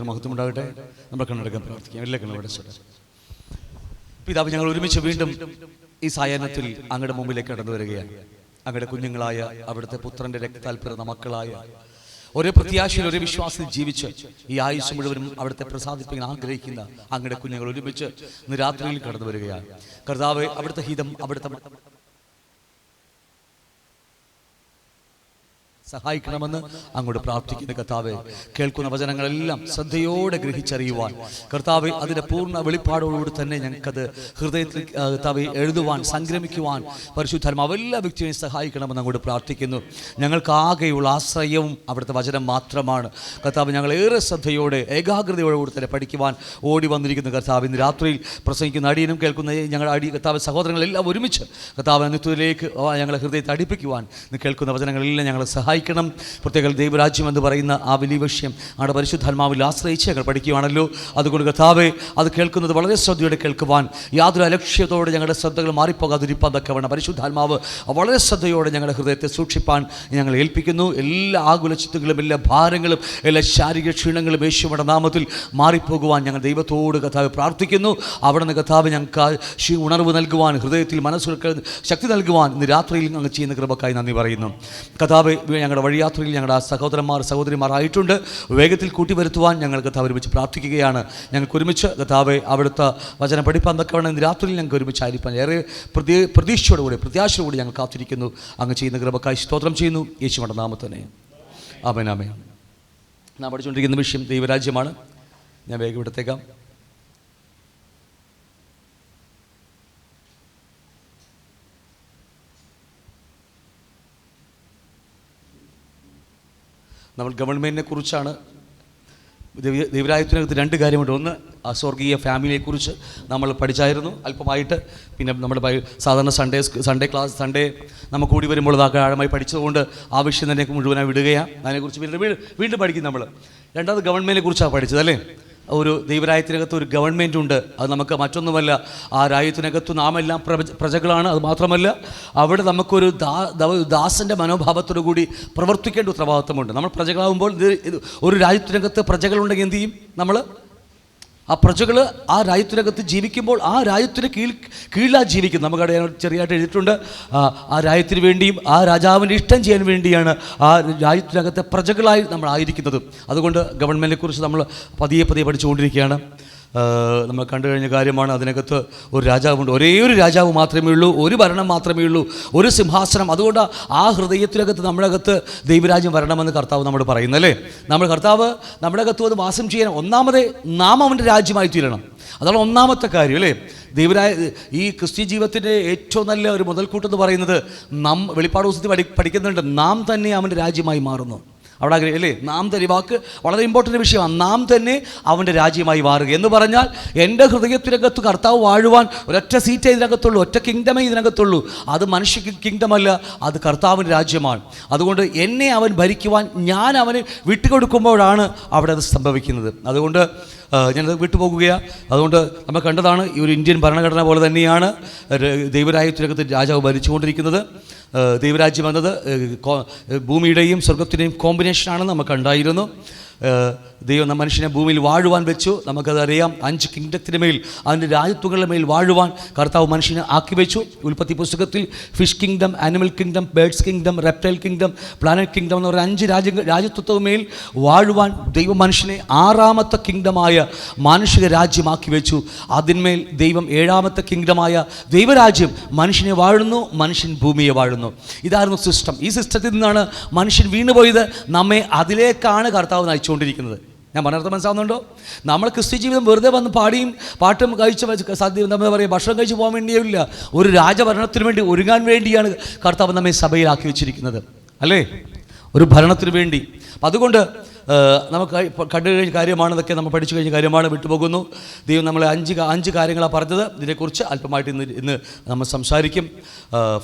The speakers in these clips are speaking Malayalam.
മഹത്വമുണ്ടാകട്ടെ. നമ്മൾ കണ്ണെടുക്കാൻ പ്രാർത്ഥിക്കാം. എല്ലാ കണ്ണും പിതാവ്, ഞങ്ങൾ ഒരുമിച്ച് വീണ്ടും ഈ സായാഹ്നത്തിൽ അങ്ങയുടെ മുമ്പിലേക്ക് കടന്നു വരികയാണ്. അങ്ങയുടെ കുഞ്ഞുങ്ങളായ അവിടുത്തെ പുത്രന്റെ രക്തതാൽപര്യ മക്കളായ ഒരേ പ്രത്യാശയിൽ ഒരേ വിശ്വാസത്തിൽ ജീവിച്ച് ഈ ആയുസ് മുഴുവനും അവിടുത്തെ പ്രസാദിപ്പിക്കാൻ ആഗ്രഹിക്കുന്ന അങ്ങയുടെ കുഞ്ഞുങ്ങൾ ഒരുമിച്ച് ഇന്ന് രാത്രിയിൽ കടന്നു വരികയാണ്. കർത്താവേ, അവിടുത്തെ ഹിതം അവിടുത്തെ സഹായിക്കണമെന്ന് അങ്ങോട്ട് പ്രാർത്ഥിക്കുന്ന കർത്താവെ, കേൾക്കുന്ന വചനങ്ങളെല്ലാം ശ്രദ്ധയോടെ ഗ്രഹിച്ചറിയുവാൻ കർത്താവെ, അതിൻ്റെ പൂർണ്ണ വെളിപ്പാടോടുകൂടി തന്നെ ഞങ്ങൾക്കത് ഹൃദയത്തിൽ കർത്താവെ എഴുതുവാൻ സംഗ്രമിക്കുവാൻ പരിശുദ്ധാത്മാവ് എല്ലാ വ്യക്തിയെയും സഹായിക്കണമെന്ന് അങ്ങോട്ട് പ്രാർത്ഥിക്കുന്നു. ഞങ്ങൾക്കാകെയുള്ള ആശ്രയവും അവിടുത്തെ വചനം മാത്രമാണ് കർത്താവ്. ഞങ്ങളേറെ ശ്രദ്ധയോടെ ഏകാഗ്രതയോടുകൂടി തന്നെ പഠിക്കുവാൻ ഓടി വന്നിരിക്കുന്ന കർത്താവ്, ഇന്ന് രാത്രിയിൽ പ്രസംഗിക്കുന്ന അടിയനും കേൾക്കുന്ന ഞങ്ങളുടെ കർത്താവ് സഹോദരങ്ങളെല്ലാം ഒരുമിച്ച് കർത്താവ് നിത്യത്തിലേക്ക് ഞങ്ങളെ ഹൃദയത്തെ അടുപ്പിക്കുവാൻ ഇന്ന് കേൾക്കുന്ന വചനങ്ങളെല്ലാം ഞങ്ങളെ സഹായിക്കണം. പ്രത്യേക ദൈവരാജ്യം എന്ന് പറയുന്ന ആ വലിയ വിഷയം അവിടെ പരിശുദ്ധാത്മാവിൽ ആശ്രയിച്ച് ഞങ്ങൾ പഠിക്കുകയാണല്ലോ. അതുകൊണ്ട് കർത്താവെ, അത് കേൾക്കുന്നത് വളരെ ശ്രദ്ധയോടെ കേൾക്കുവാൻ, യാതൊരു അലക്ഷ്യത്തോടെ ഞങ്ങളുടെ ശ്രദ്ധകൾ മാറിപ്പോകാതിരിപ്പാൻ തക്കവണ്ണം പരിശുദ്ധാത്മാവ് വളരെ ശ്രദ്ധയോടെ ഞങ്ങളുടെ ഹൃദയത്തെ സൂക്ഷിപ്പാൻ ഞങ്ങൾ ഏൽപ്പിക്കുന്നു. എല്ലാ ആകുലച്ചിത്തങ്ങളും എല്ലാ ഭാരങ്ങളും എല്ലാ ശാരീരിക ക്ഷീണങ്ങളും യേശുവിന്റെ നാമത്തിൽ മാറിപ്പോകുവാൻ ഞങ്ങൾ ദൈവത്തോട് കർത്താവ് പ്രാർത്ഥിക്കുന്നു. അവിടെ നിന്ന് കർത്താവ് ഞങ്ങൾക്ക് ഉണർവ് നൽകുവാൻ, ഹൃദയത്തിൽ മനസ്സുകൾക്ക് ശക്തി നൽകുവാൻ ഇന്ന് രാത്രിയിൽ ഞങ്ങൾ ചെയ്യുന്ന കൃപക്കായി നന്ദി പറയുന്നു. കർത്താവെ, ഞങ്ങളുടെ വഴിയാത്രയിൽ ഞങ്ങളുടെ ആ സഹോദരന്മാർ സഹോദരിമാരായിട്ടുണ്ട്. വേഗത്തിൽ കൂട്ടിവരുത്തുവാൻ ഞങ്ങൾ കർത്താവ് ഒരുമിച്ച് പ്രാർത്ഥിക്കുകയാണ്. ഞങ്ങൾക്ക് ഒരുമിച്ച് കർത്താവെ അവിടുത്തെ വചനം പഠിപ്പാൻ തക്കവണ്ണം ഇന്ന് രാത്രിയിൽ ഞങ്ങൾക്ക് ഒരുമിച്ച് ആയിരിക്കാൻ ഏറെ പ്രതീക്ഷയോടുകൂടി പ്രത്യാശയോടുകൂടി ഞങ്ങൾ കാത്തിരിക്കുന്നു. അങ്ങ് ചെയ്യുന്ന കൃപക്കായി സ്തോത്രം ചെയ്യുന്നു. യേശുവിന്റെ നാമത്തിൽ ആമേൻ. ആമേൻ. നാം പഠിച്ചുകൊണ്ടിരിക്കുന്ന വിഷയം ദൈവരാജ്യമാണ്. ഞാൻ വേഗം ഇവിടത്തേക്കാം. നമ്മൾ ഗവൺമെൻറ്റിനെ കുറിച്ചാണ്. ദൈവരാജ്യത്തിനകത്ത് രണ്ട് കാര്യമുണ്ട്. ഒന്ന്, സ്വർഗീയ ഫാമിലിയെക്കുറിച്ച് നമ്മൾ പഠിച്ചായിരുന്നു അല്പമായിട്ട്. പിന്നെ നമ്മുടെ സാധാരണ സൺഡേ ക്ലാസ് നമുക്ക് കൂടി വരുമ്പോൾ അതൊക്കെ ആഴമായി പഠിച്ചതുകൊണ്ട് ആ വിഷയം തന്നെ മുഴുവനായി വിടുകയാണ്. അതിനെക്കുറിച്ച് വീണ്ടും പഠിക്കും നമ്മൾ. രണ്ടാമത് ഗവൺമെൻറ്റിനെ കുറിച്ചാണ് പഠിച്ചത് അല്ലേ. ഒരു ദൈവരാജ്യത്തിനകത്ത് ഒരു ഗവൺമെൻറ് ഉണ്ട്. അത് നമുക്ക് മറ്റൊന്നുമല്ല, ആ രാജ്യത്തിനകത്ത് നാം എല്ലാം പ്രജകളാണ്. അത് മാത്രമല്ല, അവിടെ നമുക്കൊരു ദാസൻ്റെ മനോഭാവത്തോടു കൂടി പ്രവർത്തിക്കേണ്ട ഉത്തരവാദിത്വമുണ്ട്. നമ്മൾ പ്രജകളാകുമ്പോൾ ഒരു രാജ്യത്തിനകത്ത് പ്രജകളുണ്ടെങ്കിൽ എന്ത് ചെയ്യും? നമ്മൾ ആ പ്രജകൾ ആ രാജ്യത്തിനകത്ത് ജീവിക്കുമ്പോൾ ആ രാജ്യത്തിന് കീഴിലാണ് ജീവിക്കുന്നത്. നമുക്കവിടെ ചെറിയായിട്ട് എഴുതിയിട്ടുണ്ട്, ആ രാജ്യത്തിന് വേണ്ടിയും ആ രാജാവിൻ്റെ ഇഷ്ടം ചെയ്യാൻ വേണ്ടിയാണ് ആ രാജ്യത്തിനകത്തെ പ്രജകളായി നമ്മൾ ആയിരിക്കുന്നത്. അതുകൊണ്ട് ഗവൺമെൻറ്റിനെക്കുറിച്ച് നമ്മൾ പതിയെ പഠിച്ചുകൊണ്ടിരിക്കുകയാണ്. നമ്മൾ കണ്ടു കഴിഞ്ഞ കാര്യമാണ്. അതിനകത്ത് ഒരു രാജാവുണ്ട്. ഒരേ ഒരു രാജാവ് മാത്രമേ ഉള്ളൂ, ഒരു ഭരണം മാത്രമേ ഉള്ളൂ, ഒരു സിംഹാസനം. അതുകൊണ്ട് ആ ഹൃദയത്തിനകത്ത് നമ്മുടെ അകത്ത് ദൈവരാജ്യം വരണമെന്ന് കർത്താവ് നമ്മോട് പറയുന്നല്ലേ. കർത്താവ് നമ്മുടെ അകത്ത് വന്ന് വാസം ചെയ്യാൻ ഒന്നാമതേ നാം അവൻ്റെ രാജ്യമായി തീരണം. അതാണ് ഒന്നാമത്തെ കാര്യം അല്ലേ. ഈ ക്രിസ്ത്യ ജീവിതത്തിൻ്റെ ഏറ്റവും നല്ല ഒരു മുതൽക്കൂട്ടെന്ന് പറയുന്നത് വെളിപ്പാട് പുസ്തകത്തിൽ പഠിക്കുന്നുണ്ട്, നാം തന്നെ അവൻ്റെ രാജ്യമായി മാറുന്നു. അവിടെ അല്ലേ, നാം തന്നെ, വാക്ക് വളരെ ഇമ്പോർട്ടൻ്റ് വിഷയമാണ്. നാം തന്നെ അവൻ്റെ രാജ്യമായി മാറുക എന്ന് പറഞ്ഞാൽ എൻ്റെ ഹൃദയത്തിനകത്ത് കർത്താവ് വാഴുവാൻ ഒരൊറ്റ സീറ്റേ ഇതിനകത്തുള്ളൂ, ഒറ്റ കിങ്ഡമേ ഇതിനകത്തുള്ളൂ. അത് മനുഷ്യ കിങ്ഡമല്ല, അത് കർത്താവിൻ്റെ രാജ്യമാണ്. അതുകൊണ്ട് എന്നെ അവൻ ഭരിക്കുവാൻ ഞാൻ അവന് വിട്ടുകൊടുക്കുമ്പോഴാണ് അവിടെ അത് സംഭവിക്കുന്നത്. അതുകൊണ്ട് ഞാനത് വിട്ടുപോകുകയാണ്. അതുകൊണ്ട് നമ്മൾ കണ്ടതാണ്, ഈ ഒരു ഇന്ത്യൻ ഭരണഘടന പോലെ തന്നെയാണ് ദൈവരാജ്യത്തിനകത്ത് രാജാവ് ഭരിച്ചുകൊണ്ടിരിക്കുന്നത്. ദൈവരാജ്യം എന്നത് ഭൂമിയുടെയും സ്വർഗത്തിൻ്റെയും കോമ്പിനേഷനാണെന്ന് നമുക്ക് ഉണ്ടായിരുന്നു. ദൈവം മനുഷ്യനെ ഭൂമിയിൽ വാഴുവാൻ വെച്ചു. നമുക്കതറിയാം, 5 കിങ്ഡത്തിന് മേൽ, അതിൻ്റെ രാജ്യത്വങ്ങളുടെ മേൽ വാഴുവാൻ കർത്താവ് മനുഷ്യനെ ആക്കി വെച്ചു. ഉൽപ്പത്തി പുസ്തകത്തിൽ fish kingdom, animal kingdom, birds kingdom, reptile kingdom, planet kingdom എന്ന് പറയുന്ന 5 രാജ്യത്വമേൽ വാഴുവാൻ ദൈവം മനുഷ്യനെ 6ാമത്തെ കിങ്ഡമായ മാനുഷിക രാജ്യമാക്കി വെച്ചു. അതിന്മേൽ ദൈവം 7ാമത്തെ കിങ്ഡമായ ദൈവരാജ്യം മനുഷ്യനെ വാഴുന്നു, മനുഷ്യൻ ഭൂമിയെ വാഴുന്നു. ഇതായിരുന്നു സിസ്റ്റം. ഈ സിസ്റ്റത്തിൽ നിന്നാണ് മനുഷ്യൻ വീണുപോയത്. നമ്മെ അതിലേക്കാണ് കർത്താവ് നയിച്ചുകൊണ്ടിരിക്കുന്നത്. ഞാൻ പറഞ്ഞത് മനസ്സിലാവുന്നുണ്ടോ? നമ്മൾ ക്രിസ്ത്യ ജീവിതം വെറുതെ വന്ന് പാട്ടും കഴിച്ച് എന്താ പറയുക, ഭക്ഷണം കഴിച്ച് പോകാൻ വേണ്ടിയില്ല, ഒരു രാജഭരണത്തിന് വേണ്ടി ഒരുങ്ങാൻ വേണ്ടിയാണ് കർത്താവ് നമ്മെ സഭയിലാക്കി വെച്ചിരിക്കുന്നത് അല്ലേ, ഒരു ഭരണത്തിന് വേണ്ടി. അതുകൊണ്ട് നമുക്ക് കണ്ടു കഴിഞ്ഞ കാര്യമാണ്, ഇതൊക്കെ നമ്മൾ പഠിച്ചു കഴിഞ്ഞ കാര്യമാണ്, വിട്ടുപോകുന്നു. ദൈവം നമ്മളെ അഞ്ച് കാര്യങ്ങളാണ് പറഞ്ഞത്. ഇതിനെക്കുറിച്ച് അല്പമായിട്ട് ഇന്ന് നമ്മൾ സംസാരിക്കും.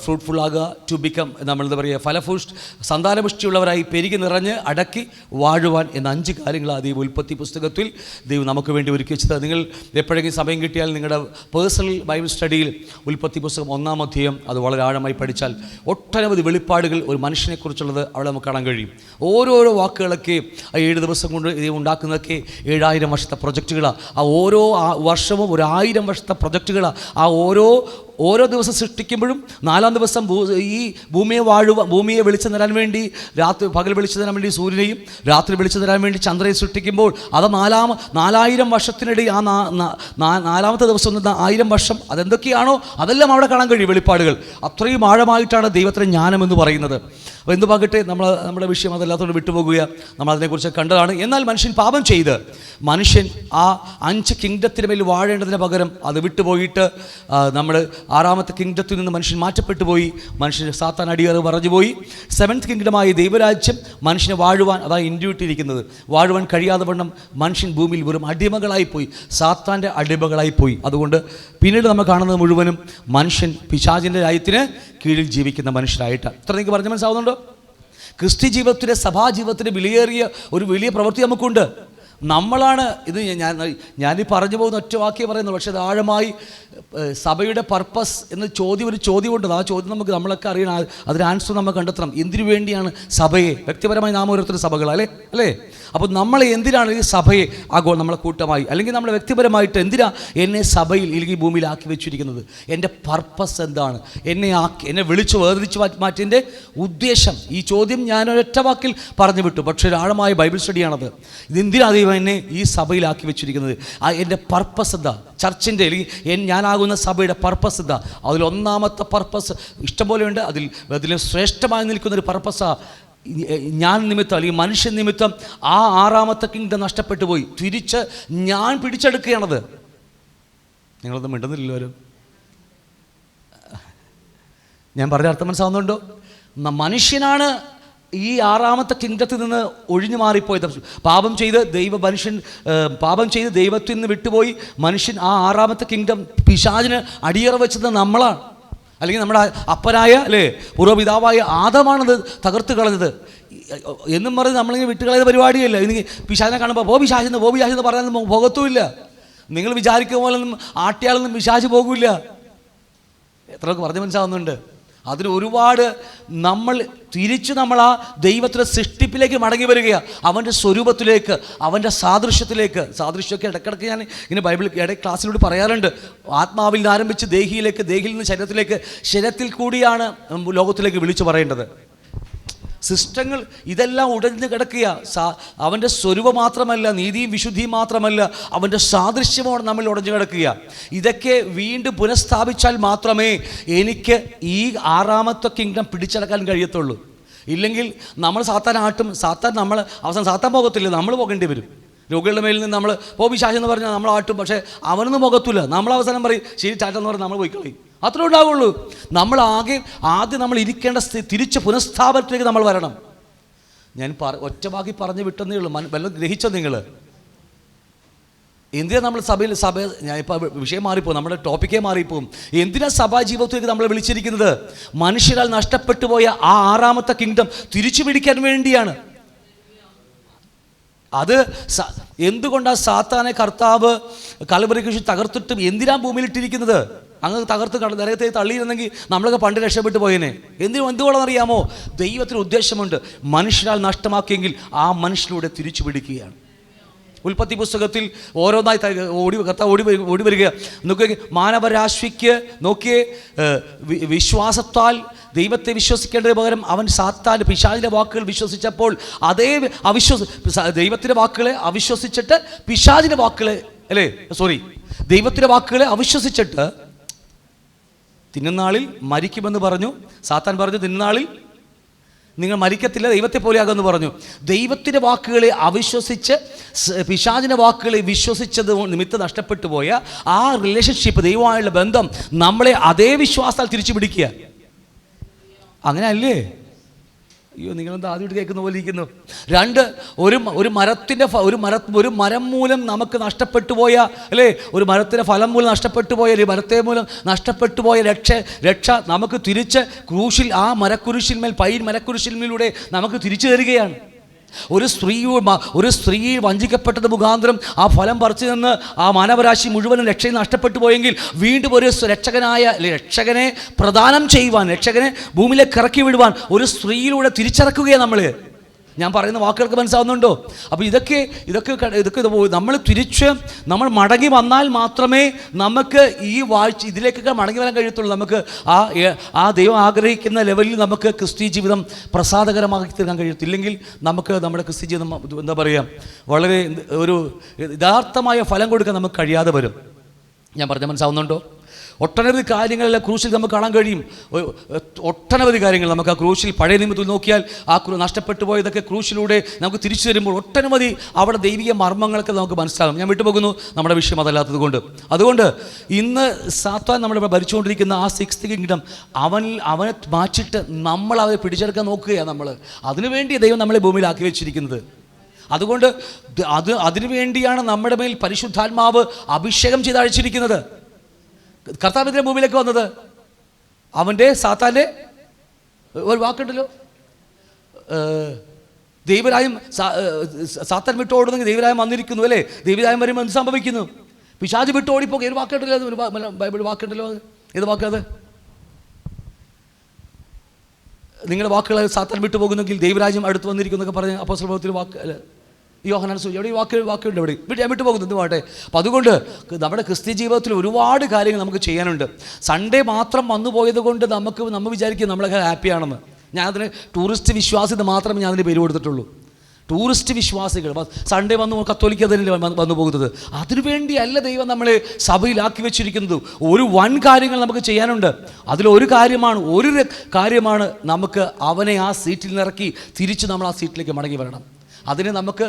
ഫ്രൂട്ട്ഫുൾ ആകുക, ടു ബിക്കം, നമ്മളെന്താ പറയുക, ഫലപുഷ്ടി, സന്താനപുഷ്ടിയുള്ളവരായി പെരുകി നിറഞ്ഞ് അടക്കി വാഴുവാൻ എന്ന 5 കാര്യങ്ങളാണ് ദൈവം ഉൽപ്പത്തി പുസ്തകത്തിൽ ദൈവം നമുക്ക് വേണ്ടി ഒരുക്കി വെച്ചത്. നിങ്ങൾ എപ്പോഴെങ്കിലും സമയം കിട്ടിയാൽ നിങ്ങളുടെ പേഴ്സണൽ ബൈബിൾ സ്റ്റഡിയിൽ ഉൽപ്പത്തി പുസ്തകം 1-ാം അധ്യായം അത് വളരെ ആഴമായി പഠിച്ചാൽ ഒട്ടനവധി വെളിപ്പാടുകൾ ഒരു മനുഷ്യനെക്കുറിച്ചുള്ളത് അവിടെ നമുക്ക് കാണാൻ കഴിയും. ഓരോരോ വാക്കുകളൊക്കെ 7 ദിവസം കൊണ്ട് ദൈവം ഉണ്ടാക്കുന്നതൊക്കെ 7000 വർഷത്തെ പ്രൊജക്റ്റുകളാണ്. ആ ഓരോ വർഷവും 1000 വർഷത്തെ പ്രൊജക്റ്റുകളാണ്. ആ ഓരോ ദിവസം സൃഷ്ടിക്കുമ്പോഴും 4-ാം ദിവസം ഈ ഭൂമിയെ വെളിച്ചം തരാൻ വേണ്ടി പകൽ വെളിച്ചം തരാൻ വേണ്ടി സൂര്യനെയും രാത്രി വെളിച്ചം തരാൻ വേണ്ടി ചന്ദ്രനെ സൃഷ്ടിക്കുമ്പോൾ അത് 4000 വർഷത്തിനിടയിൽ ആ 4-ാമത്തെ ദിവസം 1000 വർഷം അതെന്തൊക്കെയാണോ അതെല്ലാം അവിടെ കാണാൻ കഴിയും വെളിപ്പാടുകൾ. അത്രയും ആഴമായിട്ടാണ് ദൈവത്തിൻ്റെ ജ്ഞാനം എന്ന് പറയുന്നത്. അപ്പോൾ എന്തുമാകട്ടെ, നമ്മുടെ വിഷയം അതല്ലാത്തതുകൊണ്ട് വിട്ടുപോകുക. നമ്മൾ അതിനെക്കുറിച്ച് കണ്ടതാണ്. എന്നാൽ മനുഷ്യൻ പാപം ചെയ്ത് മനുഷ്യൻ ആ 5 കിങ്ഡത്തിന് മേൽ വാഴേണ്ടതിന് പകരം അത് വിട്ടുപോയിട്ട് നമ്മൾ 6-ാമത്തെ കിങ്ഡത്തിൽ നിന്ന് മനുഷ്യൻ മാറ്റപ്പെട്ടു പോയി. മനുഷ്യൻ സാത്താൻ അടിയറ് പറഞ്ഞു പോയി. 7th കിങ്ഡമായ ദൈവരാജ്യം മനുഷ്യനെ വാഴുവാൻ, അതാണ് ഇൻഡ്യൂട്ടിരിക്കുന്നത്, വാഴുവാൻ കഴിയാതെ വണ്ണം മനുഷ്യൻ ഭൂമിയിൽ വെറും അടിമകളായിപ്പോയി, സാത്താൻ്റെ അടിമകളായിപ്പോയി. അതുകൊണ്ട് പിന്നീട് നമ്മൾ കാണുന്നത് മുഴുവനും മനുഷ്യൻ പിശാചിൻ്റെ രാജ്യത്തിന് കീഴിൽ ജീവിക്കുന്ന മനുഷ്യരായിട്ടാണ്. ഇത്ര നിങ്ങൾക്ക് പറഞ്ഞ് മനസ്സിലാവുന്നുണ്ടോ? ക്രിസ്ത്യ ജീവിതത്തിൻ്റെ, സഭാജീവിതത്തിൻ്റെ ഒരു വലിയ പ്രവൃത്തി നമുക്കുണ്ട്. നമ്മളാണ് ഇത്. ഞാനീ പറഞ്ഞു പോകുന്ന ഒറ്റ വാക്യം പറയുന്നുള്ളൂ, പക്ഷേ അത് ആഴമായി സഭയുടെ പർപ്പസ് എന്ന ഒരു ചോദ്യമുണ്ട്. ആ ചോദ്യം നമ്മളൊക്കെ അറിയണം. അതിന് ആൻസർ നമ്മൾ കണ്ടെത്തണം. എന്തിനു വേണ്ടിയാണ് സഭയെ? വ്യക്തിപരമായി നാം ഓരോരുത്തരും സഭകൾ അല്ലേ? അപ്പോൾ നമ്മളെ എന്തിനാണ് ഈ സഭയെ നമ്മളെ കൂട്ടമായി അല്ലെങ്കിൽ നമ്മളെ വ്യക്തിപരമായിട്ട് എന്തിനാ എന്നെ സഭയിൽ അല്ലെങ്കിൽ ഭൂമിയിൽ ആക്കി വെച്ചിരിക്കുന്നത്? എൻ്റെ പർപ്പസ് എന്താണ്? എന്നെ വിളിച്ചു വേർതിരിച്ച് മാറ്റിയതിൻ്റെ ഉദ്ദേശം. ഈ ചോദ്യം ഞാൻ ഒരൊറ്റ വാക്കിൽ പറഞ്ഞു വിട്ടു, പക്ഷേ ഒരു ആഴമായ ബൈബിൾ സ്റ്റഡിയാണത്. ഇതെന്തിനാ ദൈവം എന്നെ ഈ സഭയിലാക്കി വെച്ചിരിക്കുന്നത്? എൻ്റെ പർപ്പസ് എന്താ? ചർച്ചിൻ്റെ അല്ലെങ്കിൽ ഞാനാകുന്ന സഭയുടെ പർപ്പസ് എന്താ? അതിൽ 1-ാമത്തെ പർപ്പസ് ഇഷ്ടംപോലെ ഉണ്ട്. അതിൽ ശ്രേഷ്ഠമായി നിൽക്കുന്നൊരു പർപ്പസാണ് ഞാൻ നിമിത്തം അല്ലെങ്കിൽ മനുഷ്യൻ നിമിത്തം ആ 6-ാമത്തെ കിങ്ഡം നഷ്ടപ്പെട്ടു പോയി. തിരിച്ച് ഞാൻ പിടിച്ചെടുക്കുകയാണത്. നിങ്ങളൊന്നും മിണ്ടുന്നില്ലല്ലോ. ഞാൻ പറഞ്ഞ അർത്ഥം മനസ്സിലാവുന്നുണ്ടോ? മനുഷ്യനാണ് ഈ 6-ാമത്തെ കിങ്ഡത്തിൽ നിന്ന് ഒഴിഞ്ഞു മാറിപ്പോയത്. പാപം ചെയ്ത് ദൈവത്തിൽ നിന്ന് വിട്ടുപോയി മനുഷ്യൻ ആ 6-ാമത്തെ കിങ്ഡം പിശാചിന് അടിയറ വെച്ചത് നമ്മളാണ്. അല്ലെങ്കിൽ നമ്മുടെ അപ്പനായ പൂർവ്വപിതാവായ ആദമാണത് തകർത്ത് കളഞ്ഞത് എന്നും പറഞ്ഞ് നമ്മളിങ്ങനെ വിട്ടുകളയുന്ന പരിപാടിയല്ല. ഇനി പിശാചിനെ കാണുമ്പോൾ പോ പിശാചെന്ന് പറയാനൊന്നും പോകത്തുമില്ല. നിങ്ങൾ വിചാരിക്കുന്ന പോലൊന്നും ആട്ടിയാളൊന്നും പിശാച് പോകില്ല. എത്രയൊക്കെ പറഞ്ഞ് മനസ്സിലാവുന്നുണ്ട്? അതിന് ഒരുപാട് നമ്മൾ ആ ദൈവത്തിൻ്റെ സൃഷ്ടിപ്പിലേക്ക് മടങ്ങി വരികയാണ്, അവൻ്റെ സ്വരൂപത്തിലേക്ക്, അവൻ്റെ സാദൃശ്യമൊക്കെ ഇടയ്ക്കിടയ്ക്ക് ഞാൻ ഇങ്ങനെ ബൈബിൾ ക്ലാസ്സിലൂടെ പറയാറുണ്ട്. ആത്മാവിൽ നിന്ന് ആരംഭിച്ച് ദേഹിയിലേക്ക്, ദേഹിയിൽ നിന്ന് ശരീരത്തിലേക്ക്, ശരീരത്തിൽ കൂടിയാണ് ലോകത്തിലേക്ക് വിളിച്ചു പറയേണ്ടത്. സിസ്റ്റങ്ങൾ ഇതെല്ലാം ഉടഞ്ഞു കിടക്കുക. അവൻ്റെ സ്വരൂപം മാത്രമല്ല, നീതിയും വിശുദ്ധിയും മാത്രമല്ല, അവൻ്റെ സാദൃശ്യമാണ് നമ്മൾ ഉടഞ്ഞു കിടക്കുക. ഇതൊക്കെ വീണ്ടും പുനഃസ്ഥാപിച്ചാൽ മാത്രമേ എനിക്ക് ഈ 6-ാമത്തെ കിങ്ഡം പിടിച്ചടക്കാൻ കഴിയത്തുള്ളൂ. ഇല്ലെങ്കിൽ നമ്മൾ നമ്മൾ അവസാനം സാത്താൻ പോകത്തില്ല, നമ്മൾ പോകേണ്ടി വരും. രോഗികളുടെ മേലിൽ നിന്ന് നമ്മൾ പിശാചെന്ന് പറഞ്ഞാൽ നമ്മൾ ആട്ടും, പക്ഷേ അവനൊന്നും പോകത്തില്ല. നമ്മൾ അവസാനം പറയും ശരി ചാറ്റെന്ന് പറഞ്ഞാൽ നമ്മൾ പോയി കളയും. അത്രേ ഉണ്ടാവുള്ളൂ. ആദ്യം നമ്മൾ ഇരിക്കേണ്ട തിരിച്ച് പുനഃസ്ഥാപനത്തിലേക്ക് നമ്മൾ വരണം. ഞാൻ ഒറ്റവാക്കി പറഞ്ഞു വിട്ടെന്നേ ഉള്ളൂ. വല്ലതും ഗ്രഹിച്ചോ നിങ്ങൾ? എന്തിനാ നമ്മൾ ഞാൻ ഇപ്പോൾ വിഷയം മാറിപ്പോകും, നമ്മുടെ ടോപ്പിക്കേ മാറിപ്പോകും. എന്തിനാ സഭാ ജീവിതത്തിലേക്ക് നമ്മളെ വിളിച്ചിരിക്കുന്നത്? മനുഷ്യരാൽ നഷ്ടപ്പെട്ടു പോയ ആ 6-ാമത്തെ കിങ്ഡം തിരിച്ചു പിടിക്കാൻ വേണ്ടിയാണ്. അത് എന്തുകൊണ്ടാണ് സാത്താനെ കർത്താവ് കൽവറിക്ക് തകർത്തിട്ടും എന്തിനാ ഭൂമിയിലിട്ടിരിക്കുന്നത്? അങ്ങ് തകർത്ത് നരകത്തെ തള്ളിയിരുന്നെങ്കിൽ നമ്മളൊക്കെ പണ്ട് രക്ഷപ്പെട്ടു പോയേനെ. എന്തുകൊണ്ടാണെന്നറിയാമോ? ദൈവത്തിന് ഉദ്ദേശമുണ്ട്. മനുഷ്യരാൽ നഷ്ടമാക്കിയെങ്കിൽ ആ മനുഷ്യരിലൂടെ തിരിച്ചു പിടിക്കുകയാണ്. ഉൽപ്പത്തി പുസ്തകത്തിൽ ഓരോന്നായി ഓടി വരിക. നോക്കിയേ, മാനവരാശിക്ക് വിശ്വാസത്താൽ ദൈവത്തെ വിശ്വസിക്കേണ്ടതിന് പകരം അവൻ സാത്താൻ്റെ പിശാചിൻ്റെ വാക്കുകൾ വിശ്വസിച്ചപ്പോൾ ദൈവത്തിൻ്റെ വാക്കുകളെ അവിശ്വസിച്ചിട്ട് പിശാചിൻ്റെ വാക്കുകളെ ദൈവത്തിൻ്റെ വാക്കുകളെ അവിശ്വസിച്ചിട്ട് തിന്നുന്നാളിൽ മരിക്കുമെന്ന് പറഞ്ഞു. സാത്താൻ പറഞ്ഞു തിന്നുന്നാളിൽ നിങ്ങൾ മരിക്കത്തില്ല, ദൈവത്തെ പോലെയാകുമെന്ന് പറഞ്ഞു. ദൈവത്തിൻ്റെ വാക്കുകളെ അവിശ്വസിച്ച് പിശാചിൻ്റെ വാക്കുകളെ വിശ്വസിച്ചത് നിമിത്തം നഷ്ടപ്പെട്ടു പോയ ആ റിലേഷൻഷിപ്പ്, ദൈവമായുള്ള ബന്ധം നമ്മളെ അതേ വിശ്വാസത്താൽ തിരിച്ചു പിടിക്കുക. അങ്ങനെ അല്ലേ? അയ്യോ, നിങ്ങളെന്താ ആദ്യമായിട്ട് കേൾക്കുന്ന പോലെ ഇരിക്കുന്നു. 2, ഒരു മരം മൂലം നമുക്ക് നഷ്ടപ്പെട്ടു പോയ, അല്ലേ, ഒരു മരത്തിൻ്റെ ഫലം മൂലം നഷ്ടപ്പെട്ടു പോയ, ഒരു മരത്തെ മൂലം നഷ്ടപ്പെട്ടു പോയ രക്ഷ നമുക്ക് തിരിച്ച് ക്രൂശിൽ, ആ പൈൻ മരക്കുരിശിന്മേലൂടെ നമുക്ക് തിരിച്ചു തരികയാണ്. ഒരു സ്ത്രീ വഞ്ചിക്കപ്പെട്ടത് മുഖാന്തരം ആ ഫലം പറിച്ചു നിന്ന് ആ മാനവരാശി മുഴുവനും രക്ഷയിൽ നഷ്ടപ്പെട്ടു പോയെങ്കിൽ വീണ്ടും ഒരു രക്ഷകനെ പ്രദാനം ചെയ്യുവാൻ, രക്ഷകനെ ഭൂമിയിലേക്ക് ഇറക്കി വിടുവാൻ ഒരു സ്ത്രീയിലൂടെ തിരിച്ചിറക്കുകയാണ് നമ്മൾ. ഞാൻ പറയുന്ന വാക്കുകൾക്ക് മനസ്സിലാവുന്നുണ്ടോ? അപ്പോൾ ഇതൊക്കെ നമ്മൾ മടങ്ങി വന്നാൽ മാത്രമേ നമുക്ക് ഈ ഇതിലേക്കൊക്കെ മടങ്ങി വരാൻ കഴിയത്തുള്ളൂ. നമുക്ക് ആ ദൈവം ആഗ്രഹിക്കുന്ന ലെവലിൽ നമുക്ക് ക്രിസ്തീയ ജീവിതം പ്രസാദകരമാക്കി തീർക്കാൻ കഴിയത്തില്ലെങ്കിൽ നമുക്ക് നമ്മുടെ ക്രിസ്തീയ ജീവിതം എന്താ പറയുക, വളരെ ഒരു യഥാർത്ഥമായ ഫലം കൊടുക്കാൻ നമുക്ക് കഴിയാതെ വരും. ഞാൻ പറഞ്ഞ മനസ്സിലാവുന്നുണ്ടോ? ഒട്ടനവധി കാര്യങ്ങളെല്ലാം ക്രൂശിൽ നമുക്ക് കാണാൻ കഴിയും. ഒട്ടനവധി കാര്യങ്ങൾ നമുക്ക് ആ ക്രൂശിൽ പഴയ നിയമത്തിൽ നോക്കിയാൽ നഷ്ടപ്പെട്ടു പോയതൊക്കെ ക്രൂശിലൂടെ നമുക്ക് തിരിച്ചു തരുമ്പോൾ ഒട്ടനവധി അവിടെ ദൈവിക മർമ്മങ്ങളൊക്കെ നമുക്ക് മനസ്സിലാകും. ഞാൻ വിട്ടുപോകുന്നു, നമ്മുടെ വിഷയം അതല്ലാത്തത് കൊണ്ട്. അതുകൊണ്ട് ഇന്ന് സാത്താൻ നമ്മളിവിടെ ഭരിച്ചുകൊണ്ടിരിക്കുന്ന ആ 6th കിങ്ഡം അവനെ മാറ്റിയിട്ട് നമ്മൾ അവരെ പിടിച്ചെടുക്കാൻ നോക്കുകയാണ്. നമ്മൾ അതിനുവേണ്ടി ദൈവം നമ്മളെ ഭൂമിയിലാക്കി വെച്ചിരിക്കുന്നത്. അതുകൊണ്ട് അതിനുവേണ്ടിയാണ് നമ്മുടെ മേൽ പരിശുദ്ധാത്മാവ് അഭിഷേകം ചെയ്ത് അയച്ചിരിക്കുന്നത്. കർത്താവിൻ്റെ ഭൂമിയിലേക്ക് വന്നത് സാത്താൻ്റെ ഒരു വാക്കുണ്ടല്ലോ, ദൈവരായം സാത്താൻ വിട്ടോടുന്നെങ്കിൽ ദൈവരായം വന്നിരിക്കുന്നു, അല്ലേ? ദൈവരായം വരുമ്പോൾ എന്ത് സംഭവിക്കുന്നു? പിശാച് വിട്ടോടിപ്പോകും. ഒരു വാക്കുണ്ടല്ലോ, ഒരു ബൈബിൾ വാക്കുണ്ടല്ലോ, ഏത് വാക്കത്? നിങ്ങളുടെ വാക്കുകൾ സാത്താൻ വിട്ടുപോകുന്നെങ്കിൽ ദൈവരാജ്യം അടുത്ത് വന്നിരിക്കുന്നു എന്നൊക്കെ പറഞ്ഞ് അപ്പോസ്തല പ്രവൃത്തിയിൽ വാക്ക്, അല്ല, യോഹന്നാൻ സുവിശേഷം എവിടെ വാക്കുണ്ട്, എവിടെ ഞാൻ വിട്ടുപോകുന്നു എന്തുമാട്ടെ. അപ്പോൾ അതുകൊണ്ട് നമ്മുടെ ക്രിസ്ത്യ ജീവിതത്തിൽ ഒരുപാട് കാര്യങ്ങൾ നമുക്ക് ചെയ്യാനുണ്ട്. സൺഡേ മാത്രം വന്നു പോയത് കൊണ്ട് നമ്മൾ വിചാരിക്കും നമ്മളൊക്കെ ഹാപ്പിയാണെന്ന്. ഞാനതിന് ടൂറിസ്റ്റ് വിശ്വാസ്യത മാത്രമേ ഞാൻ അതിന് പേര് കൊടുത്തിട്ടുള്ളൂ. ടൂറിസ്റ്റ് വിശ്വാസികൾ സൺഡേ വന്ന് കത്തോലിക്ക തന്നെ വന്നു പോകുന്നത്. അതിനുവേണ്ടിയല്ല ദൈവം നമ്മളെ സഭയിലാക്കി വെച്ചിരിക്കുന്നത്. ഒരു വൻ കാര്യങ്ങൾ നമുക്ക് ചെയ്യാനുണ്ട്. അതിലൊരു കാര്യമാണ് നമുക്ക് അവനെ ആ സീറ്റിൽ നിറക്കി തിരിച്ച് നമ്മൾ ആ സീറ്റിലേക്ക് മടങ്ങി വരണം. അതിന് നമുക്ക്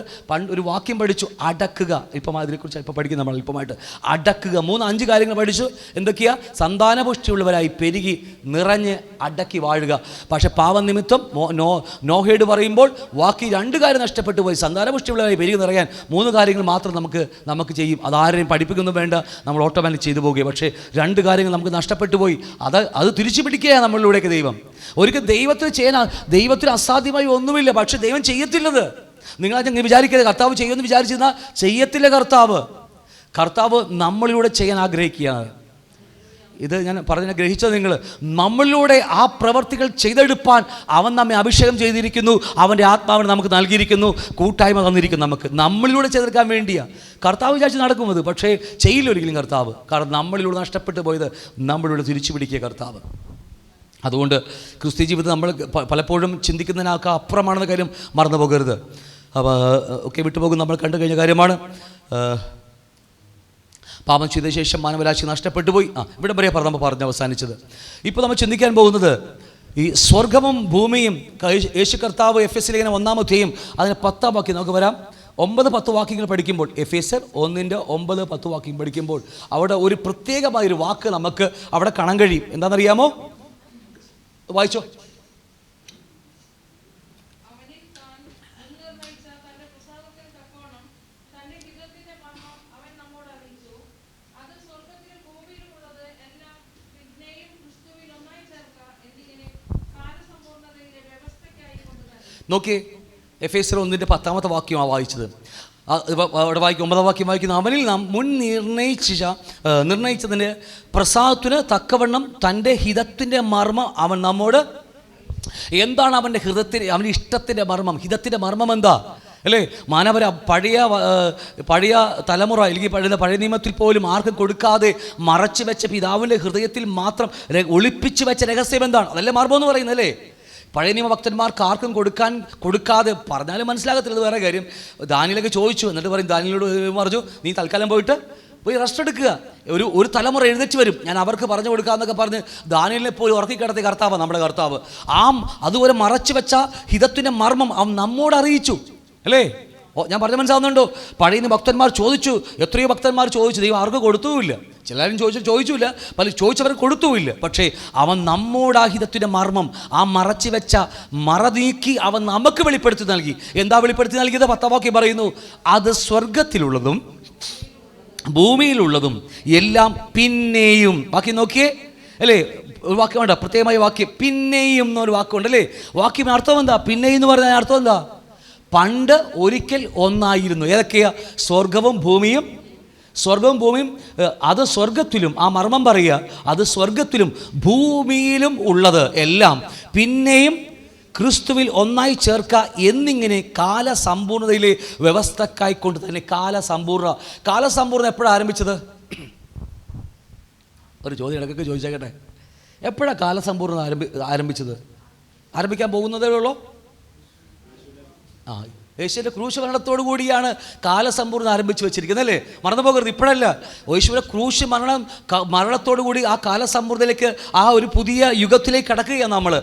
ഒരു വാക്യം പഠിച്ചു, അടക്കുക. ഇപ്പം അതിനെക്കുറിച്ച് ഇപ്പോൾ പഠിക്കും നമ്മൾ അല്പമായിട്ട്. അടക്കുക 3-5 കാര്യങ്ങൾ പഠിച്ചു. എന്തൊക്കെയാ? സന്താനപുഷ്ടിയുള്ളവരായി പെരുകി നിറഞ്ഞ് അടക്കി വാഴുക. പക്ഷേ പാപനിമിത്തം നോഹയോട് പറയുമ്പോൾ ബാക്കി 2 കാര്യം നഷ്ടപ്പെട്ടു പോയി. സന്താനപുഷ്ടിയുള്ളവരായി പെരുകി നിറയാൻ 3 കാര്യങ്ങൾ മാത്രം നമുക്ക് ചെയ്യും. അതാരെയും പഠിപ്പിക്കൊന്നും വേണ്ട, നമ്മൾ ഓട്ടോമാറ്റിക് ചെയ്തു പോകുക. പക്ഷേ 2 കാര്യങ്ങൾ നമുക്ക് നഷ്ടപ്പെട്ടു പോയി. അത് തിരിച്ചു പിടിക്കുകയാണ് നമ്മളിലൂടെയൊക്കെ ദൈവം. ഒരിക്കൽ ദൈവത്തിന് അസാധ്യമായി ഒന്നുമില്ല. പക്ഷേ ദൈവം ചെയ്യത്തില്ലത്. നിങ്ങൾ വിചാരിക്കരുത് കർത്താവ് ചെയ്യുമെന്ന് വിചാരിച്ചിരുന്നാൽ ചെയ്യത്തില്ല. കർത്താവ് നമ്മളിലൂടെ ചെയ്യാൻ ആഗ്രഹിക്കുകയാണ്. ഇത് ഞാൻ ഗ്രഹിച്ചത് നിങ്ങൾ നമ്മളിലൂടെ ആ പ്രവർത്തികൾ ചെയ്തെടുപ്പാൻ അവൻ നമ്മെ അഭിഷേകം ചെയ്തിരിക്കുന്നു. അവൻ്റെ ആത്മാവിനെ നമുക്ക് നൽകിയിരിക്കുന്നു, കൂട്ടായ്മ തന്നിരിക്കുന്നു. നമ്മളിലൂടെ ചെയ്തെടുക്കാൻ വേണ്ടിയാണ്. കർത്താവ് വിചാരിച്ച് നടക്കുന്നത്, പക്ഷേ ചെയ്യില്ല ഒരിക്കലും കർത്താവ്. കാരണം നമ്മളിലൂടെ നഷ്ടപ്പെട്ടു പോയത് നമ്മളിലൂടെ തിരിച്ചു പിടിക്കുക കർത്താവ്. അതുകൊണ്ട് ക്രിസ്ത്യ ജീവിതം നമ്മൾ പലപ്പോഴും ചിന്തിക്കുന്നതിനൊക്കെ അപ്പുറമാണെന്ന കാര്യം മറന്നു പോകരുത്. അപ്പോൾ ഒക്കെ വിട്ടുപോകും. നമ്മൾ കണ്ടു കഴിഞ്ഞ കാര്യമാണ്. പാപം ചെയ്ത ശേഷം മാനവരാശി നഷ്ടപ്പെട്ടു പോയി. ഇവിടെ വരെ നമ്മൾ പറഞ്ഞ് അവസാനിച്ചത്. ഇപ്പോൾ നമ്മൾ ചിന്തിക്കാൻ പോകുന്നത് ഈ സ്വർഗവും ഭൂമിയും. യേശു കർത്താവ് എഫെസ്യ ലേഖനം 1-ാം അധ്യായം അതിന് 10-ാം വാക്യം നമുക്ക് വരാം. 9-10 വാക്യങ്ങൾ പഠിക്കുമ്പോൾ, എഫെസ്യർ 1-9-10 വാക്യം പഠിക്കുമ്പോൾ അവിടെ ഒരു പ്രത്യേകമായൊരു വാക്ക് നമുക്ക് അവിടെ കാണാൻ കഴിയും. എന്താണെന്നറിയാമോ? വായിച്ചോ. നോക്കിയേ, എഫെസ്യർ 1-10 വാക്യമാണ് വായിച്ചത്. അവിടെ വായിക്കും 9-ാം വാക്യം വായിക്കുന്നു. അവനിൽ നാം മുൻ നിർണയിച്ചതിൻ്റെ പ്രസാദത്തിന് തക്കവണ്ണം തൻ്റെ ഹിതത്തിൻ്റെ മർമ്മം അവൻ നമ്മോട്. എന്താണ് അവൻ്റെ അവൻ്റെ ഇഷ്ടത്തിൻ്റെ മർമ്മം? ഹിതത്തിൻ്റെ മർമ്മം എന്താ, അല്ലേ? മാനവര പഴയ തലമുറ അല്ലെങ്കിൽ പഴയ നിയമത്തിൽ പോലും ആർക്കും കൊടുക്കാതെ മറച്ചു വെച്ച പിതാവിൻ്റെ ഹൃദയത്തിൽ മാത്രം ഒളിപ്പിച്ചു വെച്ച രഹസ്യം എന്താണ്? അതല്ലേ മർമ്മം എന്ന് പറയുന്നത്, അല്ലേ? പഴയ നിയമ ഭക്തന്മാർക്ക് ആർക്കും കൊടുക്കാതെ പറഞ്ഞാലും മനസ്സിലാകത്തില്ല. വേറെ കാര്യം. ദാനിയേലൊക്കെ ചോദിച്ചു, എന്നിട്ട് പറയും, ദാനിയേലോട് പറഞ്ഞു, നീ തൽക്കാലം പോയി റെസ്റ്റ് എടുക്കുക, ഒരു തലമുറ എഴുന്നേറ്റ് വരും, ഞാൻ അവർക്ക് പറഞ്ഞു കൊടുക്കാമെന്നൊക്കെ പറഞ്ഞ് ദാനിയേലിനെ പോയി ഉറക്കിക്കിടത്തിയ കർത്താവ് നമ്മുടെ കർത്താവ്. അതുപോലെ മറച്ചു വെച്ച ഹിതത്തിൻ്റെ മർമ്മം അവൻ നമ്മോട് അറിയിച്ചു, അല്ലേ? ഞാൻ പറഞ്ഞ മനസ്സിലാവുന്നുണ്ടോ? പഴയ ഭക്തന്മാർ ചോദിച്ചു, എത്രയോ ഭക്തന്മാർ ചോദിച്ചു, ദൈവം ആർക്കും കൊടുത്തുമില്ല. ചിലരും ചോദിച്ചില്ല, പല ചോദിച്ചവർ കൊടുത്തുമില്ല. പക്ഷേ അവൻ നമ്മോടാഹിതത്തിൻ്റെ മർമ്മം, ആ മറച്ചു വെച്ച മറ നീക്കി അവൻ നമുക്ക് വെളിപ്പെടുത്തി നൽകി. എന്താ വെളിപ്പെടുത്തി നൽകിയത്? 10-ാം വാക്യം പറയുന്നു, അത് സ്വർഗത്തിലുള്ളതും ഭൂമിയിലുള്ളതും എല്ലാം പിന്നെയും. ബാക്കി നോക്കിയേ അല്ലേ, ഒരു വാക്യം വേണ്ട, പ്രത്യേകമായ വാക്യം പിന്നെയും എന്നൊരു വാക്കുണ്ട് അല്ലേ. വാക്യം അർത്ഥം എന്താ? പിന്നെയും എന്ന് പറഞ്ഞാൽ അർത്ഥം എന്താ? പണ്ട് ഒരിക്കൽ ഒന്നായിരുന്നു. ഏതൊക്കെയാ? സ്വർഗവും ഭൂമിയും. അത് സ്വർഗത്തിലും, ആ മർമ്മം പറയുക, അത് സ്വർഗത്തിലും ഭൂമിയിലും ഉള്ളത് എല്ലാം പിന്നെയും ക്രിസ്തുവിൽ ഒന്നായി ചേർക്കുക എന്നിങ്ങനെ കാലസമ്പൂർണതയിലെ വ്യവസ്ഥക്കായിക്കൊണ്ട് തന്നെ കാലസമ്പൂർണ്ണ എപ്പോഴാണ് ആരംഭിച്ചത്? ഒരു ചോദ്യം ഇടയ്ക്കൊക്കെ ചോദിച്ചേക്കട്ടെ. എപ്പോഴാണ് കാലസമ്പൂർണ്ണത ആരംഭിച്ചത്? ആരംഭിക്കാൻ പോകുന്നതേ ഉള്ളൂ. യേശുവിൻ്റെ ക്രൂശ് മരണത്തോടു കൂടിയാണ് കാലസമ്പൂർണ്ണത ആരംഭിച്ച് വെച്ചിരിക്കുന്നത് അല്ലേ. മറന്നു പോകരുത്. ഇപ്പോഴല്ല, യേശുവിൻ്റെ ക്രൂശ് മരണത്തോടു കൂടി ആ കാലസമ്പൂർണ്ണതയിലേക്ക്, ആ ഒരു പുതിയ യുഗത്തിലേക്ക് കടക്കുകയാണ് നമ്മൾ.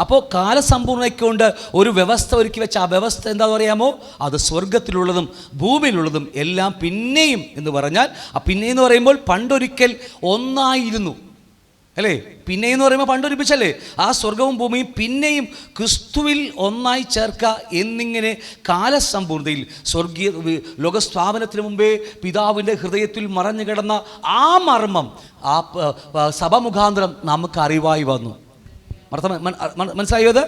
അപ്പോൾ കാലസമ്പൂർണ്ണതയ്ക്കൊണ്ട് ഒരു വ്യവസ്ഥ ഒരുക്കി വെച്ച ആ വ്യവസ്ഥ എന്താണെന്ന് പറയാമോ? അത് സ്വർഗത്തിലുള്ളതും ഭൂമിയിലുള്ളതും എല്ലാം പിന്നെയും എന്ന് പറഞ്ഞാൽ, ആ പിന്നെയെന്ന് പറയുമ്പോൾ പണ്ടൊരിക്കൽ ഒന്നായിരുന്നു അല്ലേ. പിന്നെയെന്ന് പറയുമ്പോൾ പണ്ടൊരുമിച്ചല്ലേ. ആ സ്വർഗവും ഭൂമിയും പിന്നെയും ക്രിസ്തുവിൽ ഒന്നായി ചേർക്കുക എന്നിങ്ങനെ കാലസമ്പൂർണ്ണതയിൽ സ്വർഗീയ ലോകസ്ഥാപനത്തിന് മുമ്പേ പിതാവിൻ്റെ ഹൃദയത്തിൽ മറഞ്ഞു കിടന്ന ആ മർമ്മം ആ സഭ മുഖാന്തരം നമുക്ക് അറിവായി വന്നു. മനസ്സിലായത്?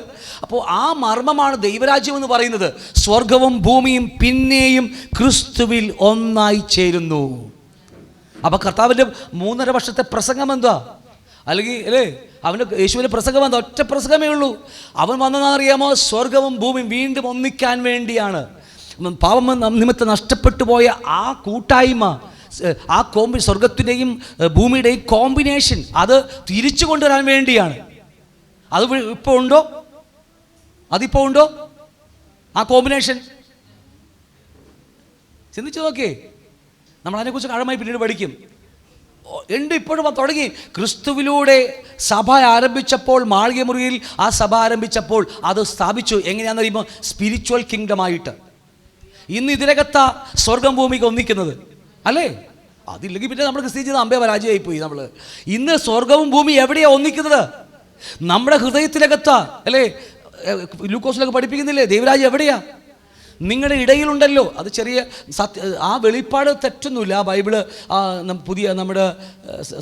അപ്പോൾ ആ മർമ്മമാണ് ദൈവരാജ്യം എന്ന് പറയുന്നത്. സ്വർഗവും ഭൂമിയും പിന്നെയും ക്രിസ്തുവിൽ ഒന്നായി ചേരുന്നു. അപ്പോൾ കർത്താവിൻ്റെ 3.5 വർഷത്തെ പ്രസംഗം എന്താ? അല്ലെങ്കിൽ അല്ലേ, അവൻ്റെ യേശുവിൻ്റെ പ്രസംഗം എന്താ? ഒറ്റ പ്രസംഗമേ ഉള്ളൂ. അവൻ വന്നതെന്നറിയാമോ? സ്വർഗവും ഭൂമിയും വീണ്ടും ഒന്നിക്കാൻ വേണ്ടിയാണ്. പാപം നിമിത്തം നഷ്ടപ്പെട്ടു പോയ ആ കൂട്ടായ്മ, ആ സ്വർഗത്തിൻ്റെയും ഭൂമിയുടെയും കോമ്പിനേഷൻ, അത് തിരിച്ചു കൊണ്ടുവരാൻ വേണ്ടിയാണ്. അത് ഇപ്പോൾ ഉണ്ടോ? അതിപ്പോൾ ഉണ്ടോ ആ കോമ്പിനേഷൻ? ചിന്തിച്ചു നോക്കേ. നമ്മൾ അതിനെക്കുറിച്ച് ആഴമായി പിന്നീട് പഠിക്കും. ഉണ്ട്, ഇപ്പോഴും തുടങ്ങി. ക്രിസ്തുവിലൂടെ സഭ ആരംഭിച്ചപ്പോൾ, മാളിക മുറിയിൽ ആ സഭ ആരംഭിച്ചപ്പോൾ അത് സ്ഥാപിച്ചു. എങ്ങനെയാണെന്ന് അറിയുമ്പോൾ സ്പിരിച്വൽ കിങ്ഡമായിട്ട്. ഇന്ന് ഇതിനകത്താ സ്വർഗം ഭൂമിക്ക് ഒന്നിക്കുന്നത് അല്ലേ. അതില്ലെങ്കിൽ പിന്നെ നമ്മൾ ക്രിസ്ത്യ ചെയ്ത് അമ്പേ പരാജയമായിപ്പോയി. നമ്മൾ ഇന്ന് സ്വർഗവും ഭൂമി എവിടെയാണ് ഒന്നിക്കുന്നത്? നമ്മുടെ ഹൃദയത്തിനകത്താ അല്ലേ. ലൂക്കോസിലൊക്കെ പഠിപ്പിക്കുന്നില്ലേ, ദൈവരാജ്യം എവിടെയാ? നിങ്ങളുടെ ഇടയിലുണ്ടല്ലോ. അത് ചെറിയ ആ വെളിപ്പാട് തെറ്റൊന്നുമില്ല. ആ ബൈബിള് പുതിയ നമ്മുടെ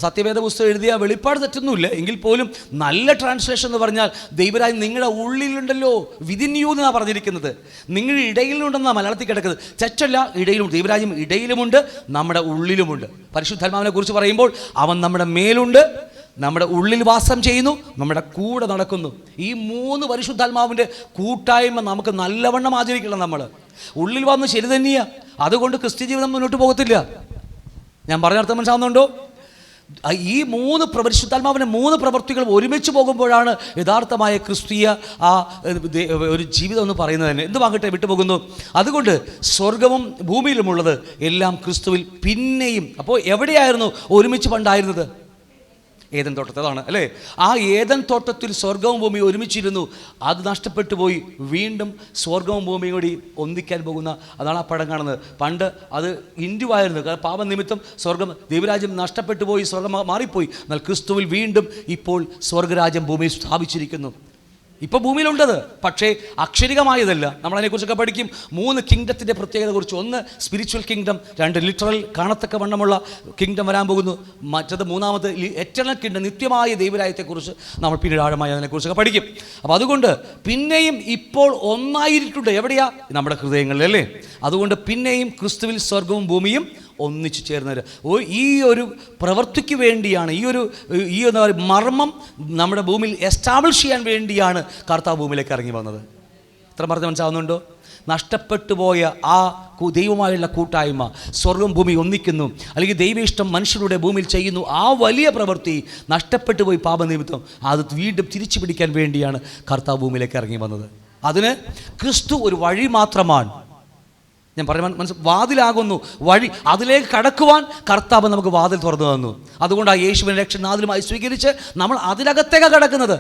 സത്യവേദ പുസ്തകം എഴുതിയ വെളിപ്പാട് തെറ്റൊന്നുമില്ല. എങ്കിൽ പോലും നല്ല ട്രാൻസ്ലേഷൻ എന്ന് പറഞ്ഞാൽ ദൈവരാജ്യം നിങ്ങളുടെ ഉള്ളിലുണ്ടല്ലോ, വിതിൻ യു എന്നാണ് പറഞ്ഞിരിക്കുന്നത്. നിങ്ങളുടെ ഇടയിലുണ്ടെന്നാണ് മലയാളത്തിൽ കിടക്കുന്നത്. തെറ്റല്ല, ഇടയിലുണ്ട്. ദൈവരാജ്യം ഇടയിലുമുണ്ട്, നമ്മുടെ ഉള്ളിലുമുണ്ട്. പരിശുദ്ധാത്മാവിനെ കുറിച്ച് പറയുമ്പോൾ അവൻ നമ്മുടെ മേലുണ്ട്, നമ്മുടെ ഉള്ളിൽ വാസം ചെയ്യുന്നു, നമ്മുടെ കൂടെ നടക്കുന്നു. ഈ 3 പരിശുദ്ധാത്മാവിൻ്റെ കൂട്ടായ്മ നമുക്ക് നല്ലവണ്ണം ആചരിക്കണം. നമ്മൾ ഉള്ളിൽ വന്ന് ശരി തന്നെയാണ്. അതുകൊണ്ട് ക്രിസ്ത്യ ജീവിതം മുന്നോട്ട് പോകത്തില്ല. ഞാൻ പറഞ്ഞ അർത്ഥം മനസ്സിലാവുന്നുണ്ടോ? ഈ 3 പരിശുദ്ധാത്മാവിൻ്റെ 3 പ്രവൃത്തികൾ ഒരുമിച്ച് പോകുമ്പോഴാണ് യഥാർത്ഥമായ ക്രിസ്തീയ ആ ഒരു ജീവിതം എന്ന് പറയുന്നത് തന്നെ. എന്തുമാകട്ടെ വിട്ടുപോകുന്നു. അതുകൊണ്ട് സ്വർഗവും ഭൂമിയിലുമുള്ളത് എല്ലാം ക്രിസ്തുവിൽ പിന്നെയും. അപ്പോൾ എവിടെയായിരുന്നു ഒരുമിച്ച് പണ്ടായിരുന്നത്? ഏദൻ തോട്ടത്തിലാണ് അല്ലേ. ആ ഏദൻ തോട്ടത്തിൽ സ്വർഗവും ഭൂമിയും ഒരുമിച്ചിരുന്നു. അത് നഷ്ടപ്പെട്ടു പോയി. വീണ്ടും സ്വർഗവും ഭൂമിയും കൂടി ഒന്നിക്കാൻ പോകുന്ന, അതാണ് ആ പടം കാണുന്നത്. പണ്ട് അത് ഇന്ത്യവായിരുന്നു. കാരണം പാപനിമിത്തം സ്വർഗം, ദൈവരാജ്യം നഷ്ടപ്പെട്ടു പോയി, സ്വർഗം മാറിപ്പോയി. എന്നാൽ ക്രിസ്തുവിൽ വീണ്ടും ഇപ്പോൾ സ്വർഗരാജ്യം ഭൂമിയിൽ സ്ഥാപിച്ചിരിക്കുന്നു. ഇപ്പോൾ ഭൂമിയിലുണ്ടത്, പക്ഷേ അക്ഷരികമായതല്ല. നമ്മളതിനെക്കുറിച്ചൊക്കെ പഠിക്കും. 3 കിങ്ഡത്തിൻ്റെ പ്രത്യേകത കുറിച്ച്. 1 സ്പിരിച്വൽ കിങ്ഡം, 2 ലിറ്ററൽ കാണത്തക്ക വണ്ണമുള്ള കിങ്ഡം വരാൻ പോകുന്നു. മറ്റത് 3ാമത് എറ്റർണൽ കിങ്ഡം, നിത്യമായ ദൈവരാജ്യത്തെക്കുറിച്ച് നമ്മൾ പിന്നീട് ആഴമായി അതിനെക്കുറിച്ചൊക്കെ പഠിക്കും. അപ്പോൾ അതുകൊണ്ട് പിന്നെയും ഇപ്പോൾ ഒന്നായിരിട്ടുണ്ട്. എവിടെയാ? നമ്മുടെ ഹൃദയങ്ങളിൽ അല്ലേ. അതുകൊണ്ട് പിന്നെയും ക്രിസ്തുവിൽ സ്വർഗവും ഭൂമിയും ഒന്നിച്ചു ചേർന്നവർ. ഈ ഒരു പ്രവൃത്തിക്ക് വേണ്ടിയാണ്, ഈ എന്താ പറയുക മർമ്മം നമ്മുടെ ഭൂമിയിൽ എസ്റ്റാബ്ലിഷ് ചെയ്യാൻ വേണ്ടിയാണ് കർത്താവ് ഭൂമിയിലേക്ക് ഇറങ്ങി വന്നത്. എത്ര പറഞ്ഞ് മനസ്സിലാവുന്നുണ്ടോ? നഷ്ടപ്പെട്ടു പോയ ആ ദൈവമായുള്ള കൂട്ടായ്മ, സ്വർഗം ഭൂമി ഒന്നിക്കുന്നു, അല്ലെങ്കിൽ ദൈവ ഇഷ്ടം മനുഷ്യരുടെ ഭൂമിയിൽ ചെയ്യുന്നു. ആ വലിയ പ്രവൃത്തി നഷ്ടപ്പെട്ടു പോയി പാപനിമിത്തം. അത് വീണ്ടും തിരിച്ചു പിടിക്കാൻ വേണ്ടിയാണ് കർത്താവ് ഭൂമിയിലേക്ക് ഇറങ്ങി വന്നത്. അതിന് ക്രിസ്തു ഒരു വഴി മാത്രമാണ്. ഞാൻ പറയുമ്പോൾ വാതിലാകുന്നു, വഴി. അതിലേക്ക് കടക്കുവാൻ കർത്താവ് നമുക്ക് വാതിൽ തുറന്നു തന്നു. അതുകൊണ്ട് ആ യേശുവിനെ രക്ഷനാഥനുമായി സ്വീകരിച്ച് നമ്മൾ അതിനകത്തേക്കാണ് കിടക്കുന്നത്.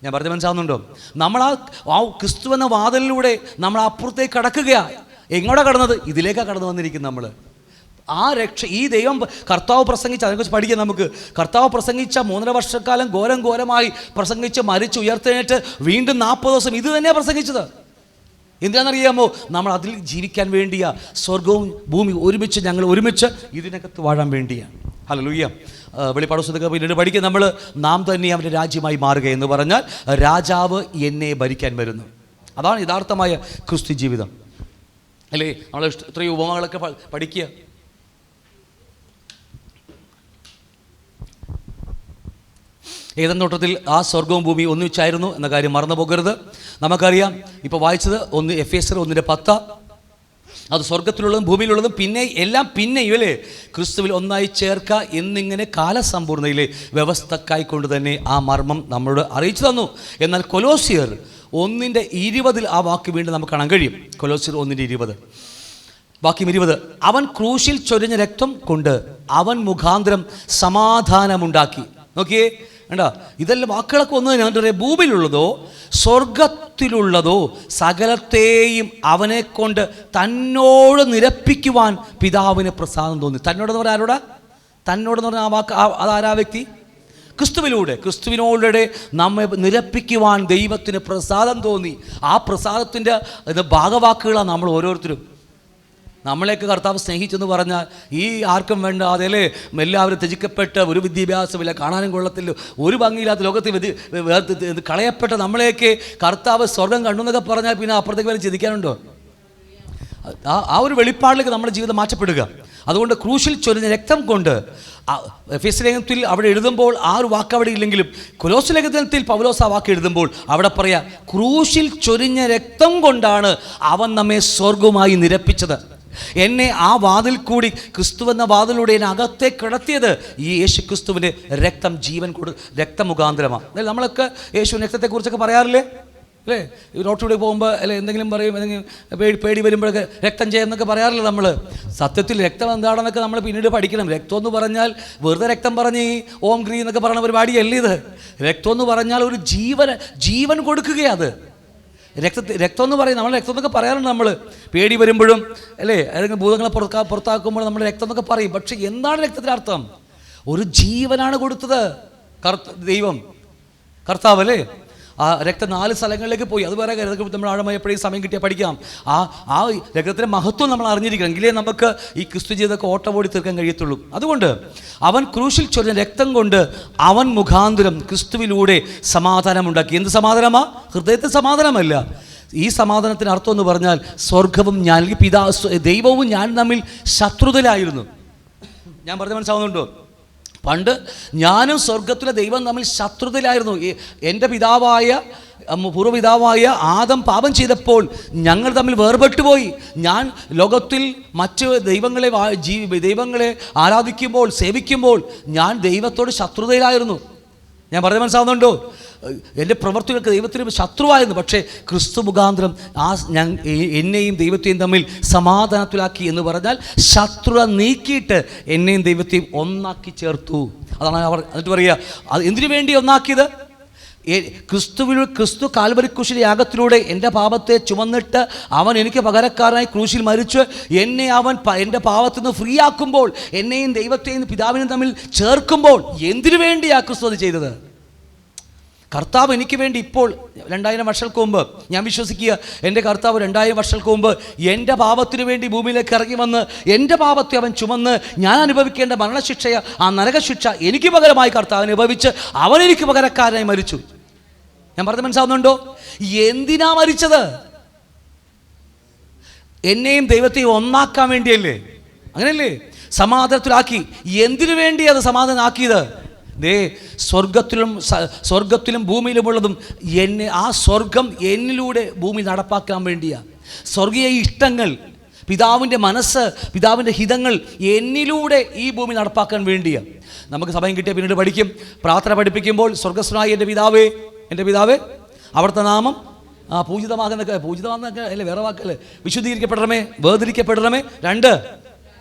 ഞാൻ പറഞ്ഞ് മനസ്സിലാവുന്നുണ്ടോ? നമ്മൾ ആ ക്രിസ്തു എന്ന വാതിലിലൂടെ നമ്മൾ അപ്പുറത്തേക്ക് കടക്കുകയാണ്. എങ്ങോട്ടാണ് കടന്നത്? ഇതിലേക്കാണ് കടന്നു വന്നിരിക്കുന്നത് നമ്മൾ. ആ രക്ഷ ഈ ദൈവം കർത്താവ് പ്രസംഗിച്ച, അതിനെക്കുറിച്ച് പഠിക്കാം നമുക്ക്. കർത്താവ് പ്രസംഗിച്ച 3.5 വർഷക്കാലം ഘോരമായി പ്രസംഗിച്ച് മരിച്ച് ഉയർത്തെഴുന്നേറ്റ് വീണ്ടും 40 ദിവസം ഇത് തന്നെയാണ് പ്രസംഗിച്ചത്. എന്തിനാണെന്നറിയാമോ? നമ്മൾ അതിൽ ജീവിക്കാൻ വേണ്ടിയാ. സ്വർഗവും ഭൂമി ഒരുമിച്ച്, ഞങ്ങൾ ഒരുമിച്ച് ഇതിനകത്ത് വാഴാൻ വേണ്ടിയാണ്. ഹല്ലേലൂയ. വെളിപ്പാട് പുസ്തകം പിന്നീട് പഠിക്കുക നമ്മൾ, നാം തന്നെ അവൻ്റെ രാജ്യമായി മാറുക എന്ന് പറഞ്ഞാൽ രാജാവ് എന്നെ ഭരിക്കാൻ വരുന്നു. അതാണ് യഥാർത്ഥമായ ക്രിസ്തു ജീവിതം അല്ലേ? നമ്മൾ ഇത്രയും ഉപമകളൊക്കെ പഠിക്കുക. ഏതെൻ തോട്ടത്തിൽ ആ സ്വർഗവും ഭൂമിയും ഒന്നിച്ചായിരുന്നു എന്ന കാര്യം മറന്നു പോകരുത്. നമുക്കറിയാം, ഇപ്പോൾ വായിച്ചത് എഫേസ്യർ 1:10. അത് സ്വർഗത്തിലുള്ളതും ഭൂമിയിലുള്ളതും പിന്നെ എല്ലാം പിന്നെയും അല്ലേ ക്രിസ്തുവിൽ ഒന്നായി ചേർക്ക എന്നിങ്ങനെ കാലസമ്പൂർണ്ണയിലെ വ്യവസ്ഥക്കായിക്കൊണ്ട് തന്നെ ആ മർമ്മം നമ്മളോട് അറിയിച്ചു തന്നു. എന്നാൽ കൊലോസ്യർ 1:20 ആ വാക്ക് വീണ്ടും നമുക്ക് കാണാൻ കഴിയും. കൊലോസ്യർ 1:20 വാക്യം 20, അവൻ ക്രൂശിൽ ചൊരിഞ്ഞ രക്തം കൊണ്ട് അവൻ മുഖാന്തരം സമാധാനമുണ്ടാക്കി. നോക്കിയേ, വേണ്ട, ഇതെല്ലാം വാക്കുകളൊക്കെ ഒന്ന് ഞാൻ പറയാം. ഭൂമിയിലുള്ളതോ സ്വർഗത്തിലുള്ളതോ സകലത്തെയും അവനെ കൊണ്ട് തന്നോട് നിരപ്പിക്കുവാൻ പിതാവിന് പ്രസാദം തോന്നി. തന്നോടെന്ന് പറഞ്ഞാൽ ആരോടാ? തന്നോടെന്ന് പറഞ്ഞാൽ ആ വാക്ക് അതാരാ വ്യക്തി? ക്രിസ്തുവിനോടെ നമ്മെ നിരപ്പിക്കുവാൻ ദൈവത്തിന് പ്രസാദം തോന്നി. ആ പ്രസാദത്തിൻ്റെ ഭാഗവാക്കുകളാണ് നമ്മൾ ഓരോരുത്തരും. നമ്മളെയൊക്കെ കർത്താവ് സ്നേഹിച്ചെന്ന് പറഞ്ഞാൽ ഈ ആർക്കും വേണ്ട അതല്ലേ, എല്ലാവരും ത്യജിക്കപ്പെട്ട് ഒരു വിദ്യാഭ്യാസമില്ല, കാണാനും കൊള്ളത്തില്ല, ഒരു ഭംഗിയില്ലാത്ത ലോകത്തിൽ കളയപ്പെട്ട നമ്മളെയൊക്കെ കർത്താവ് സ്വർഗം കണ്ടു എന്നൊക്കെ പറഞ്ഞാൽ പിന്നെ അപ്പുറത്തേക്ക് വരെ ചിന്തിക്കാനുണ്ടോ? ആ ഒരു വെളിപ്പാടിലേക്ക് നമ്മുടെ ജീവിതം മാറ്റപ്പെടുക. അതുകൊണ്ട് ക്രൂശിൽ ചൊരിഞ്ഞ രക്തം കൊണ്ട്, എഫേസ്യ ലേഖനത്തിൽ അവിടെ എഴുതുമ്പോൾ ആ ഒരു വാക്ക് അവിടെ ഇല്ലെങ്കിലും കൊലോസ്യ ലേഖനത്തിൽ പൗലോസ് ആ വാക്ക് എഴുതുമ്പോൾ അവിടെ പറയാ, ക്രൂശിൽ ചൊരിഞ്ഞ രക്തം കൊണ്ടാണ് അവൻ നമ്മെ സ്വർഗവുമായി നിരപ്പിച്ചത്. എന്നെ ആ വാതിൽ കൂടി, ക്രിസ്തുവെന്ന വാതിലൂടെ എന്നെ അകത്തെ കിടത്തിയത് ഈ യേശു ക്രിസ്തുവിൻ്റെ രക്തം, ജീവൻ രക്തമുഖാന്തരമാണ്. നമ്മളൊക്കെ യേശു രക്തത്തെക്കുറിച്ചൊക്കെ പറയാറില്ലേ അല്ലേ? റോട്ടിലൂടെ പോകുമ്പോൾ അല്ലെ എന്തെങ്കിലും പറയും, എന്തെങ്കിലും പേടി വരുമ്പോഴൊക്കെ രക്തം ചെയ്യുന്നൊക്കെ പറയാറില്ല നമ്മൾ. സത്യത്തിൽ രക്തം എന്താണെന്നൊക്കെ നമ്മൾ പിന്നീട് പഠിക്കണം. രക്തം എന്ന് പറഞ്ഞാൽ വെറുതെ രക്തം പറഞ്ഞ് ഈ ഓം ഗ്രീ എന്നൊക്കെ പറയുന്ന പരിപാടിയല്ല ഇത്. രക്തം എന്ന് പറഞ്ഞാൽ ഒരു ജീവൻ കൊടുക്കുകയത്. രക്തം എന്ന് പറയും, നമ്മൾ രക്തം എന്നൊക്കെ പറയാറുണ്ട്. നമ്മൾ പേടി വരുമ്പോഴും അല്ലേ, ഏതെങ്കിലും ഭൂതങ്ങളെ പുറത്താക്കുമ്പോൾ നമ്മൾ രക്തം എന്നൊക്കെ പറയും. പക്ഷെ എന്താണ് രക്തത്തിൻ്റെ അർത്ഥം? ഒരു ജീവനാണ് കൊടുത്തത് ദൈവം, കർത്താവ് അല്ലേ. ആ രക്തം 4 സ്ഥലങ്ങളിലേക്ക് പോയി. അത് വേറെ കാര്യം, നമ്മൾ ആഴമായി എപ്പോഴും സമയം കിട്ടിയാൽ പഠിക്കാം. ആ രക്തത്തിൻ്റെ മഹത്വം നമ്മൾ അറിഞ്ഞിരിക്കണം, എങ്കിലേ നമുക്ക് ഈ ക്രിസ്തു ജീവിതമൊക്കെ ഓട്ടമോടി തീർക്കാൻ കഴിയത്തുള്ളൂ. അതുകൊണ്ട് അവൻ ക്രൂശിൽ ചൊരിഞ്ഞ രക്തം കൊണ്ട് അവൻ മുഖാന്തരം ക്രിസ്തുവിലൂടെ സമാധാനമുണ്ടാക്കി. എന്ത് സമാധാനമാ? ഹൃദയത്തിൽ സമാധാനമല്ല. ഈ സമാധാനത്തിന് അർത്ഥം എന്ന് പറഞ്ഞാൽ സ്വർഗവും ഞാൻ, ദൈവവും ഞാൻ തമ്മിൽ ശത്രുതയിലായിരുന്നു. ഞാൻ പറഞ്ഞ മനസ്സിലാവുന്നുണ്ടോ? പണ്ട് ഞാനും സ്വർഗത്തിലെ ദൈവം തമ്മിൽ ശത്രുതയിലായിരുന്നു. എൻ്റെ പൂർവ്വപിതാവായ ആദം പാപം ചെയ്തപ്പോൾ ഞങ്ങൾ തമ്മിൽ വേർപെട്ടുപോയി. ഞാൻ ലോകത്തിൽ മറ്റ് ദൈവങ്ങളെ ആരാധിക്കുമ്പോൾ, സേവിക്കുമ്പോൾ ഞാൻ ദൈവത്തോട് ശത്രുതയിലായിരുന്നു. ഞാൻ പറഞ്ഞ മനസ്സിലാവുന്നുണ്ടോ? എൻ്റെ പ്രവൃത്തികൾക്ക് ദൈവത്തിന് ശത്രുവായിരുന്നു. പക്ഷേ ക്രിസ്തു മുഖാന്തരം എന്നെയും ദൈവത്തെയും തമ്മിൽ സമാധാനത്തിലാക്കി എന്ന് പറഞ്ഞാൽ ശത്രുത നീക്കിയിട്ട് എന്നെയും ദൈവത്തെയും ഒന്നാക്കി ചേർത്തു. അതാണ് അവർ എന്നിട്ട് പറയുക, അത് എന്തിനു വേണ്ടി ഒന്നാക്കിയത്? ക്രിസ്തു കാൽവരി ക്രൂശിലെ യാഗത്തിലൂടെ എൻ്റെ പാപത്തെ ചുമന്നിട്ട് അവൻ എനിക്ക് പകരക്കാരനായി ക്രൂശിൽ മരിച്ച് എന്നെ അവൻ എൻ്റെ പാപത്തിൽ നിന്ന് ഫ്രീ ആക്കുമ്പോൾ, എന്നെയും ദൈവത്തെയും പിതാവിനെയും തമ്മിൽ ചേർക്കുമ്പോൾ എന്തിനു വേണ്ടിയാ ക്രിസ്തു അത് ചെയ്തത്? കർത്താവ് എനിക്ക് വേണ്ടി ഇപ്പോൾ 2000 വർഷങ്ങൾക്ക് മുമ്പ്, ഞാൻ വിശ്വസിക്കുക എൻ്റെ കർത്താവ് 2000 വർഷങ്ങൾക്ക് മുമ്പ് എൻ്റെ പാപത്തിന് വേണ്ടി ഭൂമിയിലേക്ക് ഇറങ്ങി വന്ന് എൻ്റെ പാപത്തെ അവൻ ചുമന്ന് ഞാൻ അനുഭവിക്കേണ്ട മരണശിക്ഷയ, ആ നരകശിക്ഷ എനിക്ക് പകരമായി കർത്താവ് അനുഭവിച്ച് അവൻ എനിക്ക് പകരക്കാരനായി മരിച്ചു. ഞാൻ പറഞ്ഞത് മനസ്സിലാവുന്നുണ്ടോ? എന്തിനാ മരിച്ചത്? എന്നെയും ദൈവത്തെയും ഒന്നാക്കാൻ വേണ്ടിയല്ലേ? അങ്ങനെയല്ലേ? സമാധാനത്തിലാക്കി. എന്തിനു വേണ്ടി അത് സമാധാനമാക്കിയത്? സ്വർഗത്തിലും ഭൂമിയിലുമുള്ളതും ആ സ്വർഗം എന്നിലൂടെ ഭൂമി നടപ്പാക്കാൻ വേണ്ടിയാ. സ്വർഗീയ ഇഷ്ടങ്ങൾ, പിതാവിൻ്റെ മനസ്സ്, പിതാവിൻ്റെ ഹിതങ്ങൾ എന്നിലൂടെ ഈ ഭൂമി നടപ്പാക്കാൻ വേണ്ടിയാ. നമുക്ക് സമയം കിട്ടിയ പിന്നീട് പഠിക്കും. പ്രാർത്ഥന പഠിപ്പിക്കുമ്പോൾ സ്വർഗസ്വനായ എൻ്റെ പിതാവേ അവിടുത്തെ നാമം പൂജിതമാകുന്നൊക്കെ അല്ലേ, വേറെ വാക്കല്ലേ, വിശുദ്ധീകരിക്കപ്പെടണമേ, വേർതിരിക്കപ്പെടണമേ. 2,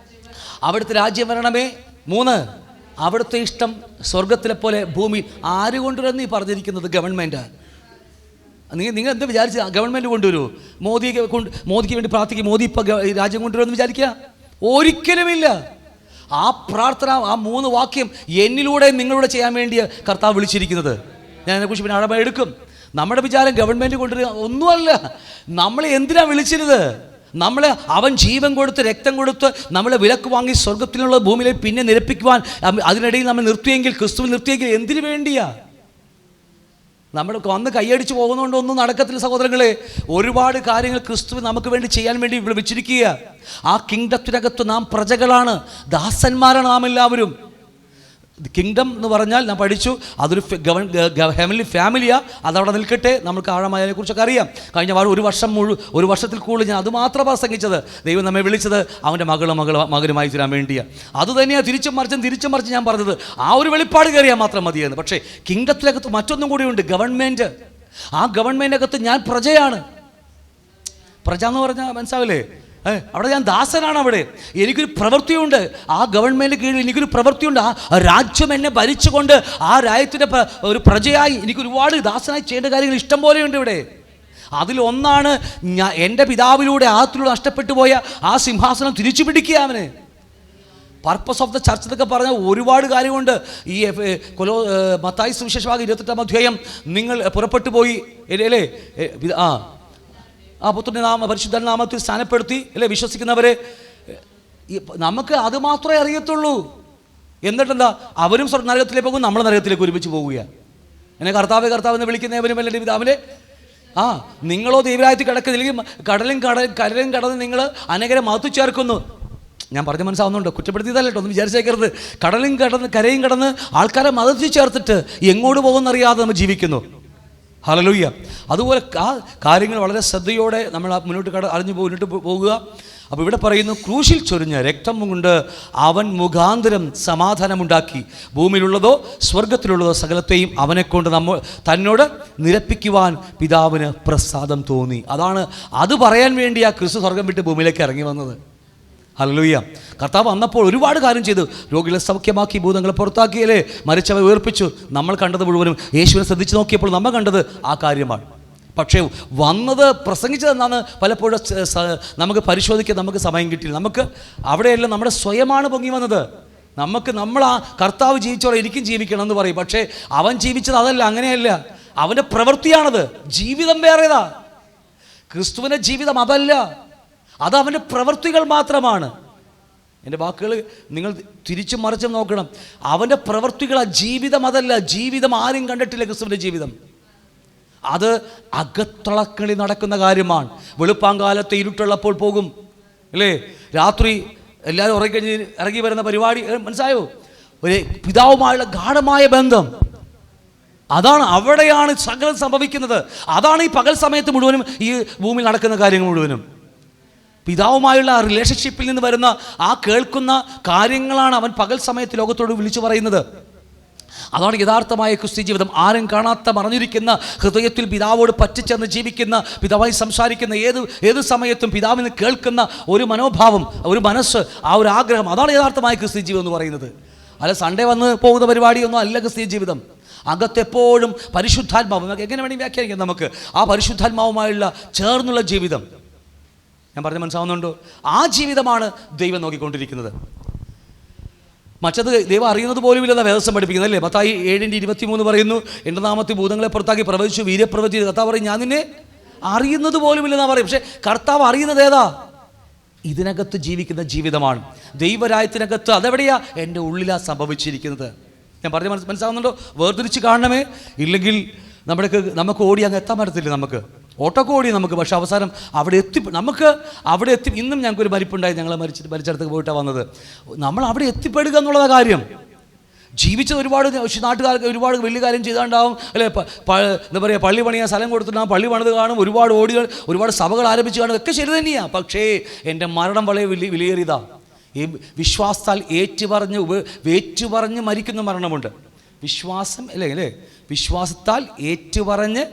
അവിടുത്തെ രാജ്യം വരണമേ. 3, അവിടുത്തെ ഇഷ്ടം സ്വർഗത്തിലെ പോലെ ഭൂമിയിൽ. ആര് കൊണ്ടുവരുമെന്ന് ഈ പറഞ്ഞിരിക്കുന്നത്? ഗവൺമെൻറ്റാണ്. നിങ്ങൾ എന്താ വിചാരിച്ച ഗവൺമെൻറ് കൊണ്ടുവരുമോ? മോദിക്ക് വേണ്ടി പ്രാർത്ഥിക്കും, മോദി ഇപ്പോൾ രാജ്യം കൊണ്ടുവരുമെന്ന് വിചാരിക്കുക? ഒരിക്കലുമില്ല. ആ പ്രാർത്ഥന, ആ 3 വാക്യം എന്നിലൂടെ നിങ്ങളിലൂടെ ചെയ്യാൻ വേണ്ടിയ കർത്താവ് വിളിച്ചിരിക്കുന്നത്. ഞാൻ അതിനെക്കുറിച്ച് പിന്നെ ആഴമായി എടുക്കും. നമ്മുടെ വിചാരം ഗവൺമെൻറ് കൊണ്ടുവരിക ഒന്നുമല്ല. നമ്മളെ എന്തിനാണ് വിളിച്ചിരുന്നത്? നമ്മളെ അവൻ ജീവൻ കൊടുത്ത് രക്തം കൊടുത്ത് നമ്മളെ വിലക്ക് വാങ്ങി സ്വർഗത്തിലുള്ള ഭൂമിയിലേക്ക് പിന്നെ നിരപ്പിക്കുവാൻ അതിനിടയിൽ നമ്മൾ നിർത്തിയെങ്കിൽ, ക്രിസ്തുവിൽ നിർത്തിയെങ്കിൽ എന്തിനു വേണ്ടിയാ? നമ്മൾ വന്ന് കൈയടിച്ച് പോകുന്നതുകൊണ്ട് ഒന്നും നടക്കത്തില്ല സഹോദരങ്ങളെ. ഒരുപാട് കാര്യങ്ങൾ ക്രിസ്തു നമുക്ക് വേണ്ടി ചെയ്യാൻ വേണ്ടി ഇവിടെ വെച്ചിരിക്കുക. ആ കിങ്ഡത്തിനകത്ത് നാം പ്രജകളാണ്, ദാസന്മാരാണ് നാം എല്ലാവരും. കിങ്ഡം എന്ന് പറഞ്ഞാൽ നാം പഠിച്ചു, അതൊരു ഹെവൻലി ഫാമിലിയാണ്. അതവിടെ നിൽക്കട്ടെ, നമുക്ക് ആഴമായതിനെക്കുറിച്ചൊക്കെ അറിയാം. കഴിഞ്ഞ ഒരു വർഷത്തിൽ കൂടുതൽ ഞാൻ അതുമാത്രം പ്രസംഗിച്ചത്. ദൈവം നമ്മെ വിളിച്ചത് അവൻ്റെ മകനുമായി തീരാൻ വേണ്ടിയാണ്. അതുതന്നെയാണ് തിരിച്ചും മറിച്ച് ഞാൻ പറഞ്ഞത്. ആ ഒരു വെളിപ്പാട് കയറിയാൽ മാത്രം മതിയെന്ന്. പക്ഷേ കിങ്ഡത്തിനകത്ത് മറ്റൊന്നും കൂടിയുണ്ട്, ഗവൺമെൻറ്. ആ ഗവൺമെൻറ്റിനകത്ത് ഞാൻ പ്രജയാണ്. പ്രജ എന്ന് പറഞ്ഞാൽ മനസ്സിലാവില്ലേ? അവിടെ ഞാൻ ദാസനാണ്. അവിടെ എനിക്കൊരു പ്രവൃത്തിയുണ്ട്. ആ ഗവൺമെൻറ് കീഴിൽ എനിക്കൊരു പ്രവൃത്തിയുണ്ട്. ആ രാജ്യം എന്നെ ഭരിച്ചുകൊണ്ട് ആ രാജ്യത്തിൻ്റെ ഒരു പ്രജയായി എനിക്ക് ഒരുപാട് ദാസനായി ചെയ്യേണ്ട കാര്യങ്ങൾ ഇഷ്ടം പോലെയുണ്ട് ഇവിടെ. അതിലൊന്നാണ് എൻ്റെ പിതാവിലൂടെ ആത്തിലൂടെ നഷ്ടപ്പെട്ടു പോയ ആ സിംഹാസനം തിരിച്ചു പിടിക്കുക. അവന് പർപ്പസ് ഓഫ് ദ ചർച്ച് എന്നൊക്കെ പറഞ്ഞാൽ ഒരുപാട് കാര്യമുണ്ട്. ഈ മത്തായി സുവിശേഷഭാഗം 28-ാം അധ്യായം, നിങ്ങൾ പുറപ്പെട്ടു പോയി അല്ലേ, ആ പുത്രൻ്റെ പരിശുദ്ധ നാമത്തിൽ സ്ഥാനപ്പെടുത്തി അല്ലേ വിശ്വസിക്കുന്നവരെ. നമുക്ക് അത് മാത്രമേ അറിയത്തുള്ളൂ. എന്നിട്ടെന്താ, അവരും നരകത്തിലേക്ക് പോകും, നമ്മൾ നരകത്തിലേക്ക് ഒരുമിച്ച് പോവുകയാണ്. എന്നെ കർത്താവ് എന്ന് വിളിക്കുന്നവരും അല്ലേ പിതാവിനെ. നിങ്ങളോ ദൈവരാജ്യത്തിൽ കിടക്കുന്നില്ലെങ്കിൽ കടലും കടന്ന് നിങ്ങൾ അനേകരെ മഹത്വം ചേർക്കുന്നു. ഞാൻ പറഞ്ഞ് മനസ്സാവുന്നുണ്ടോ? കുറ്റപ്പെടുത്തിയതല്ല കേട്ടോ, ഒന്നും വിചാരിച്ചേക്കരുത്. കരയും കടന്ന് ആൾക്കാരെ മതത്തിൽ ചേർത്തിട്ട് എങ്ങോട്ട് പോകുമെന്നറിയാതെ നമ്മൾ ജീവിക്കുന്നു. ഹല്ലേലൂയ. അതുപോലെ ആ കാര്യങ്ങൾ വളരെ ശ്രദ്ധയോടെ നമ്മൾ മുന്നോട്ട് പോകുക. അപ്പോൾ ഇവിടെ പറയുന്നു, ക്രൂശിൽ ചൊരിഞ്ഞ രക്തം കൊണ്ട് അവൻ മുഖാന്തരം സമാധാനമുണ്ടാക്കി, ഭൂമിയിലുള്ളതോ സ്വർഗത്തിലുള്ളതോ സകലത്തെയും അവനെക്കൊണ്ട് തന്നോട് നിരപ്പിക്കുവാൻ പിതാവിന് പ്രസാദം തോന്നി. അത് പറയാൻ വേണ്ടി ആ ക്രിസ്തു സ്വർഗം വിട്ട് ഭൂമിയിലേക്ക് ഇറങ്ങി വന്നത്. ഹല്ലേലൂയ. കർത്താവ് വന്നപ്പോൾ ഒരുപാട് കാര്യം ചെയ്തു. രോഗികളെ സൗഖ്യമാക്കി, ഭൂതങ്ങളെ പുറത്താക്കിയല്ലേ, മരിച്ചവ ഉയർപ്പിച്ചു. നമ്മൾ കണ്ടത് മുഴുവനും യേശുവിനെ ശ്രദ്ധിച്ച് നോക്കിയപ്പോൾ നമ്മൾ കണ്ടത് ആ കാര്യമാണ്. പക്ഷേ വന്നത് പ്രസംഗിച്ചതെന്നാണ് പലപ്പോഴും നമുക്ക് പരിശോധിക്കാൻ നമുക്ക് സമയം കിട്ടിയില്ല. നമുക്ക് അവിടെയെല്ലാം നമ്മുടെ സ്വയമാണ് പൊങ്ങി വന്നത്. നമ്മൾ ആ കർത്താവ് ജീവിച്ചോളെ എനിക്കും ജീവിക്കണം എന്ന് പറയും. പക്ഷേ അവൻ ജീവിച്ചത് അതല്ല, അങ്ങനെയല്ല. അവൻ്റെ പ്രവൃത്തിയാണത്. ജീവിതം വേറേതാ. ക്രിസ്തുവിൻ്റെ ജീവിതം അതല്ല, അത് അവൻ്റെ പ്രവൃത്തികൾ മാത്രമാണ്. എൻ്റെ വാക്കുകൾ നിങ്ങൾ തിരിച്ചും മറിച്ചും നോക്കണം. അവൻ്റെ പ്രവൃത്തികൾ, ആ ജീവിതം അതല്ല. ജീവിതം ആരും കണ്ടിട്ടില്ല. ക്രിസ്തുവിൻ്റെ ജീവിതം അത് അകത്തളക്കളിൽ നടക്കുന്ന കാര്യമാണ്. വെളുപ്പാങ്കാലത്ത് ഇരുട്ടുള്ളപ്പോൾ പോകും അല്ലേ, രാത്രി എല്ലാവരും ഉറങ്ങിക്കഴിഞ്ഞ് ഇറങ്ങി വരുന്ന പരിപാടി. മനസ്സിലായോ? ഒരു പിതാവുമായുള്ള ഗാഢമായ ബന്ധം, അവിടെയാണ് സകലം സംഭവിക്കുന്നത്. അതാണ് ഈ പകൽ സമയത്ത് മുഴുവനും, ഈ ഭൂമിയിൽ നടക്കുന്ന കാര്യങ്ങൾ മുഴുവനും. പിതാവുമായുള്ള ആ റിലേഷൻഷിപ്പിൽ നിന്ന് വരുന്ന ആ കേൾക്കുന്ന കാര്യങ്ങളാണ് അവൻ പകൽ സമയത്ത് ലോകത്തോട് വിളിച്ചു പറയുന്നത്. അതാണ് യഥാർത്ഥമായ ക്രിസ്ത്യ ജീവിതം. ആരും കാണാത്ത മറഞ്ഞിരിക്കുന്ന ഹൃദയത്തിൽ പിതാവോട് പറ്റിച്ചെന്ന് ജീവിക്കുന്ന, പിതാവായി സംസാരിക്കുന്ന, ഏത് സമയത്തും പിതാവിന് കേൾക്കുന്ന ഒരു മനോഭാവം, ഒരു മനസ്സ്, ആ ഒരു ആഗ്രഹം, അതാണ് യഥാർത്ഥമായ ക്രിസ്ത്യ ജീവിതം എന്ന് പറയുന്നത്. അല്ല സൺഡേ വന്ന് പോകുന്ന പരിപാടിയൊന്നും അല്ല ക്രിസ്ത്യ ജീവിതം. അകത്തെപ്പോഴും പരിശുദ്ധാത്മാവ്, എങ്ങനെ വേണമെങ്കിൽ വ്യാഖ്യാനിക്കാം നമുക്ക്, ആ പരിശുദ്ധാത്മാവുമായുള്ള ചേർന്നുള്ള ജീവിതം. ഞാൻ പറഞ്ഞ് മനസ്സിലാവുന്നുണ്ടോ? ആ ജീവിതമാണ് ദൈവം നോക്കിക്കൊണ്ടിരിക്കുന്നത്. മറ്റത് ദൈവം അറിയുന്നത് പോലുമില്ലെന്ന വേദസം പഠിപ്പിക്കുന്നത് അല്ലേ. മത്തായി 7:23 പറയുന്നു, എൻ്റെ നാമത്തിൽ ഭൂതങ്ങളെ പുറത്താക്കി പ്രവചിച്ചു, വീര്യപ്രവൃത്തി. കർത്താവ് പറയും, ഞാൻ നിന്നെ അറിയുന്നത് പോലുമില്ലെന്നാ പറയും. പക്ഷേ കർത്താവ് അറിയുന്നത് ഏതാ? ഇതിനകത്ത് ജീവിക്കുന്ന ജീവിതമാണ്. ദൈവരാജ്യത്തിനകത്ത് അതെവിടെയാ? എൻ്റെ ഉള്ളിലാ സംഭവിച്ചിരിക്കുന്നത്. ഞാൻ പറഞ്ഞ് മനസ്സിലാവുന്നുണ്ടോ? വേർതിരിച്ച് കാണണമേ. ഇല്ലെങ്കിൽ നമുക്ക് ഓടി അങ്ങ് എത്താൻ പറ്റത്തില്ല. നമുക്ക് ഓട്ടൊക്കെ ഓടി നമുക്ക്, പക്ഷേ അവസാനം അവിടെ എത്തി. ഇന്നും ഞങ്ങൾക്കൊരു മരിപ്പുണ്ടായി, ഞങ്ങൾ മരിച്ചിടത്തേക്ക് പോയിട്ടാണ് വന്നത്. നമ്മൾ അവിടെ എത്തിപ്പെടുക എന്നുള്ളതാണ് കാര്യം. ജീവിച്ചത് ഒരുപാട് നാട്ടുകാർക്ക് ഒരുപാട് വലിയ കാര്യം ചെയ്താണ്ടാവും അല്ലേ. എന്താ പറയുക, പള്ളി പണിയാൻ സ്ഥലം കൊടുത്തിട്ടുണ്ടാകും, പള്ളി പണിത് കാണും, ഒരുപാട് ഓടികൾ, ഒരുപാട് സഭകൾ ആരംഭിച്ച് കാണും, ഒക്കെ ശരി തന്നെയാണ്. പക്ഷേ എൻ്റെ മരണം വളരെ വിലയേറിയതാണ്. ഈ വിശ്വാസത്താൽ ഏറ്റുപറഞ്ഞ് മരിക്കുന്ന മരണമുണ്ട്. വിശ്വാസം അല്ലേ, വിശ്വാസത്താൽ ഏറ്റുപറഞ്ഞ്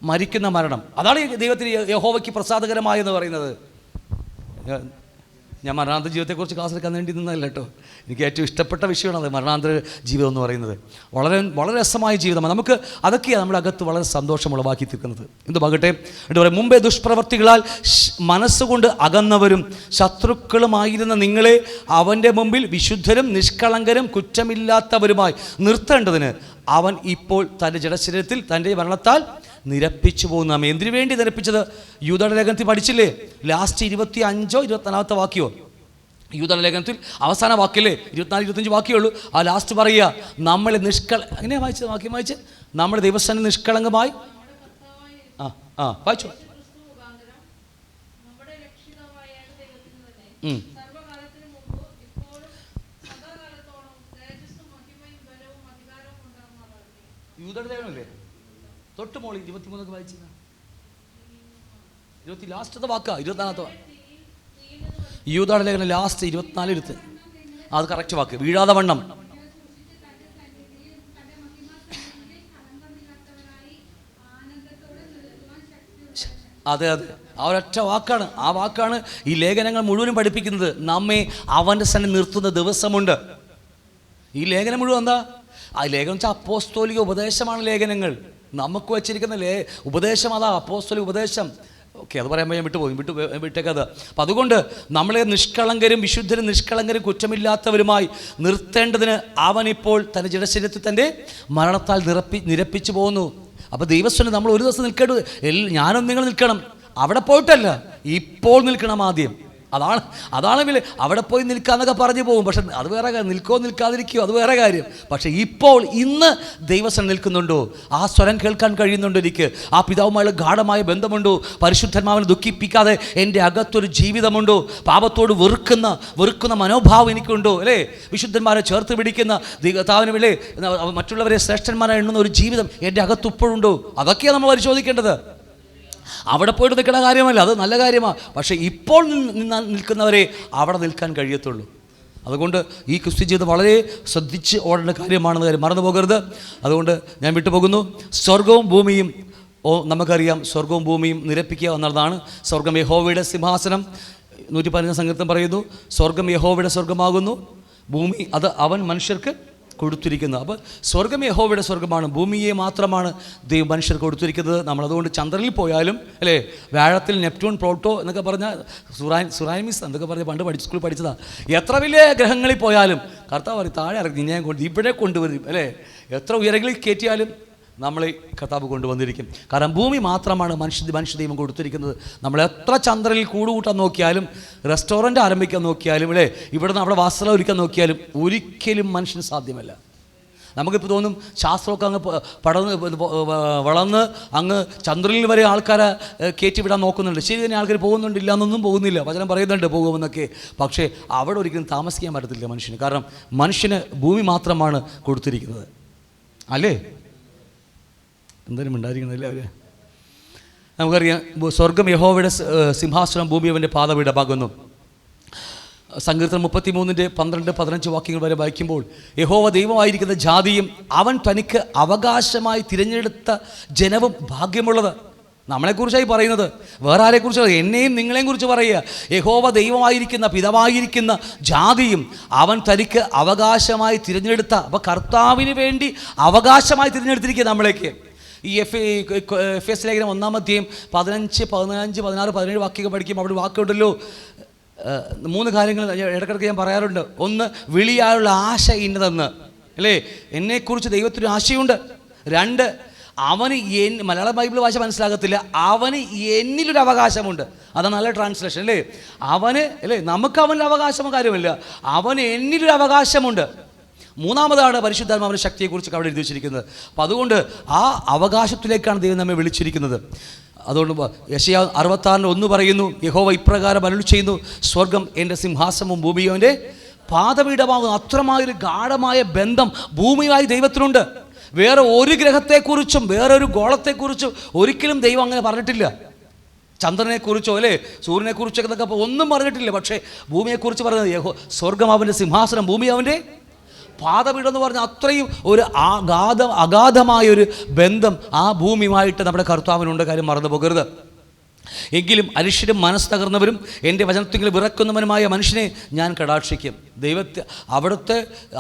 മരിക്കുന്ന മരണം, അതാണ് ദൈവത്തിന് യഹോവയ്ക്ക് പ്രസാദകരമായെന്ന് പറയുന്നത്. ഞാൻ മരണാന്തര ജീവിതത്തെക്കുറിച്ച് ക്ലാസ് എടുക്കാൻ വേണ്ടി നിന്നല്ല കേട്ടോ. എനിക്ക് ഏറ്റവും ഇഷ്ടപ്പെട്ട വിഷയമാണ് അത്, മരണാന്തര ജീവിതം എന്ന് പറയുന്നത്. വളരെ വളരെ രസമായ ജീവിതമാണ്. നമുക്ക് അതൊക്കെയാണ് നമ്മുടെ അകത്ത് വളരെ സന്തോഷം ഉളവാക്കി തീർക്കുന്നത്. എന്തുമാകട്ടെ, എന്താ പറയുക, മുമ്പേ ദുഷ്പ്രവർത്തികളാൽ മനസ്സുകൊണ്ട് അകന്നവരും ശത്രുക്കളുമായിരുന്ന നിങ്ങളെ അവൻ്റെ മുമ്പിൽ വിശുദ്ധരും നിഷ്കളങ്കരും കുറ്റമില്ലാത്തവരുമായി നിർത്തേണ്ടതിന് അവൻ ഇപ്പോൾ തൻ്റെ ജഡശരീരത്തിൽ തൻ്റെ മരണത്താൽ നിരപ്പിച്ചു പോകുന്ന. നാം എന്തിനു വേണ്ടി നിരപ്പിച്ചത്? യൂദയുടെ ലേഖനത്തിൽ പഠിച്ചില്ലേ? ലാസ്റ്റ് 25 24 വാക്യോ യൂദയുടെ ലേഖനത്തിൽ അവസാന വാക്കില്ലേ, 24-25 വാക്യേ ഉള്ളൂ. ആ ലാസ്റ്റ് പറയുക, നമ്മളെ എങ്ങനെയാണ് വായിച്ചത്? വാക്യം വായിച്ച്, നമ്മുടെ ദൈവസ്ഥാനം നിഷ്കളങ്കമായി വായിച്ചു. യൂദയുടെ ലേഖനമല്ലേ? തൊട്ട് മോളി 23 വായിച്ച 20 ലാസ്റ്റത്തെ വാക്കാ, 24 യൂദയുടെ ലേഖനം ലാസ്റ്റ് 24 അത് കറക്റ്റ് വാക്ക്. വീഴാതെ വണ്ണം. അതെ അതെ, ആ ഒരൊറ്റ വാക്കാണ്. ആ വാക്കാണ് ഈ ലേഖനങ്ങൾ മുഴുവനും പഠിപ്പിക്കുന്നത്. നമ്മെ അവൻ്റെ സന്നിധി നിർത്തുന്ന ദിവസമുണ്ട്. ഈ ലേഖനം മുഴുവൻ എന്താ? ആ ലേഖനം വെച്ചാൽ അപ്പോസ്തോലിക ഉപദേശമാണ്. ലേഖനങ്ങൾ നമുക്ക് വച്ചിരിക്കുന്ന ഉപദേശം അതാ, അപ്പോസ്തോലിക ഉപദേശം. ഓക്കെ, അത് പറയുമ്പോൾ ഞാൻ വിട്ടേക്കത്. അപ്പം അതുകൊണ്ട് നമ്മളെ നിഷ്കളങ്കരും വിശുദ്ധരും നിഷ്കളങ്കരും കുറ്റമില്ലാത്തവരുമായി നിർത്തേണ്ടതിന് അവനിപ്പോൾ തൻ്റെ ജഡശരീരത്തിൽ തൻ്റെ മരണത്താൽ നിരപ്പിച്ചു പോകുന്നു. അപ്പോൾ ദൈവസ്ഥന് നമ്മൾ ഒരു ദിവസം നിൽക്കേണ്ടത്, ഞാനും നിങ്ങൾ നിൽക്കണം. അവിടെ പോയിട്ടല്ല, ഇപ്പോൾ നിൽക്കണം ആദ്യം. അതാണ് അവിടെ പോയി നിൽക്കാന്നൊക്കെ പറഞ്ഞു പോകും. പക്ഷെ അത് വേറെ കാര്യം. നിൽക്കോ നിൽക്കാതിരിക്കോ അത് വേറെ കാര്യം. പക്ഷേ ഇപ്പോൾ ഇന്ന് ദൈവസ്ഥൻ നിൽക്കുന്നുണ്ടോ? ആ സ്വരം കേൾക്കാൻ കഴിയുന്നുണ്ടോ? എനിക്ക് ആ പിതാവുമായുള്ള ഗാഢമായ ബന്ധമുണ്ടോ? പരിശുദ്ധന്മാവിനെ ദുഃഖിപ്പിക്കാതെ എൻ്റെ അകത്തൊരു ജീവിതമുണ്ടോ? പാപത്തോട് വെറുക്കുന്ന മനോഭാവം എനിക്കുണ്ടോ? അല്ലേ? വിശുദ്ധന്മാരെ ചേർത്ത് പിടിക്കുന്ന കർത്താവിനെ വിളി മറ്റുള്ളവരെ ശ്രേഷ്ഠന്മാരായി എണ്ണുന്ന ഒരു ജീവിതം എൻ്റെ അകത്ത് ഇപ്പോഴുണ്ടോ? അതൊക്കെയാണ് നമ്മൾ പരിശോധിക്കേണ്ടത്. അവിടെ പോയിട്ട് നിൽക്കുന്ന കാര്യമല്ല, അത് നല്ല കാര്യമാണ്. പക്ഷേ ഇപ്പോൾ നിൽക്കുന്നവരെ അവിടെ നിൽക്കാൻ കഴിയത്തുള്ളൂ. അതുകൊണ്ട് ഈ ക്രിസ്ത്യ ജീവിതം വളരെ ശ്രദ്ധിച്ച് ഓടേണ്ട കാര്യമാണെന്ന കാര്യം മറന്നു പോകരുത്. അതുകൊണ്ട് ഞാൻ വിട്ടുപോകുന്നു. സ്വർഗവും ഭൂമിയും നമുക്കറിയാം, സ്വർഗവും ഭൂമിയും നിരപ്പിക്കുക എന്നുള്ളതാണ്. സ്വർഗം യഹോവയുടെ സിംഹാസനം. 115 സങ്കീർത്തനം പറയുന്നു, സ്വർഗം യഹോവയുടെ സ്വർഗമാകുന്നു, ഭൂമി അത് അവൻ മനുഷ്യർക്ക് കൊടുത്തിരിക്കുന്നത്. അപ്പോൾ സ്വർഗം യഹോവയുടെ സ്വർഗമാണ്, ഭൂമിയെ മാത്രമാണ് ദൈവം മനുഷ്യർക്ക് കൊടുത്തിരിക്കുന്നത്. നമ്മളതുകൊണ്ട് ചന്ദ്രനിൽ പോയാലും അല്ലേ, വ്യാഴത്തിൽ നെപ്റ്റ്യൂൺ, പ്ലോട്ടോ എന്നൊക്കെ പറഞ്ഞാൽ സുറാനിമിസ് എന്നൊക്കെ പറഞ്ഞ് പണ്ട് സ്കൂളിൽ പഠിച്ചതാണ്. എത്ര വലിയ ഗ്രഹങ്ങളിൽ പോയാലും കർത്താവ് പറയും, താഴെ ഇറങ്ങി ഞാൻ ഇവിടെ കൊണ്ടുവരും അല്ലേ. എത്ര ഉയരങ്ങളിൽ കയറ്റിയാലും നമ്മളെ കർത്താവ് കൊണ്ടുവന്നിരിക്കും. കാരണം ഭൂമി മാത്രമാണ് മനുഷ്യ ദൈവം കൊടുത്തിരിക്കുന്നത്. നമ്മൾ എത്ര ചന്ദ്രനിൽ കൂടുകൂട്ടാൻ നോക്കിയാലും, റെസ്റ്റോറൻറ്റ് ആരംഭിക്കാൻ നോക്കിയാലും അല്ലേ, ഇവിടുന്ന് അവിടെ വസ്ത്രം ഒരുക്കാൻ നോക്കിയാലും ഒരിക്കലും മനുഷ്യന് സാധ്യമല്ല. നമുക്കിപ്പോൾ തോന്നും ശാസ്ത്രമൊക്കെ അങ്ങ് വളർന്ന് അങ്ങ് ചന്ദ്രനിൽ വരെ ആൾക്കാരെ കയറ്റിവിടാൻ നോക്കുന്നുണ്ട്. ശരി തന്നെ, ആൾക്കാർ പോകുന്നുണ്ടില്ല എന്നൊന്നും പോകുന്നില്ല, വചനം പറയുന്നുണ്ട് പോകുമെന്നൊക്കെ. പക്ഷേ അവിടെ ഒരിക്കലും താമസിക്കാൻ പറ്റത്തില്ല മനുഷ്യന്. കാരണം മനുഷ്യന് ഭൂമി മാത്രമാണ് കൊടുത്തിരിക്കുന്നത് അല്ലേ. എന്തായാലും ഉണ്ടായിരിക്കണമല്ലേ അവർ. നമുക്കറിയാം, സ്വർഗം യഹോവയുടെ സിംഹാസനം, ഭൂമി അവൻ്റെ പാദപീഠമാകുന്നു. സങ്കീർത്തനം 33:12-15 വാക്യങ്ങൾ വരെ വായിക്കുമ്പോൾ, യഹോവ ദൈവമായിരിക്കുന്ന ജാതിയും അവൻ തനിക്ക് അവകാശമായി തിരഞ്ഞെടുത്ത ജനവും ഭാഗ്യമുള്ളത്. നമ്മളെക്കുറിച്ചായി പറയുന്നത്, വേറെ ആരെക്കുറിച്ചാണ്? എന്നെയും നിങ്ങളെയും കുറിച്ച് പറയുക. യഹോവ ദൈവമായിരിക്കുന്ന പിതാവായിരിക്കുന്ന ജാതിയും അവൻ തനിക്ക് അവകാശമായി തിരഞ്ഞെടുത്ത, അപ്പോൾ കർത്താവിന് വേണ്ടി അവകാശമായി തിരഞ്ഞെടുത്തിരിക്കുക നമ്മളേക്ക്. ഈ എഫേസ് ലേഖനം 1-ാം അധ്യായം 15, 15, 16, 17 വാക്യങ്ങൾ പഠിക്കുമ്പോൾ അവിടെ വാക്കുണ്ടല്ലോ. 3 കാര്യങ്ങൾ ഇടയ്ക്കിടയ്ക്ക് ഞാൻ പറയാറുണ്ട്. ഒന്ന്, വിളിയായുള്ള ആശ ഇന്നതെന്ന് അല്ലേ, എന്നെക്കുറിച്ച് ദൈവത്തിന് ആശയുണ്ട്. 2, അവന് മലയാള ബൈബിൾ ഭാഷ മനസ്സിലാകത്തില്ല, അവന് എന്നിലൊരു അവകാശമുണ്ട്. അതാണ് നല്ല ട്രാൻസ്ലേഷൻ അല്ലേ. അവന് അല്ലേ, നമുക്ക് അവൻ്റെ അവകാശമോ കാര്യമില്ല, അവന് എന്നിലൊരു അവകാശമുണ്ട്. 3-ാമതാണ് പരിശുദ്ധാത്മാവിൻ്റെ ശക്തിയെക്കുറിച്ച് അവിടെ എഴുതി വെച്ചിരിക്കുന്നത്. അപ്പോൾ അതുകൊണ്ട് ആ അവകാശത്തിലേക്കാണ് ദൈവം നമ്മെ വിളിച്ചിരിക്കുന്നത്. അതുകൊണ്ട് യെശയ്യാ 66:1 പറയുന്നു, യഹോവ ഇപ്രകാരം അരുളി ചെയ്യുന്നു, സ്വർഗം എൻ്റെ സിംഹാസനവും ഭൂമിയും എൻ്റെ പാദപീഠമാകുന്നു. അത്രമായൊരു ഗാഢമായ ബന്ധം ഭൂമിയുമായി ദൈവത്തിനുണ്ട്. വേറെ ഒരു ഗ്രഹത്തെക്കുറിച്ചും വേറൊരു ഗോളത്തെക്കുറിച്ചും ഒരിക്കലും ദൈവം അങ്ങനെ പറഞ്ഞിട്ടില്ല. ചന്ദ്രനെക്കുറിച്ചോ അല്ലേ, സൂര്യനെക്കുറിച്ചൊക്കെ ഒന്നും പറഞ്ഞിട്ടില്ല. പക്ഷേ ഭൂമിയെക്കുറിച്ച് പറയുന്നത് സ്വർഗം അവൻ്റെ സിംഹാസനം, ഭൂമി അവൻ്റെ പാദപീഠം എന്ന് പറഞ്ഞാൽ അത്രയും ഒരു അഗാധമായൊരു ബന്ധം ആ ഭൂമിയുമായിട്ട് നമ്മുടെ കർത്താവിനുണ്ട്. കാര്യം മറന്നു പോകരുത്. എങ്കിലും അരിഷ്യരും മനസ്സ് തകർന്നവരും എൻ്റെ വചനത്തിൽ വിറക്കുന്നവനുമായ മനുഷ്യനെ ഞാൻ കടാക്ഷിക്കും. ദൈവത്തെ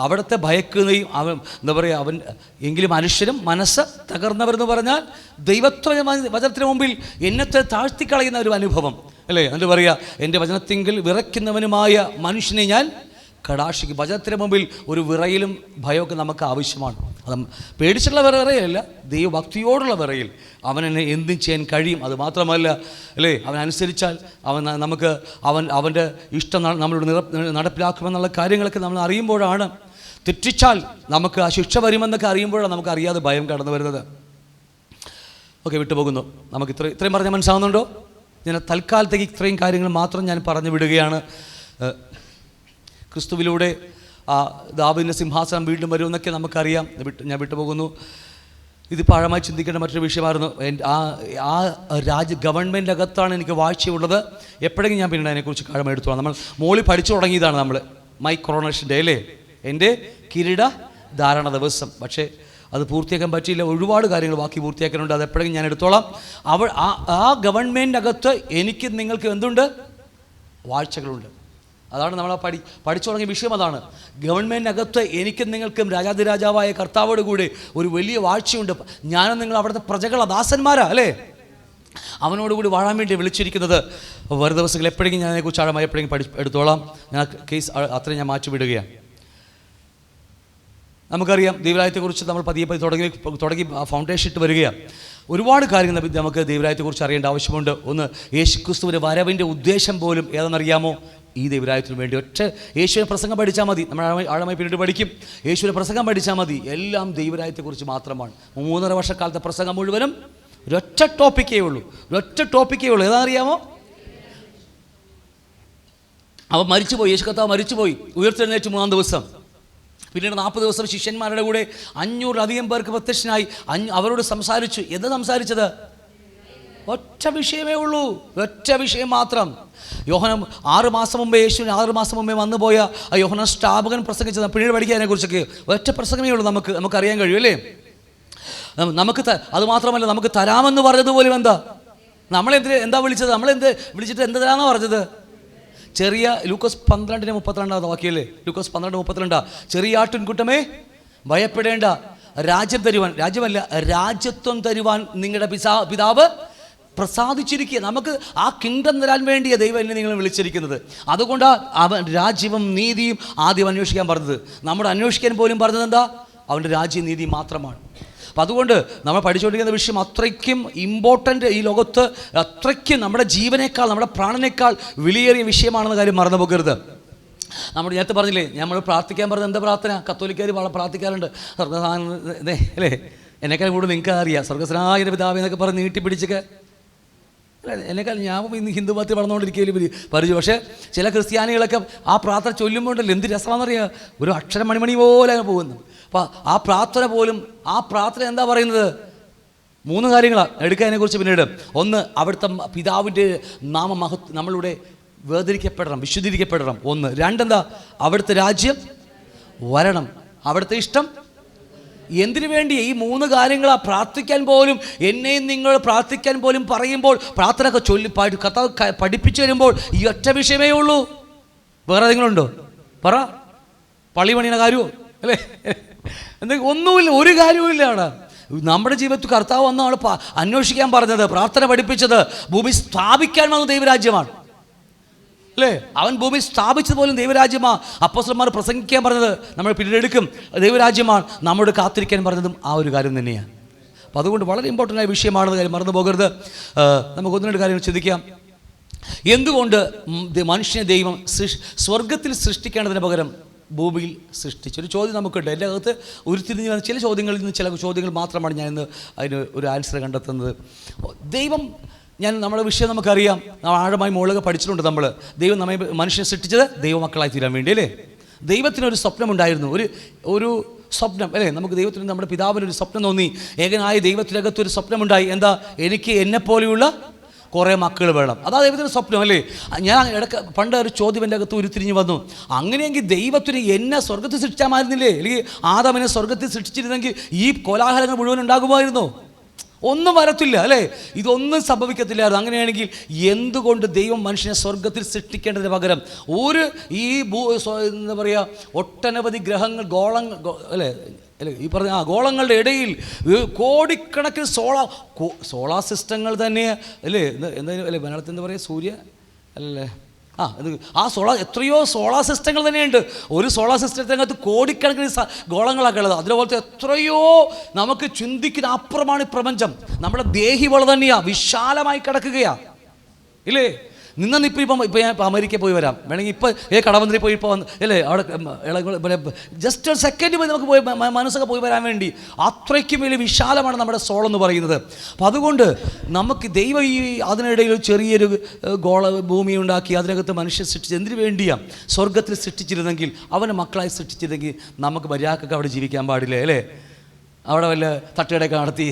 അവിടുത്തെ ഭയക്കുകയും എന്താ പറയുക, എങ്കിലും അരിഷ്യരും മനസ്സ് തകർന്നവരെന്ന് പറഞ്ഞാൽ വചനത്തിന് മുമ്പിൽ എന്നത്തെ താഴ്ത്തിക്കളയുന്ന ഒരു അനുഭവം അല്ലേ. എന്നിട്ട് പറയുക, എൻ്റെ വചനത്തിങ്കിൽ വിറയ്ക്കുന്നവനുമായ മനുഷ്യനെ ഞാൻ കടാക്ഷിക്കും. വചനത്തിന് മുമ്പിൽ ഒരു വിറയിലും ഭയമൊക്കെ നമുക്ക് ആവശ്യമാണ്. അത് പേടിച്ചുള്ള വിറയല്ല, ദൈവഭക്തിയോടുള്ള വിറയിൽ അവനെന്നെ എന്തും ചെയ്യാൻ കഴിയും. അത് മാത്രമല്ല അല്ലേ, അവനനുസരിച്ചാൽ അവൻ്റെ ഇഷ്ടം നമ്മളോട് നടപ്പിലാക്കുമെന്നുള്ള കാര്യങ്ങളൊക്കെ നമ്മൾ അറിയുമ്പോഴാണ്, തെറ്റിച്ചാൽ നമുക്ക് ആ ശിക്ഷ വരുമെന്നൊക്കെ അറിയുമ്പോഴാണ് നമുക്ക് അറിയാതെ ഭയം കടന്നു വരുന്നത്. ഓക്കെ, വിട്ടുപോകുന്നു. നമുക്ക് ഇത്രയും പറഞ്ഞാൽ മനസ്സിലാവുന്നുണ്ടോ? ഞാൻ തൽക്കാലത്തേക്ക് ഇത്രയും കാര്യങ്ങൾ മാത്രം ഞാൻ പറഞ്ഞു വിടുകയാണ്. ക്രിസ്തുവിലൂടെ ദാവീദിൻ്റെ സിംഹാസനം വീണ്ടും വരുമെന്നൊക്കെ നമുക്കറിയാം. ഞാൻ വിട്ടുപോകുന്നു. ഇത് ആഴമായി ചിന്തിക്കേണ്ട മറ്റൊരു വിഷയമായിരുന്നു. ഗവൺമെൻറ് അകത്താണ് എനിക്ക് വാഴ്ചയുള്ളത്. എപ്പോഴെങ്കിലും ഞാൻ പിന്നീട് അതിനെക്കുറിച്ച് ആഴമായി എടുത്തോളാം. നമ്മൾ മോളിൽ പഠിച്ചു തുടങ്ങിയതാണ് നമ്മൾ മൈ കൊറോണേഷൻ ഡേ അല്ലേ, എൻ്റെ കിരീട ധാരണ ദിവസം. പക്ഷേ അത് പൂർത്തിയാക്കാൻ പറ്റിയില്ല. ഒരുപാട് കാര്യങ്ങൾ ബാക്കി പൂർത്തിയാക്കാനുണ്ട്. അത് എപ്പോഴെങ്കിലും ഞാൻ എടുത്തോളാം. ആ ഗവൺമെൻറ് അകത്ത് എനിക്ക് നിങ്ങൾക്ക് എന്തുണ്ട്? വാഴ്ചകളുണ്ട്. അതാണ് നമ്മൾ പഠിച്ചു തുടങ്ങിയ വിഷയം. അതാണ് ഗവൺമെൻറ്റിനകത്ത് എനിക്കും നിങ്ങൾക്കും രാജാതിരാജാവായ കർത്താവോട് കൂടി ഒരു വലിയ വാഴ്ചയുണ്ട്. ഞാനും നിങ്ങൾ അവിടുത്തെ പ്രജകളാ, ദാസന്മാരാ അല്ലേ. അവനോടുകൂടി വാഴാൻ വേണ്ടി വിളിച്ചിരിക്കുന്നത്. വരും ദിവസങ്ങൾ എപ്പോഴെങ്കിലും ഞാൻ അതിനെക്കുറിച്ച് ആഴമായി എപ്പോഴെങ്കിലും എടുത്തോളാം. ഞാൻ കേസ് അത്രയും ഞാൻ മാറ്റിവിടുകയാണ്. നമുക്കറിയാം ദൈവരാജ്യത്തെക്കുറിച്ച് നമ്മൾ പതിയെ തുടങ്ങി ഫൗണ്ടേഷൻ ഇട്ട് വരികയാണ്. ഒരുപാട് കാര്യങ്ങൾ നമുക്ക് ദൈവരാജ്യത്തെക്കുറിച്ച് അറിയേണ്ട ആവശ്യമുണ്ട്. ഒന്ന്, യേശുക്രിസ്തുവിൻ്റെ വരവിൻ്റെ ഉദ്ദേശം പോലും ഏതെന്നറിയാമോ? ഈ ദൈവരാജ്യത്തിന് വേണ്ടി യേശുവിനെ പ്രസംഗം പഠിച്ചാൽ മതി. നമ്മൾ ആഴമായി പിന്നീട് പഠിക്കും. യേശുവിനെ പ്രസംഗം പഠിച്ചാൽ മതി. എല്ലാം ദൈവരാജ്യത്തെക്കുറിച്ച് മാത്രമാണ്. 3.5 വർഷക്കാലത്തെ പ്രസംഗം മുഴുവനും ഒരൊറ്റ ടോപ്പിക്കേ ഉള്ളൂ. ഏതാണെന്നറിയാമോ? അവൻ മരിച്ചുപോയി, യേശു കർത്താവ് മരിച്ചുപോയി, ഉയർത്തെഴുന്നേറ്റ് 3-ാം ദിവസം. പിന്നീട് 40 ദിവസം ശിഷ്യന്മാരുടെ കൂടെ 500-ലധികം പേർക്ക് പ്രത്യക്ഷനായി. അവരോട് സംസാരിച്ചു. എന്താ സംസാരിച്ചത്? ഒറ്റ വിഷയമേ ഉള്ളൂ, ഒറ്റ വിഷയം മാത്രം. യോഹന്നാൻ 6 മാസം മുമ്പേ, യേശുവിന് 6 മാസം മുമ്പേ വന്നുപോയ യോഹന്നാൻ സ്നാപകൻ പ്രസംഗിച്ചത് പിന്നീട് പഠിക്കാതിനെക്കുറിച്ചൊക്കെ ഒറ്റ പ്രസംഗമേ ഉള്ളൂ. നമുക്കറിയാൻ കഴിയും അല്ലേ. അതുമാത്രമല്ല, നമുക്ക് തരാമെന്ന് പറഞ്ഞതുപോലും എന്താ എന്താ വിളിച്ചിട്ട് എന്ത് തരാമെന്നാണ് പറഞ്ഞത്? ചെറിയ ലൂക്കോസ് 12:32 വാക്യല്ലേ, ലൂക്കോസ് 12:32, ചെറിയ ആട്ടിൻകൂട്ടമേ ഭയപ്പെടേണ്ട, രാജ്യത്വം തരുവാൻ നിങ്ങളുടെ പിതാവ് പ്രസാദിച്ചിരിക്കുക. നമുക്ക് ആ കിങ്ഡം തരാൻ വേണ്ടിയ ദൈവം എന്നെ നിങ്ങൾ വിളിച്ചിരിക്കുന്നത്. അതുകൊണ്ട് അവൻ രാജ്യവും നീതിയും ആദ്യം അന്വേഷിക്കാൻ പറഞ്ഞത്. നമ്മുടെ അന്വേഷിക്കാൻ പോലും പറഞ്ഞത് എന്താ? അവൻ്റെ രാജ്യവും നീതിയും മാത്രമാണ്. അപ്പം അതുകൊണ്ട് നമ്മൾ പഠിച്ചുകൊണ്ടിരിക്കുന്ന വിഷയം അത്രയ്ക്കും ഇമ്പോർട്ടൻ്റ്, ഈ ലോകത്ത് അത്രയ്ക്കും നമ്മുടെ ജീവനേക്കാൾ, നമ്മുടെ പ്രാണനേക്കാൾ വിലയേറിയ വിഷയമാണെന്ന കാര്യം മറന്നു പോകരുത്. നമ്മൾ നേരത്തെ പറഞ്ഞില്ലേ, നമ്മൾ പ്രാർത്ഥിക്കാൻ പറഞ്ഞത് എന്താ പ്രാർത്ഥന? കത്തോലിക്കാർ പ്രാർത്ഥിക്കാറുണ്ട്. അല്ലേ, എന്നെക്കാൾ കൂടുതൽ നിങ്ങൾക്ക് അറിയാം. സ്വർഗസ്നായ പിതാവേ എന്നൊക്കെ പറഞ്ഞ് നീട്ടിപ്പിടിച്ചൊക്കെ എന്നെക്കാൾ ഞാൻ ഇന്ന് ഹിന്ദു മതത്തിൽ വളർന്നുകൊണ്ടിരിക്കുകയും പരിചയം. പക്ഷേ ചില ക്രിസ്ത്യാനികളൊക്കെ ആ പ്രാർത്ഥന ചൊല്ലുമ്പോണ്ടല്ലോ എന്ത് രസമാണെന്നറിയാം, ഒരു അക്ഷരം മണിമണി പോലെ പോകുന്നു. അപ്പോൾ ആ പ്രാർത്ഥന എന്താ പറയുന്നത്? 3 കാര്യങ്ങളാണ് എടുക്കാതിനെക്കുറിച്ച് പിന്നീട്. ഒന്ന്, അവിടുത്തെ പിതാവിൻ്റെ നമ്മളുടെ വേർതിരിക്കപ്പെടണം, വിശുദ്ധീകരിക്കപ്പെടണം. 1. 2, എന്താ? അവിടുത്തെ രാജ്യം വരണം, അവിടുത്തെ ഇഷ്ടം. എന്തിനു വേണ്ടി? ഈ 3 കാര്യങ്ങളാ. പ്രാർത്ഥിക്കാൻ പോലും, എന്നെയും നിങ്ങൾ പ്രാർത്ഥിക്കാൻ പോലും പറയുമ്പോൾ, പ്രാർത്ഥന ഒക്കെ കർത്താവ് പഠിപ്പിച്ചു വരുമ്പോൾ ഈ ഒറ്റ വിഷയമേ ഉള്ളൂ. വേറെ ഏതെങ്കിലുമുണ്ടോ? പറ. പള്ളി പണിയുടെ കാര്യമോ അല്ലേ? എന്തെങ്കിലും ഒന്നുമില്ല, ഒരു കാര്യവുമില്ല. അവിടെ നമ്മുടെ ജീവിതത്തിൽ കർത്താവ് വന്നാണ് അന്വേഷിക്കാൻ പറഞ്ഞത്, പ്രാർത്ഥന പഠിപ്പിച്ചത്. ഭൂമി സ്ഥാപിക്കാൻ വന്ന ദൈവരാജ്യമാണ് അല്ലേ. അവൻ ഭൂമി സ്ഥാപിച്ചത് പോലും ദൈവരാജ്യമാണ്. അപ്പോസ്തലന്മാർ പ്രസംഗിക്കാൻ പറഞ്ഞത് നമ്മൾ പിന്നീട് എടുക്കും, ദൈവരാജ്യമാണ്. നമ്മോട് കാത്തിരിക്കാൻ പറഞ്ഞതും ആ ഒരു കാര്യം തന്നെയാണ്. അപ്പം അതുകൊണ്ട് വളരെ ഇമ്പോർട്ടൻ്റ് ആയ വിഷയമാണെന്ന് കാര്യം മറന്നു പോകരുത്. നമുക്ക് 1-2 കാര്യങ്ങൾ ചിന്തിക്കാം. എന്തുകൊണ്ട് മനുഷ്യനെ ദൈവം സ്വർഗത്തിൽ സൃഷ്ടിക്കേണ്ടതിന് പകരം ഭൂമിയിൽ സൃഷ്ടിച്ചൊരു ചോദ്യം നമുക്കുണ്ട്. എൻ്റെ അകത്ത് ഉരുത്തിരിഞ്ഞ് വന്ന ചില ചോദ്യങ്ങളിൽ നിന്ന് ചില ചോദ്യങ്ങൾ മാത്രമാണ് ഞാൻ ഇന്ന് അതിന് ഒരു ആൻസർ കണ്ടെത്തുന്നത്. ദൈവം, നമ്മുടെ വിഷയം നമുക്കറിയാം, ആഴമായി മുകളിലൊക്കെ പഠിച്ചിട്ടുണ്ട് നമ്മൾ. ദൈവം മനുഷ്യനെ സൃഷ്ടിച്ചത് ദൈവമക്കളായി തീരാൻ വേണ്ടി അല്ലേ. ദൈവത്തിനൊരു സ്വപ്നമുണ്ടായിരുന്നു, ഒരു സ്വപ്നം അല്ലേ. നമുക്ക് ദൈവത്തിന്, നമ്മുടെ പിതാവിനൊരു സ്വപ്നം തോന്നി. ഏകനായ ദൈവത്തിനകത്തൊരു സ്വപ്നമുണ്ടായി. എന്താ? എനിക്ക് എന്നെപ്പോലെയുള്ള കുറേ മക്കൾ വേണം. അതാ ദൈവത്തിൻ്റെ സ്വപ്നം അല്ലേ. ഞാൻ പണ്ട് ഒരു ചോദ്യം എൻ്റെ അകത്ത് ഉരുത്തിരിഞ്ഞ് വന്നു. അങ്ങനെയെങ്കിൽ ദൈവത്തിന് എന്നെ സ്വർഗത്തിൽ സൃഷ്ടിച്ചാമായിരുന്നില്ലേ? അല്ലെങ്കിൽ ആദാമിനെ സ്വർഗത്തിൽ സൃഷ്ടിച്ചിരുന്നെങ്കിൽ ഈ കോലാഹലങ്ങൾ മുഴുവൻ ഉണ്ടാകുമായിരുന്നോ? ഒന്നും വരത്തില്ല അല്ലേ, ഇതൊന്നും സംഭവിക്കത്തില്ലായിരുന്നു. അങ്ങനെയാണെങ്കിൽ എന്തുകൊണ്ട് ദൈവം മനുഷ്യനെ സ്വർഗത്തിൽ സൃഷ്ടിക്കേണ്ടതിന് പകരം എന്താ പറയുക, ഒട്ടനവധി ഗ്രഹങ്ങൾ അല്ലേ അല്ലേ ഈ പറഞ്ഞ ഗോളങ്ങളുടെ ഇടയിൽ കോടിക്കണക്കിന് സോളാർ സിസ്റ്റങ്ങൾ തന്നെ അല്ലേ, എന്തായാലും അല്ലേ മലയാളത്തിൽ എന്താ പറയുക, സൂര്യ അല്ലേ എത്രയോ സോളാർ സിസ്റ്റങ്ങൾ തന്നെയുണ്ട്. ഒരു സോളാർ സിസ്റ്റത്തിനകത്ത് കോടിക്കണക്കിന് ഗോളങ്ങളൊക്കെ ഉള്ളത്. അതിനുപോലത്തെ എത്രയോ നമുക്ക് ചിന്തിക്കുന്ന അപ്പുറമാണ് ഈ പ്രപഞ്ചം. നമ്മുടെ ദേഹിവള തന്നെയാണ്, വിശാലമായി കിടക്കുകയാണ് ഇല്ലേ. ഇപ്പം ഞാൻ അമേരിക്കയിൽ പോയി വരാം, വേണമെങ്കിൽ ഇപ്പോൾ കടവന്ത്രി പോയി ഇപ്പോൾ വന്ന് അല്ലേ, അവിടെ ജസ്റ്റ് ഒരു സെക്കൻഡ് പോയി നമുക്ക് പോയി മനസ്സൊക്കെ പോയി വരാൻ വേണ്ടി അത്രയ്ക്കും വലിയ വിശാലമാണ് നമ്മുടെ സോൾ എന്ന് പറയുന്നത്. അപ്പം അതുകൊണ്ട് നമുക്ക് ദൈവം അതിനിടയിൽ ചെറിയൊരു ഭൂമി ഉണ്ടാക്കി അതിനകത്ത് മനുഷ്യൻ സൃഷ്ടിച്ച് എന്തിനു വേണ്ടിയാണ്? സ്വർഗത്തിൽ സൃഷ്ടിച്ചിരുന്നെങ്കിൽ, അവൻ്റെ മക്കളായി സൃഷ്ടിച്ചിരുന്നെങ്കിൽ നമുക്ക് മര്യാദക്കൊക്കെ അവിടെ ജീവിക്കാൻ പാടില്ലേ അല്ലേ, അവിടെ വല്ല തട്ടുകടയൊക്കെ നടത്തി.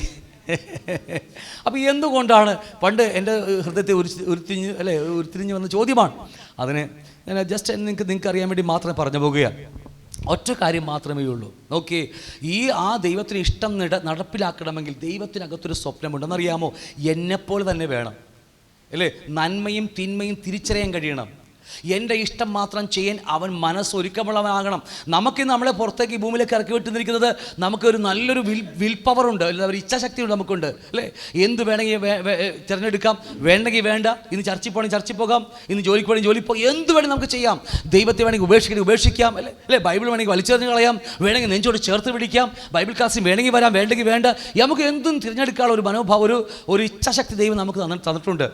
അപ്പോൾ എന്തുകൊണ്ടാണ് പണ്ട് എൻ്റെ ഹൃദയത്തെ ഉരുത്തിരിഞ്ഞ് വന്ന ചോദ്യമാണ്. അതിന് ഞാൻ ജസ്റ്റ് നിങ്ങൾക്ക് അറിയാൻ വേണ്ടി മാത്രമേ പറഞ്ഞു പോകുകയാണ്. ഒറ്റ കാര്യം മാത്രമേ ഉള്ളൂ. നോക്കി, ആ ദൈവത്തിന് ഇഷ്ടം നടപ്പിലാക്കണമെങ്കിൽ ദൈവത്തിനകത്തൊരു സ്വപ്നമുണ്ടെന്നറിയാമോ? എന്നെപ്പോലെ തന്നെ വേണം അല്ലേ, നന്മയും തിന്മയും തിരിച്ചറിയാൻ കഴിയണം. എൻ്റെ ഇഷ്ടം മാത്രം ചെയ്യാൻ അവൻ മനസ്സൊരുക്കമുള്ളവനാകണം. നമുക്കിന്ന് നമ്മളെ പുറത്തേക്ക് ഈ ഭൂമിയിലേക്ക് ഇറക്കി വിട്ടുന്നിരിക്കുന്നത് നമുക്കൊരു നല്ലൊരു വിൽ പവറുണ്ട്, ഒരു ഇച്ഛാശക്തിയുണ്ട് നമുക്കുണ്ട് അല്ലേ. എന്ത് വേണമെങ്കിൽ തിരഞ്ഞെടുക്കാം, വേണ്ടെങ്കിൽ വേണ്ട. ഇന്ന് ചർച്ചിൽ പോകണമെങ്കിൽ ചർച്ചിൽ പോകാം, ഇന്ന് ജോലിക്ക് വേണമെങ്കിൽ ജോലി പോകാം, എന്ത് വേണമെങ്കിൽ നമുക്ക് ചെയ്യാം. ദൈവത്തെ വേണമെങ്കിൽ ഉപേക്ഷിക്കാം അല്ലേ, ബൈബിൾ വേണമെങ്കിൽ വലിച്ചെറിഞ്ഞ് കളയാം, വേണമെങ്കിൽ നെഞ്ചോട് ചേർത്ത് പിടിക്കാം, ബൈബിൾ ക്ലാസ്സിൽ വേണമെങ്കിൽ വരാം, വേണ്ടെങ്കിൽ വേണ്ട. നമുക്ക് എന്തും തിരഞ്ഞെടുക്കാനുള്ള ഒരു മനോഭാവം, ഒരു ഇച്ഛാശക്തി ദൈവം നമുക്ക് തന്നിട്ടുണ്ട്.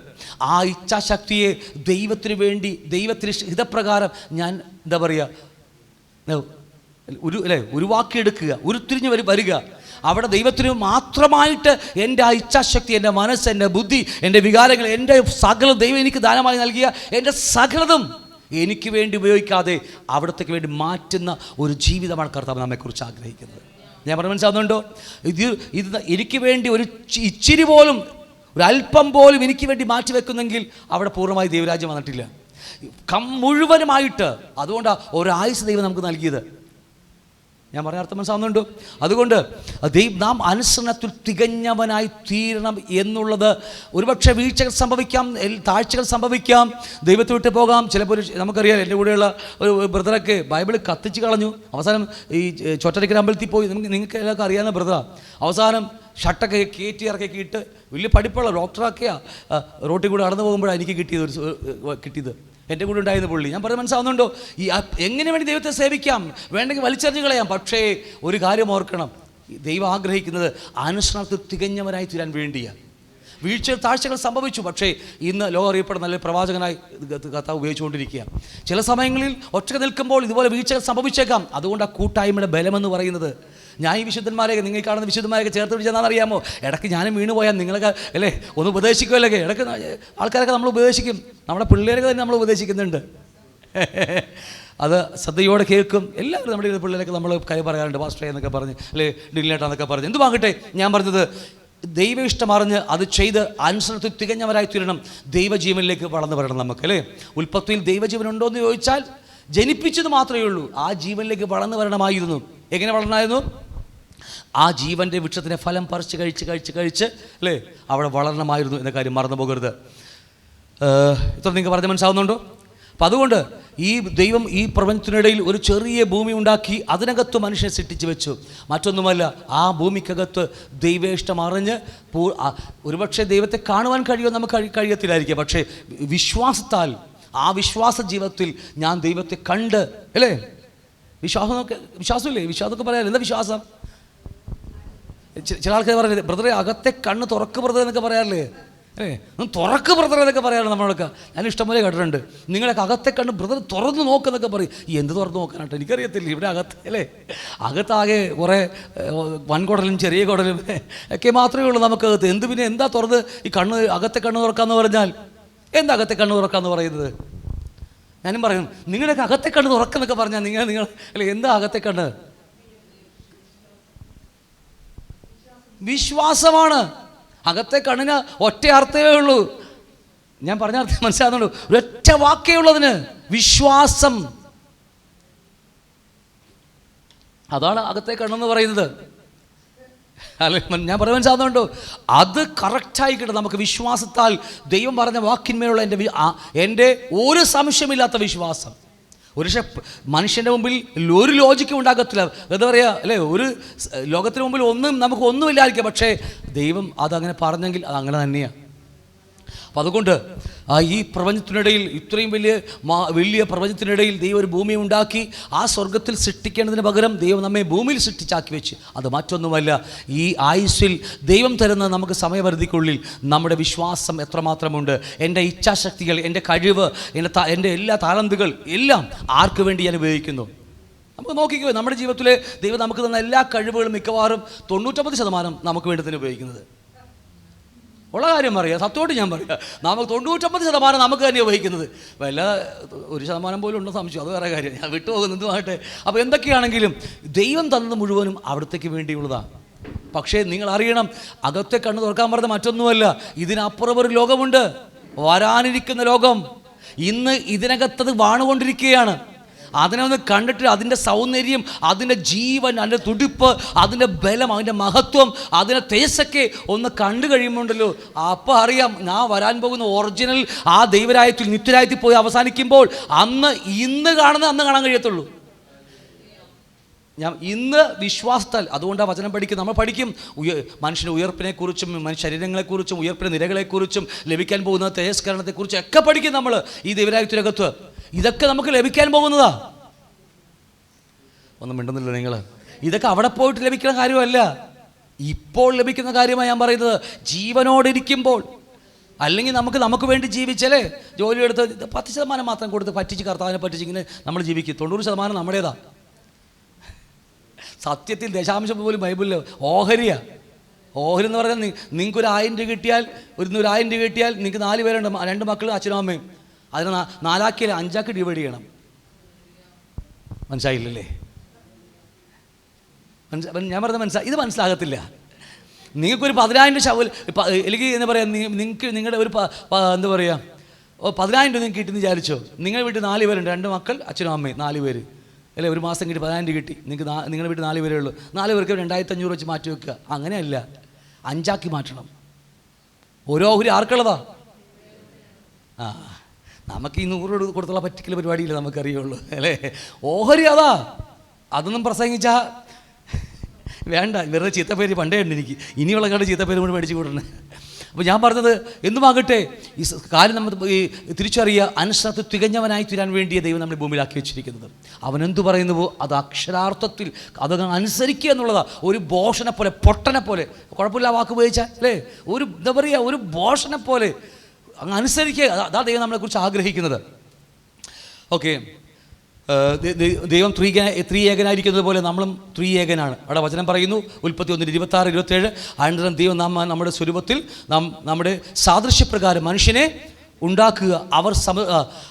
ആ ഇച്ഛാശക്തിയെ ദൈവത്തിന് വേണ്ടി ദൈവത്തിന് ഹിതപ്രകാരം ഞാൻ എന്താ പറയുക ഉരുവാക്കിയെടുക്കുക, ഉരുത്തിരിഞ്ഞ് വരിക. അവിടെ ദൈവത്തിന് മാത്രമായിട്ട് എൻ്റെ ആ ഇച്ഛാശക്തി, എൻ്റെ മനസ്സ്, എൻ്റെ ബുദ്ധി, എൻ്റെ വികാരങ്ങൾ, എൻ്റെ സകലം ദൈവം എനിക്ക് ദാനമായി നൽകിയ എൻ്റെ സകലതും എനിക്ക് വേണ്ടി ഉപയോഗിക്കാതെ അവിടത്തേക്ക് വേണ്ടി മാറ്റുന്ന ഒരു ജീവിതമാണ് കർത്താവ് നമ്മെക്കുറിച്ച് ആഗ്രഹിക്കുന്നത്. ഞാൻ പറഞ്ഞ മനസ്സിലാവുന്നുണ്ടോ? ഇത് എനിക്ക് വേണ്ടി ഒരു ഇച്ചിരി പോലും, ഒരല്പം പോലും എനിക്ക് വേണ്ടി മാറ്റിവെക്കുന്നെങ്കിൽ അവിടെ പൂർണ്ണമായി ദൈവരാജ്യം വന്നിട്ടില്ല, മുഴുവനുമായിട്ട്. അതുകൊണ്ടാണ് ഒരായുസ് ദൈവം നമുക്ക് നൽകിയത്. ഞാൻ പറഞ്ഞ അർത്ഥം മനസ്സിലാവുന്നുണ്ടോ? അതുകൊണ്ട് നാം അനുസരണത്തിൽ തികഞ്ഞവനായി തീരണം എന്നുള്ളത്. ഒരുപക്ഷെ വീഴ്ചകൾ സംഭവിക്കാം, താഴ്ചകൾ സംഭവിക്കാം, ദൈവത്തെ വിട്ട് പോകാം. ചിലപ്പോൾ നമുക്കറിയാം, എൻ്റെ കൂടെയുള്ള ഒരു ബ്രദറൊക്കെ ബൈബിൾ കത്തിച്ച് കളഞ്ഞു. അവസാനം ഈ ചൊറ്റരിക്കൽ അമ്പലത്തിൽ പോയി, നിങ്ങൾക്ക് എല്ലാവർക്കും അറിയാവുന്ന ബ്രദറാണ്. അവസാനം ഷട്ടൊക്കെ കയറ്റി ഇറക്കിയിട്ട് വലിയ പഠിപ്പുള്ള ഡോക്ടറൊക്കെയാണ് റോട്ടിൽ കൂടെ നടന്നു പോകുമ്പോഴാണ് എനിക്ക് കിട്ടിയത്. എൻ്റെ കൂടെ ഉണ്ടായിരുന്ന പുള്ളി. ഞാൻ പറഞ്ഞത് മനസ്സിലാവുന്നുണ്ടോ? എങ്ങനെ വേണ്ടി ദൈവത്തെ സേവിക്കാം, വേണ്ടെങ്കിൽ വലിച്ചെറിഞ്ഞ് കളയാം. പക്ഷേ ഒരു കാര്യം ഓർക്കണം, ദൈവം ആഗ്രഹിക്കുന്നത് അനുസരണത്തിൽ തികഞ്ഞവനായി തീരാൻ വേണ്ടിയാണ്. വീഴ്ച താഴ്ചകൾ സംഭവിച്ചു, പക്ഷേ ഇന്ന് ലോകം അറിയപ്പെടുന്ന നല്ല പ്രവാചകനായി കർത്താവ് ഉപയോഗിച്ചുകൊണ്ടിരിക്കുക. ചില സമയങ്ങളിൽ ഒറ്റ നിൽക്കുമ്പോൾ ഇതുപോലെ വീഴ്ചകൾ സംഭവിച്ചേക്കാം. അതുകൊണ്ട് ആ കൂട്ടായ്മയുടെ ബലമെന്ന് പറയുന്നത്. ഞാൻ ഈ വിശുദ്ധന്മാരെയൊക്കെ, നിങ്ങൾ കാണുന്ന വിശുദ്ധന്മാരെയൊക്കെ ചേർത്ത് പിടിച്ചെന്നാണെന്നറിയാമോ? ഇടയ്ക്ക് ഞാനും വീണ് പോയാൽ നിങ്ങളൊക്കെ അല്ലേ ഒന്ന് ഉപദേശിക്കുമല്ലേ. ഇടയ്ക്ക് ആൾക്കാരൊക്കെ നമ്മൾ ഉപദേശിക്കും, നമ്മുടെ പിള്ളേരൊക്കെ തന്നെ നമ്മൾ ഉപദേശിക്കുന്നുണ്ട്. അത് ശ്രദ്ധയോടെ കേൾക്കും എല്ലാവരും. നമ്മുടെ പിള്ളേരൊക്കെ നമ്മൾ കൈ പറയാറുണ്ട്, പാസ്റ്റർ എന്നൊക്കെ പറഞ്ഞ് അല്ലേ, ഡില്ലേട്ടാന്നൊക്കെ പറഞ്ഞ്. എന്തുവാകട്ടെ, ഞാൻ പറഞ്ഞത് ദൈവ ഇഷ്ടമറിഞ്ഞ് അത് ചെയ്ത് അനുസരണത്തിൽ തികഞ്ഞവരായി തീരണം. ദൈവജീവനിലേക്ക് വളർന്നു വരണം നമുക്ക് അല്ലേ. ഉൽപ്പത്തിയിൽ ദൈവജീവൻ ഉണ്ടോ എന്ന് ചോദിച്ചാൽ ജനിപ്പിച്ചത് മാത്രമേ ഉള്ളൂ. ആ ജീവനിലേക്ക് വളർന്നു വരണമായിരുന്നു. എങ്ങനെ വളരണമായിരുന്നു? ആ ജീവൻ്റെ വൃക്ഷത്തിൻ്റെ ഫലം പറിച്ച് കഴിച്ച് അല്ലേ അവിടെ വളരണമായിരുന്നു എന്ന കാര്യം മറന്നു പോകരുത്. ഇത്ര നിങ്ങൾക്ക് പറഞ്ഞ് മനസ്സിലാവുന്നുണ്ടോ? അപ്പം അതുകൊണ്ട് ഈ ദൈവം ഈ പ്രപഞ്ചത്തിനിടയിൽ ഒരു ചെറിയ ഭൂമി ഉണ്ടാക്കി അതിനകത്ത് മനുഷ്യനെ സൃഷ്ടിച്ച് വെച്ചു. മറ്റൊന്നുമല്ല, ആ ഭൂമിക്കകത്ത് ദൈവേഷ്ടം അറിഞ്ഞ് ഒരുപക്ഷെ ദൈവത്തെ കാണുവാൻ കഴിയുമെന്ന് നമുക്ക് കഴിയത്തില്ലായിരിക്കും. പക്ഷേ വിശ്വാസത്താൽ, ആ വിശ്വാസ ജീവിതത്തിൽ ഞാൻ ദൈവത്തെ കണ്ട് അല്ലേ. വിശ്വാസമില്ലേ? വിശ്വാസമൊക്കെ പറയാറില്ല. എന്താ വിശ്വാസം? ചില ആൾക്കാർ പറയുന്നത്, ബ്രദറെ അകത്തെ കണ്ണ് തുറക്ക് ബ്രദർ എന്നൊക്കെ പറയാറില്ലേ? തുറക്ക് ബ്രദർ എന്നൊക്കെ പറയാറുണ്ട് നമ്മളൊക്കെ. ഞാൻ ഇഷ്ടംപോലെ കേട്ടിട്ടുണ്ട്. നിങ്ങളൊക്കെ അകത്തെ കണ്ണ് ബ്രദർ തുറന്ന് നോക്കുന്നൊക്കെ പറയും. എന്ത് തുറന്ന് നോക്കാനായിട്ട് എനിക്കറിയത്തില്ല. ഇവിടെ അകത്ത് അല്ലേ, അകത്താകെ കുറേ വൻകുടലും ചെറിയ കുടലും ഒക്കെ മാത്രമേ ഉള്ളൂ നമുക്കകത്ത്. പിന്നെ എന്താ തുറന്ന് ഈ കണ്ണ്, അകത്തെ കണ്ണ് തുറക്കാമെന്ന് പറഞ്ഞാൽ എന്താ അകത്തെ കണ്ണ് തുറക്കാമെന്ന് പറയുന്നത്? ഞാനും പറയും, നിങ്ങളൊക്കെ അകത്തെ കണ്ണ് തുറക്കുന്നൊക്കെ പറഞ്ഞാൽ നിങ്ങൾ അല്ലെ എന്താ അകത്തെ കണ്ണ്? വിശ്വാസമാണ്. അകത്തെ കണ്ണിന് ഒറ്റ അർത്ഥമേ ഉള്ളൂ. ഞാൻ പറഞ്ഞ അർത്ഥം മനസ്സിലാകുന്നുള്ളൂ. ഒരൊറ്റ വാക്കേ ഉള്ളതിന്, വിശ്വാസം. അതാണ് അകത്തെ കണ്ണെന്ന് പറയുന്നത്. അല്ലെ? ഞാൻ പറയാൻ സാധനമുണ്ടോ? അത് കറക്റ്റായി കിട്ടും. നമുക്ക് വിശ്വാസത്താൽ ദൈവം പറഞ്ഞ വാക്കിന്മേലുള്ള എൻ്റെ ഒരു സംശയമില്ലാത്ത വിശ്വാസം. ഒരു മനുഷ്യൻ്റെ മുമ്പിൽ ഒരു ലോജിക്കും ഉണ്ടാകത്തില്ല. എന്താ പറയുക അല്ലേ? ഒരു ലോകത്തിന് മുമ്പിൽ നമുക്ക് ഒന്നുമില്ലായിരിക്കാം. പക്ഷേ ദൈവം അതങ്ങനെ പറഞ്ഞെങ്കിൽ അത് അങ്ങനെ തന്നെയാണ്. അപ്പം അതുകൊണ്ട് ഈ പ്രപഞ്ചത്തിനിടയിൽ, ഇത്രയും വലിയ പ്രപഞ്ചത്തിനിടയിൽ ദൈവം ഒരു ഭൂമി ഉണ്ടാക്കി. ആ സ്വർഗത്തിൽ സൃഷ്ടിക്കേണ്ടതിന് പകരം ദൈവം നമ്മെ ഭൂമിയിൽ സൃഷ്ടിച്ചാക്കി വെച്ച്. അത് മറ്റൊന്നുമല്ല, ഈ ആയുസ്സിൽ ദൈവം തരുന്ന നമുക്ക് സമയപരിധിക്കുള്ളിൽ നമ്മുടെ വിശ്വാസം എത്രമാത്രമുണ്ട്, എൻ്റെ ഇച്ഛാശക്തികൾ, എൻ്റെ കഴിവ്, എൻ്റെ എല്ലാ താലന്തുകൾ എല്ലാം ആർക്ക് വേണ്ടി ഞാൻ ഉപയോഗിക്കുന്നു. നമുക്ക് നോക്കിക്കോ, നമ്മുടെ ജീവിതത്തിലെ ദൈവം നമുക്ക് തന്ന എല്ലാ കഴിവുകളും മിക്കവാറും 99% നമുക്ക് വേണ്ടി തന്നെ ഉപയോഗിക്കുന്നത്. ഉള്ള കാര്യം പറയാം, സത്യമായിട്ട് ഞാൻ പറയാം. നമുക്ക് 99% നമുക്ക് തന്നെ ഉപയോഗിക്കുന്നത്. വല്ല 1% പോലും ഉണ്ടോ സംശയം, അത് വേറെ കാര്യം, ഞാൻ വിട്ടുപോകുന്നതുമായിട്ട്. അപ്പോൾ എന്തൊക്കെയാണെങ്കിലും ദൈവം തന്നത് മുഴുവനും അവിടത്തേക്ക് വേണ്ടിയുള്ളതാണ്. പക്ഷേ നിങ്ങൾ അറിയണം, അകത്തെ കണ്ണ് തുറക്കാൻ പറഞ്ഞത് മറ്റൊന്നുമല്ല, ഇതിനപ്പുറം ഒരു ലോകമുണ്ട്, വരാനിരിക്കുന്ന ലോകം. ഇന്ന് ഇതിനകത്തത് വാണുകൊണ്ടിരിക്കുകയാണ്. അതിനെ ഒന്ന് കണ്ടിട്ട് അതിൻ്റെ സൗന്ദര്യം, അതിൻ്റെ ജീവൻ, അതിൻ്റെ തുടിപ്പ്, അതിൻ്റെ ബലം, അതിൻ്റെ മഹത്വം, അതിൻ്റെ തേജസ്സൊക്കെ ഒന്ന് കണ്ടു കഴിയുമ്പോണ്ടല്ലോ, അപ്പോൾ അറിയാം ഞാൻ വരാൻ പോകുന്ന ഒറിജിനൽ ആ ദൈവരായത്തിൽ, നിത്യരായത്തിൽ പോയി അവസാനിക്കുമ്പോൾ ഇന്ന് കാണുന്നത് അന്ന് കാണാൻ കഴിയത്തുള്ളൂ. ഞാൻ ഇന്ന് വിശ്വാസത്താൽ, അതുകൊണ്ടാണ് വചനം പഠിക്കും. നമ്മൾ പഠിക്കും മനുഷ്യൻ്റെ ഉയർപ്പിനെക്കുറിച്ചും, മനുഷ്യ ശരീരങ്ങളെക്കുറിച്ചും, ഉയർപ്പിൻ്റെ നിരകളെക്കുറിച്ചും, ലഭിക്കാൻ പോകുന്ന തേജസ്കരണത്തെക്കുറിച്ചും ഒക്കെ പഠിക്കും നമ്മൾ ഈ ദൈവരായത്തിനകത്ത്. ഇതൊക്കെ നമുക്ക് ലഭിക്കാൻ പോകുന്നതാ. ഒന്നും മിണ്ടുന്നില്ല നിങ്ങൾ. ഇതൊക്കെ അവിടെ പോയിട്ട് ലഭിക്കുന്ന കാര്യമല്ല, ഇപ്പോൾ ലഭിക്കുന്ന കാര്യമാണ് ഞാൻ പറയുന്നത്. ജീവനോടിരിക്കുമ്പോൾ, അല്ലെങ്കിൽ നമുക്ക് വേണ്ടി ജീവിച്ചല്ലേ, ജോലി എടുത്ത് 10% മാത്രം കൊടുത്ത് പറ്റിച്ച്, കർത്താവിനെ പറ്റിച്ച് ഇങ്ങനെ നമ്മൾ ജീവിക്കും. 90% നമ്മുടേതാ. സത്യത്തിൽ ദശാംശം പോലും ബൈബിളിൽ ഓഹരിയാണ്. ഓഹരി എന്ന് പറഞ്ഞാൽ നിങ്ങൾക്കൊരു 1000 രൂപ കിട്ടിയാൽ, 100,000 രൂപ കിട്ടിയാൽ, നിങ്ങൾക്ക് 4 പേരുണ്ട്, 2 മക്കൾ, അച്ഛനും അമ്മയും. അതിന് 4 5 ഡിവൈഡ് ചെയ്യണം. മനസ്സിലായില്ലല്ലേ? ഞാൻ പറഞ്ഞത് ഇത് മനസ്സിലാകത്തില്ല. നിങ്ങൾക്കൊരു 10,000 ശവൽ, അല്ലെങ്കിൽ എന്താ പറയുക, നിങ്ങൾക്ക് നിങ്ങളുടെ ഒരു എന്താ പറയുക 10,000 രൂപ നിങ്ങൾക്ക് കിട്ടിയെന്ന് വിചാരിച്ചോ. നിങ്ങളുടെ വീട്ടിൽ 4 പേരുണ്ട്, 2 മക്കൾ, അച്ഛനും അമ്മയും, 4 പേര് അല്ലേ? ഒരു മാസം കിട്ടി 10,000 രൂപ കിട്ടി. നിങ്ങളുടെ വീട്ടിൽ 4 പേരേ ഉള്ളൂ. 4 പേർക്ക് 2,500 വെച്ച് മാറ്റി വെക്കുക. അങ്ങനെയല്ല, 5 മാറ്റണം. ഓരോ ഓഹരി ആർക്കുള്ളതാ? നമുക്ക് ഈ 100 രൂപ കൊടുത്തുള്ള പറ്റിക്കൽ പരിപാടിയില്ല നമുക്കറിയുള്ളൂ അല്ലേ? ഓഹരി അതാ. അതൊന്നും പ്രസംഗിച്ചാൽ വേണ്ട, വെറുതെ ചീത്തപ്പേര് പണ്ടേ ഉണ്ട് എനിക്ക്. ഇനിയുള്ള കാലം ചീത്തപ്പേര് കൊണ്ട് മേടിച്ച് കൂടണേ. അപ്പോൾ ഞാൻ പറഞ്ഞത് എന്തുമാകട്ടെ, ഈ കാര്യം നമ്മൾ ഈ തിരിച്ചറിയുക, അനുസരണത്തിൽ തികഞ്ഞവനായി തീരാൻ വേണ്ടിയ ദൈവം നമ്മളെ ഭൂമിയിലാക്കി വെച്ചിരിക്കുന്നത്. അവനെന്തു പറയുന്നുവോ അത് അക്ഷരാർത്ഥത്തിൽ അതങ്ങ് അനുസരിക്കുക എന്നുള്ളതാണ്. ഒരു ബോഷനെ പോലെ, പൊട്ടനെ പോലെ, കുഴപ്പമില്ല വാക്ക് ഉപയോഗിച്ചാൽ അല്ലേ, ഒരു എന്താ പറയുക, ഒരു ബോഷനെ പോലെ അങ്ങ് അനുസരിക്കുക. അതാ ദൈവം നമ്മളെക്കുറിച്ച് ആഗ്രഹിക്കുന്നത്. ഓക്കെ, ദൈവം ത്രിയേകനായിരിക്കുന്നത് പോലെ നമ്മളും ത്രിയേകനാണ്. അവിടെ വചനം പറയുന്നു, ഉൽപ്പത്തി 1:26-27, അനന്തരം ദൈവം നമ്മുടെ സ്വരൂപത്തിൽ നമ്മുടെ സാദൃശ്യപ്രകാരം മനുഷ്യനെ ഉണ്ടാക്കുക.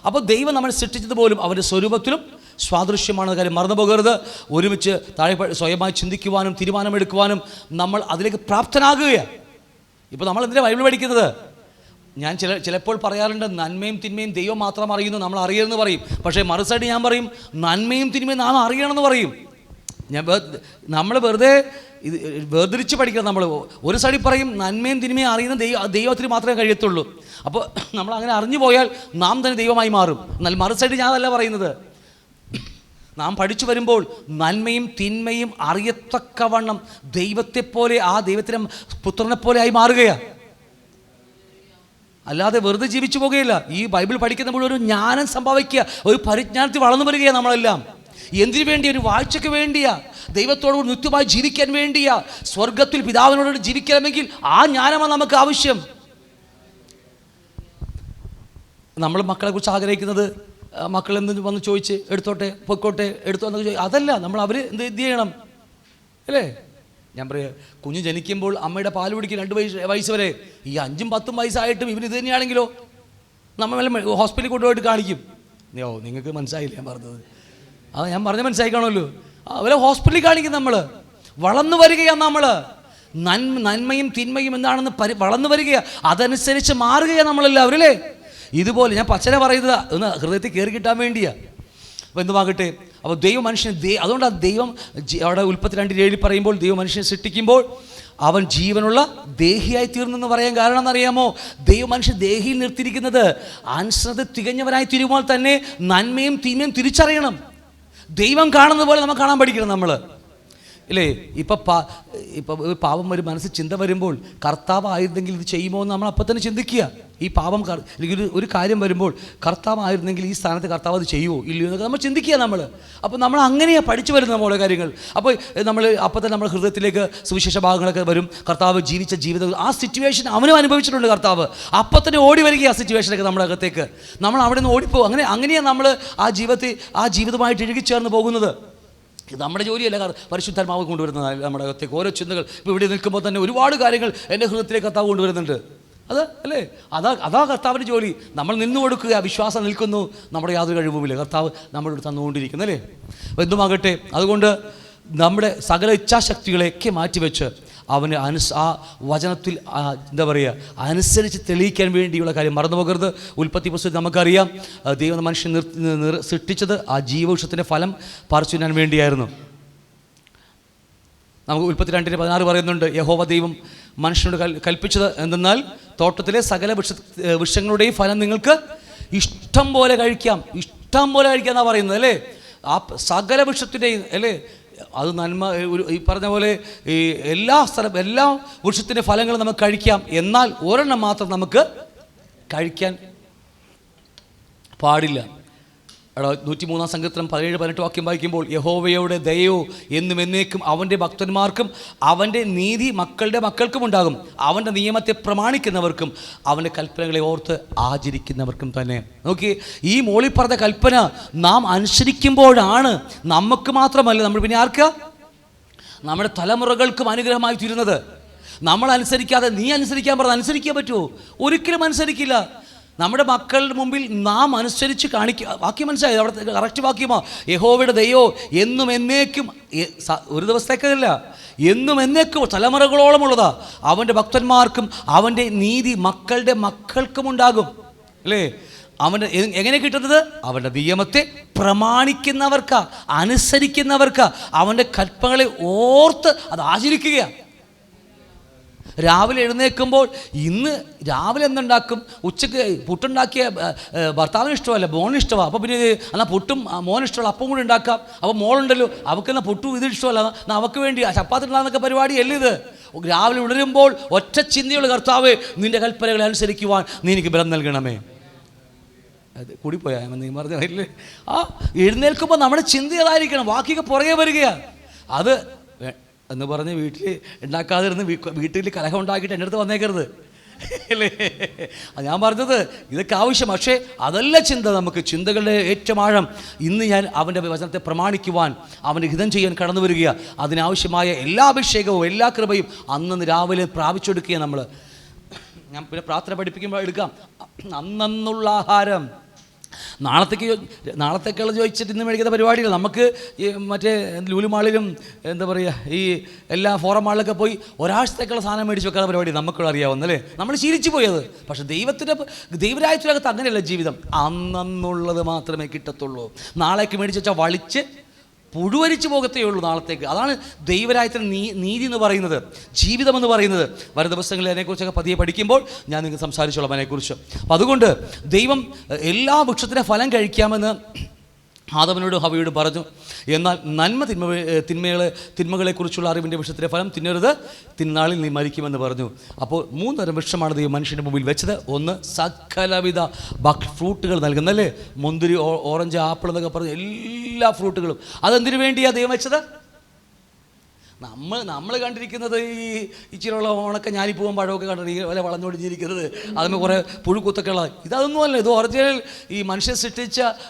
അപ്പോൾ ദൈവം നമ്മളെ സൃഷ്ടിച്ചതുപോലും അവരുടെ സ്വരൂപത്തിലും സ്വാദൃശ്യമാണ് കാര്യം മറന്നു പോകരുത്. ഒരുമിച്ച് താഴെ സ്വയമായി ചിന്തിക്കുവാനും തീരുമാനമെടുക്കുവാനും നമ്മൾ അതിലേക്ക് പ്രാപ്തനാകുകയാണ്. ഇപ്പോൾ നമ്മൾ എന്തിനാണ് ബൈബിൾ പഠിക്കുന്നത്? ഞാൻ ചിലപ്പോൾ പറയാറുണ്ട്, നന്മയും തിന്മയും ദൈവം മാത്രം അറിയുന്നു, നമ്മൾ അറിയണമെന്ന് പറയും. പക്ഷേ മറുസൈഡ് ഞാൻ പറയും, നന്മയും തിന്മയും നാം അറിയണമെന്ന് പറയും. നമ്മൾ വെറുതെ വേർതിരിച്ച് പഠിക്കണം. നമ്മൾ ഒരു സൈഡിൽ പറയും നന്മയും തിന്മയും അറിയുന്ന ദൈവത്തിന് മാത്രമേ കഴിയത്തുള്ളൂ. അപ്പോൾ നമ്മൾ അങ്ങനെ അറിഞ്ഞു പോയാൽ നാം തന്നെ ദൈവമായി മാറും. എന്നാൽ മറുസൈഡ് ഞാൻ അതല്ല പറയുന്നത്. നാം പഠിച്ചു വരുമ്പോൾ നന്മയും തിന്മയും അറിയത്തക്കവണ്ണം ദൈവത്തെപ്പോലെ, ആ ദൈവത്തിൻ്റെ പുത്രനെ പോലെ ആയി മാറുകയാണ്. അല്ലാതെ വെറുതെ ജീവിച്ചു പോകുകയില്ല. ഈ ബൈബിൾ പഠിക്കുന്ന മുഴുവൻ ഒരു ജ്ഞാനം സംഭവിക്കുക, ഒരു പരിജ്ഞാനത്തിൽ വളർന്നു വരികയാണ് നമ്മളെല്ലാം. എന്തിനു വേണ്ടി? ഒരു വാഴ്ചയ്ക്ക് വേണ്ടിയാ, ദൈവത്തോട് നിത്യമായി ജീവിക്കാൻ വേണ്ടിയാ, സ്വർഗത്തിൽ പിതാവിനോട് ജീവിക്കണമെങ്കിൽ ആ ജ്ഞാനമാണ് നമുക്ക് ആവശ്യം. നമ്മൾ മക്കളെ കുറിച്ച് ആഗ്രഹിക്കുന്നത് മക്കൾ എന്ത് വന്ന് ചോദിച്ച് എടുത്തോട്ടെ, പൊയ്ക്കോട്ടെ, എടുത്തോ എന്നൊക്കെ അതല്ല. നമ്മൾ അവർ എന്ത് ചെയ്യണം അല്ലേ? ഞാൻ പറയാം, കുഞ്ഞ് ജനിക്കുമ്പോൾ അമ്മയുടെ പാൽ കുടിക്കും 2 വയസ്സ് വരെ. ഈ 5ഉം 10ഉം വയസ്സായിട്ടും ഇവന് ഇത് തന്നെയാണെങ്കിലോ നമ്മൾ ഹോസ്പിറ്റലിൽ കൊണ്ടുപോയിട്ട് കാണിക്കും. നിങ്ങൾക്ക് മനസ്സിലായില്ല ഞാൻ പറഞ്ഞത്? ഞാൻ പറഞ്ഞ മനസ്സിലായിക്കാണല്ലോ. അവരെ ഹോസ്പിറ്റലിൽ കാണിക്കും. നമ്മൾ വളർന്നു വരികയാണ്. നമ്മൾ നന്മയും തിന്മയും എന്താണെന്ന് വളർന്നു വരികയാണ്. അതനുസരിച്ച് മാറുകയാണ് നമ്മളെല്ലാവരും അല്ലേ? ഇതുപോലെ ഞാൻ പച്ചനെ പറയുന്നത് ഒന്ന് ഹൃദയത്തിൽ കയറി കിട്ടാൻ വേണ്ടിയാണ്. അപ്പോൾ എന്തുമാകട്ടെ, അപ്പോൾ ദൈവം മനുഷ്യനെ അതുകൊണ്ടാണ് ദൈവം അവിടെ ഉൽപ്പത്തി 2:7 പറയുമ്പോൾ ദൈവം മനുഷ്യനെ സൃഷ്ടിക്കുമ്പോൾ അവൻ ജീവനുള്ള ദേഹിയായി തീർന്നെന്ന് പറയാൻ കാരണം എന്നറിയാമോ? ദൈവം മനുഷ്യൻ ദേഹിയിൽ നിർത്തിയിരിക്കുന്നത് അനുസൃത തികഞ്ഞവനായി തീരുമ്പോൾ തന്നെ നന്മയും തീമയും തിരിച്ചറിയണം. ദൈവം കാണുന്നത് പോലെ നമുക്ക് കാണാൻ പഠിക്കണം നമ്മൾ, ഇല്ലേ? ഇപ്പം പാപം വരും, മനസ്സിൽ ചിന്ത വരുമ്പോൾ കർത്താവ് ആയിരുന്നെങ്കിൽ ഇത് ചെയ്യുമോ എന്ന് നമ്മൾ അപ്പം തന്നെ ചിന്തിക്കുക. ഈ പാപം ഒരു കാര്യം വരുമ്പോൾ കർത്താവ് ആയിരുന്നെങ്കിൽ ഈ സ്ഥാനത്ത് കർത്താവ് അത് ചെയ്യുമോ ഇല്ലയോ എന്നൊക്കെ നമ്മൾ ചിന്തിക്കുക നമ്മൾ. അപ്പോൾ നമ്മൾ അങ്ങനെയാണ് പഠിച്ചു വരുന്നത് നമ്മളെ കാര്യങ്ങൾ. അപ്പോൾ നമ്മൾ അപ്പം തന്നെ നമ്മുടെ ഹൃദയത്തിലേക്ക് സുവിശേഷ ഭാഗങ്ങളൊക്കെ വരും. കർത്താവ് ജീവിച്ച ജീവിതം, ആ സിറ്റുവേഷൻ അവനും അനുഭവിച്ചിട്ടുണ്ട് കർത്താവ്. അപ്പം തന്നെ ഓടി വരിക ആ സിറ്റുവേഷനൊക്കെ നമ്മുടെ അകത്തേക്ക്. നമ്മൾ അവിടെ നിന്ന് ഓടിപ്പോകും. അങ്ങനെയാണ് നമ്മൾ ആ ജീവിതമായിട്ട് ഇഴുകിച്ചേർന്ന് പോകുന്നത്. ഇത് നമ്മുടെ ജോലിയല്ല, പരിശുദ്ധാത്മാവ് കൊണ്ടുവരുന്നത് നമ്മുടെ അകത്തേക്ക് ഓരോ ചിന്തകൾ. ഇപ്പോൾ ഇവിടെ നിൽക്കുമ്പോൾ തന്നെ ഒരുപാട് കാര്യങ്ങൾ എൻ്റെ ഹൃദയത്തിലേക്ക് കർത്താവ് കൊണ്ടുവരുന്നുണ്ട്. അത് അല്ലേ, അതാ കർത്താവിൻ്റെ ജോലി. നമ്മൾ നിന്നു കൊടുക്കുക, വിശ്വാസം നിൽക്കുന്നു, നമ്മുടെ യാതൊരു കഴിവുമില്ല, കർത്താവ് നമ്മളോട് തന്നുകൊണ്ടിരിക്കുന്നു അല്ലേ. എന്തുമാകട്ടെ, അതുകൊണ്ട് നമ്മുടെ സകല ഇച്ഛാശക്തികളെയൊക്കെ മാറ്റിവെച്ച് അവന് ആ വചനത്തിൽ എന്താ പറയുക അനുസരിച്ച് തെളിയിക്കാൻ വേണ്ടിയുള്ള കാര്യം മറന്നു പോകരുത്. ഉൽപ്പത്തി പുസ്തകത്തിൽ നമുക്കറിയാം, ദൈവം മനുഷ്യൻ സൃഷ്ടിച്ചത് ആ ജീവവൃക്ഷത്തിൻ്റെ ഫലം പറിച്ചു തിന്നാൻ വേണ്ടിയായിരുന്നു. നമുക്ക് ഉൽപ്പത്തി 2:16 പറയുന്നുണ്ട്, യഹോവ ദൈവം മനുഷ്യനോട് കൽപ്പിച്ചത് എന്തെന്നാൽ തോട്ടത്തിലെ സകല വൃക്ഷങ്ങളുടെയും ഫലം നിങ്ങൾക്ക് ഇഷ്ടം പോലെ കഴിക്കാം എന്നാണ് പറയുന്നത് അല്ലേ. ആ സകല വൃക്ഷത്തിൻ്റെയും അല്ലേ, അത് നന്മ ഈ പറഞ്ഞ പോലെ ഈ എല്ലാ വൃക്ഷത്തിൻ്റെ ഫലങ്ങളും നമുക്ക് കഴിക്കാം. എന്നാൽ ഒരെണ്ണം മാത്രം നമുക്ക് കഴിക്കാൻ പാടില്ല. 103-ാം സങ്കീർത്തനം 17-18 വാക്യം വായിക്കുമ്പോൾ, യഹോവയുടെ ദയയോ എന്നും എന്നേക്കും അവൻ്റെ ഭക്തന്മാർക്കും അവൻ്റെ നീതി മക്കളുടെ മക്കൾക്കും ഉണ്ടാകും. അവൻ്റെ നിയമത്തെ പ്രമാണിക്കുന്നവർക്കും അവൻ്റെ കൽപ്പനകളെ ഓർത്ത് ആചരിക്കുന്നവർക്കും തന്നെ. നോക്കി, ഈ മോളിൽ പറഞ്ഞ കൽപ്പന നാം അനുസരിക്കുമ്പോഴാണ് നമുക്ക് മാത്രമല്ല, നമ്മൾ പിന്നെ ആർക്കാ? നമ്മുടെ തലമുറകൾക്കും അനുഗ്രഹമായി തീരുന്നത്. നമ്മൾ അനുസരിക്കാതെ നീ അനുസരിക്കാൻ പറഞ്ഞാൽ അനുസരിക്കാൻ പറ്റുമോ? ഒരിക്കലും അനുസരിക്കില്ല. നമ്മുടെ മക്കളുടെ മുമ്പിൽ നാം അനുസരിച്ച് കാണിക്കുക. വാക്യം മനസ്സിലായി, അവിടെ കറക്റ്റ് വാക്യമാ. യഹോവയുടെ ദയോ എന്നും എന്നേക്കും, ഒരു ദിവസത്തേക്കല്ല, എന്നും എന്നേക്കും തലമുറകളോളമുള്ളതാ. അവൻ്റെ ഭക്തന്മാർക്കും അവൻ്റെ നീതി മക്കളുടെ മക്കൾക്കും ഉണ്ടാകും അല്ലേ. അവൻ്റെ എങ്ങനെ കിട്ടുന്നത്? അവൻ്റെ നിയമത്തെ പ്രമാണിക്കുന്നവർക്കാ, അനുസരിക്കുന്നവർക്കാ, അവൻ്റെ കൽപ്പനകളെ ഓർത്ത് അത് ആചരിക്കുകയാണ്. രാവിലെ എഴുന്നേൽക്കുമ്പോൾ ഇന്ന് രാവിലെ എന്തുണ്ടാക്കും? ഉച്ചയ്ക്ക് പുട്ടുണ്ടാക്കിയ ഭർത്താവിന് ഇഷ്ടമല്ല, മോന് ഇഷ്ടമാണ്. അപ്പോൾ പിന്നെ എന്നാൽ പുട്ടും മോന് ഇഷ്ടമല്ല, അപ്പം കൂടി ഉണ്ടാക്കാം. അപ്പോൾ മോളുണ്ടല്ലോ, അവൾക്ക് പുട്ടും ഇത് ഇഷ്ടമല്ല, എന്നാൽ അവൾക്ക് വേണ്ടി ചപ്പാത്തി ഉണ്ടാകുന്നൊക്കെ പരിപാടിയല്ലേ ഇത്. രാവിലെ ഉണരുമ്പോൾ ഒറ്റ ചിന്തയുള്ള കർത്താവേ, നിൻ്റെ കൽപ്പനകളെ അനുസരിക്കുവാൻ നീ എനിക്ക് ബലം നൽകണമേ. അത് കൂടിപ്പോയാ നീ പറഞ്ഞില്ലേ? ആ എഴുന്നേൽക്കുമ്പോൾ നമ്മുടെ ചിന്ത ഏതായിരിക്കണം? വാക്കിയൊക്കെ പുറകെ വരികയാണ്. അത് എന്ന് പറഞ്ഞ് വീട്ടിൽ ഉണ്ടാക്കാതിരുന്ന് വീട്ടിൽ കലഹം ഉണ്ടാക്കിയിട്ട് എൻ്റെ അടുത്ത് വന്നേക്കരുത് അല്ലേ. ഞാൻ പറഞ്ഞത് ഇതൊക്കെ ആവശ്യം, പക്ഷേ അതല്ല ചിന്ത. നമുക്ക് ചിന്തകളുടെ ഏറ്റവും ആഴം, ഇന്ന് ഞാൻ അവൻ്റെ വചനത്തെ പ്രമാണിക്കുവാൻ, അവൻ്റെ ഹിതം ചെയ്യാൻ കടന്നു വരിക. അതിനാവശ്യമായ എല്ലാ അഭിഷേകവും എല്ലാ കൃപയും അന്ന് രാവിലെ പ്രാപിച്ചെടുക്കുക. ഞാൻ പിന്നെ പ്രാർത്ഥന പഠിപ്പിക്കുമ്പോൾ എടുക്കാം. അന്നുള്ള ആഹാരം നാളത്തേക്കുള്ള ചോദിച്ചിട്ട് ഇന്ന് മേടിക്കുന്ന പരിപാടികൾ നമുക്ക് ഈ മറ്റേ ലൂലു മാളിലും എന്താ പറയുക ഈ എല്ലാ ഫോറം മാളിലൊക്കെ പോയി ഒരാഴ്ചത്തേക്കുള്ള സാധനം മേടിച്ച് വെക്കാനുള്ള പരിപാടി നമുക്കുള്ള അറിയാവുന്നല്ലേ. നമ്മൾ ശീലിച്ചു പോയത്. പക്ഷേ ദൈവരാജ്യത്തിനകത്ത് അങ്ങനെയല്ല ജീവിതം. അന്നുള്ളത് മാത്രമേ കിട്ടത്തുള്ളൂ. നാളേക്ക് മേടിച്ച് വെച്ചാൽ വളിച്ച് പുഴുവരിച്ചു പോകത്തേ ഉള്ളൂ നാളത്തേക്ക്. അതാണ് ദൈവരാജ്യത്തിന് നീതി എന്ന് പറയുന്നത്, ജീവിതം എന്ന് പറയുന്നത്. വരും ദിവസങ്ങളിൽ അതിനെക്കുറിച്ചൊക്കെ പതിയെ പഠിക്കുമ്പോൾ ഞാൻ നിങ്ങൾക്ക് സംസാരിച്ചോളാം അതിനെക്കുറിച്ച്. അപ്പം അതുകൊണ്ട് ദൈവം എല്ലാ വൃക്ഷത്തിൻ്റെ ഫലം കഴിക്കാമെന്ന് ആദവനോടും ഹവയോടും പറഞ്ഞു. എന്നാൽ തിന്മകളെക്കുറിച്ചുള്ള അറിവിൻ്റെ വൃക്ഷത്തിൻ്റെ ഫലം തിന്നരുത്, തിന്നാളിൽ നീ മരിക്കുമെന്ന് പറഞ്ഞു. അപ്പോൾ 3 തരം വൃക്ഷമാണ് ദൈവം മനുഷ്യൻ്റെ മുമ്പിൽ വെച്ചത്. ഒന്ന്, സകലവിധ ഫ്രൂട്ടുകൾ നൽകുന്നല്ലേ, മുന്തിരി, ഓറഞ്ച്, ആപ്പിൾ എന്നൊക്കെ പറഞ്ഞ് എല്ലാ ഫ്രൂട്ടുകളും. അതെന്തിനു വേണ്ടിയാണ് ദൈവം വെച്ചത്? നമ്മൾ കണ്ടിരിക്കുന്നത് ഈ ഇച്ചിരിയുള്ള ഉണക്ക ഞാനിപ്പൂവും പഴമൊക്കെ കണ്ടിരിക്കുന്നത് വല്ല വളഞ്ഞൊടിഞ്ഞിരിക്കുന്നത്, അതിന് കുറേ പുഴുക്കുത്തൊക്കെയുള്ള ഇതൊന്നുമല്ല. ഇത് ഒറിജിനൽ ഈ മനുഷ്യൻ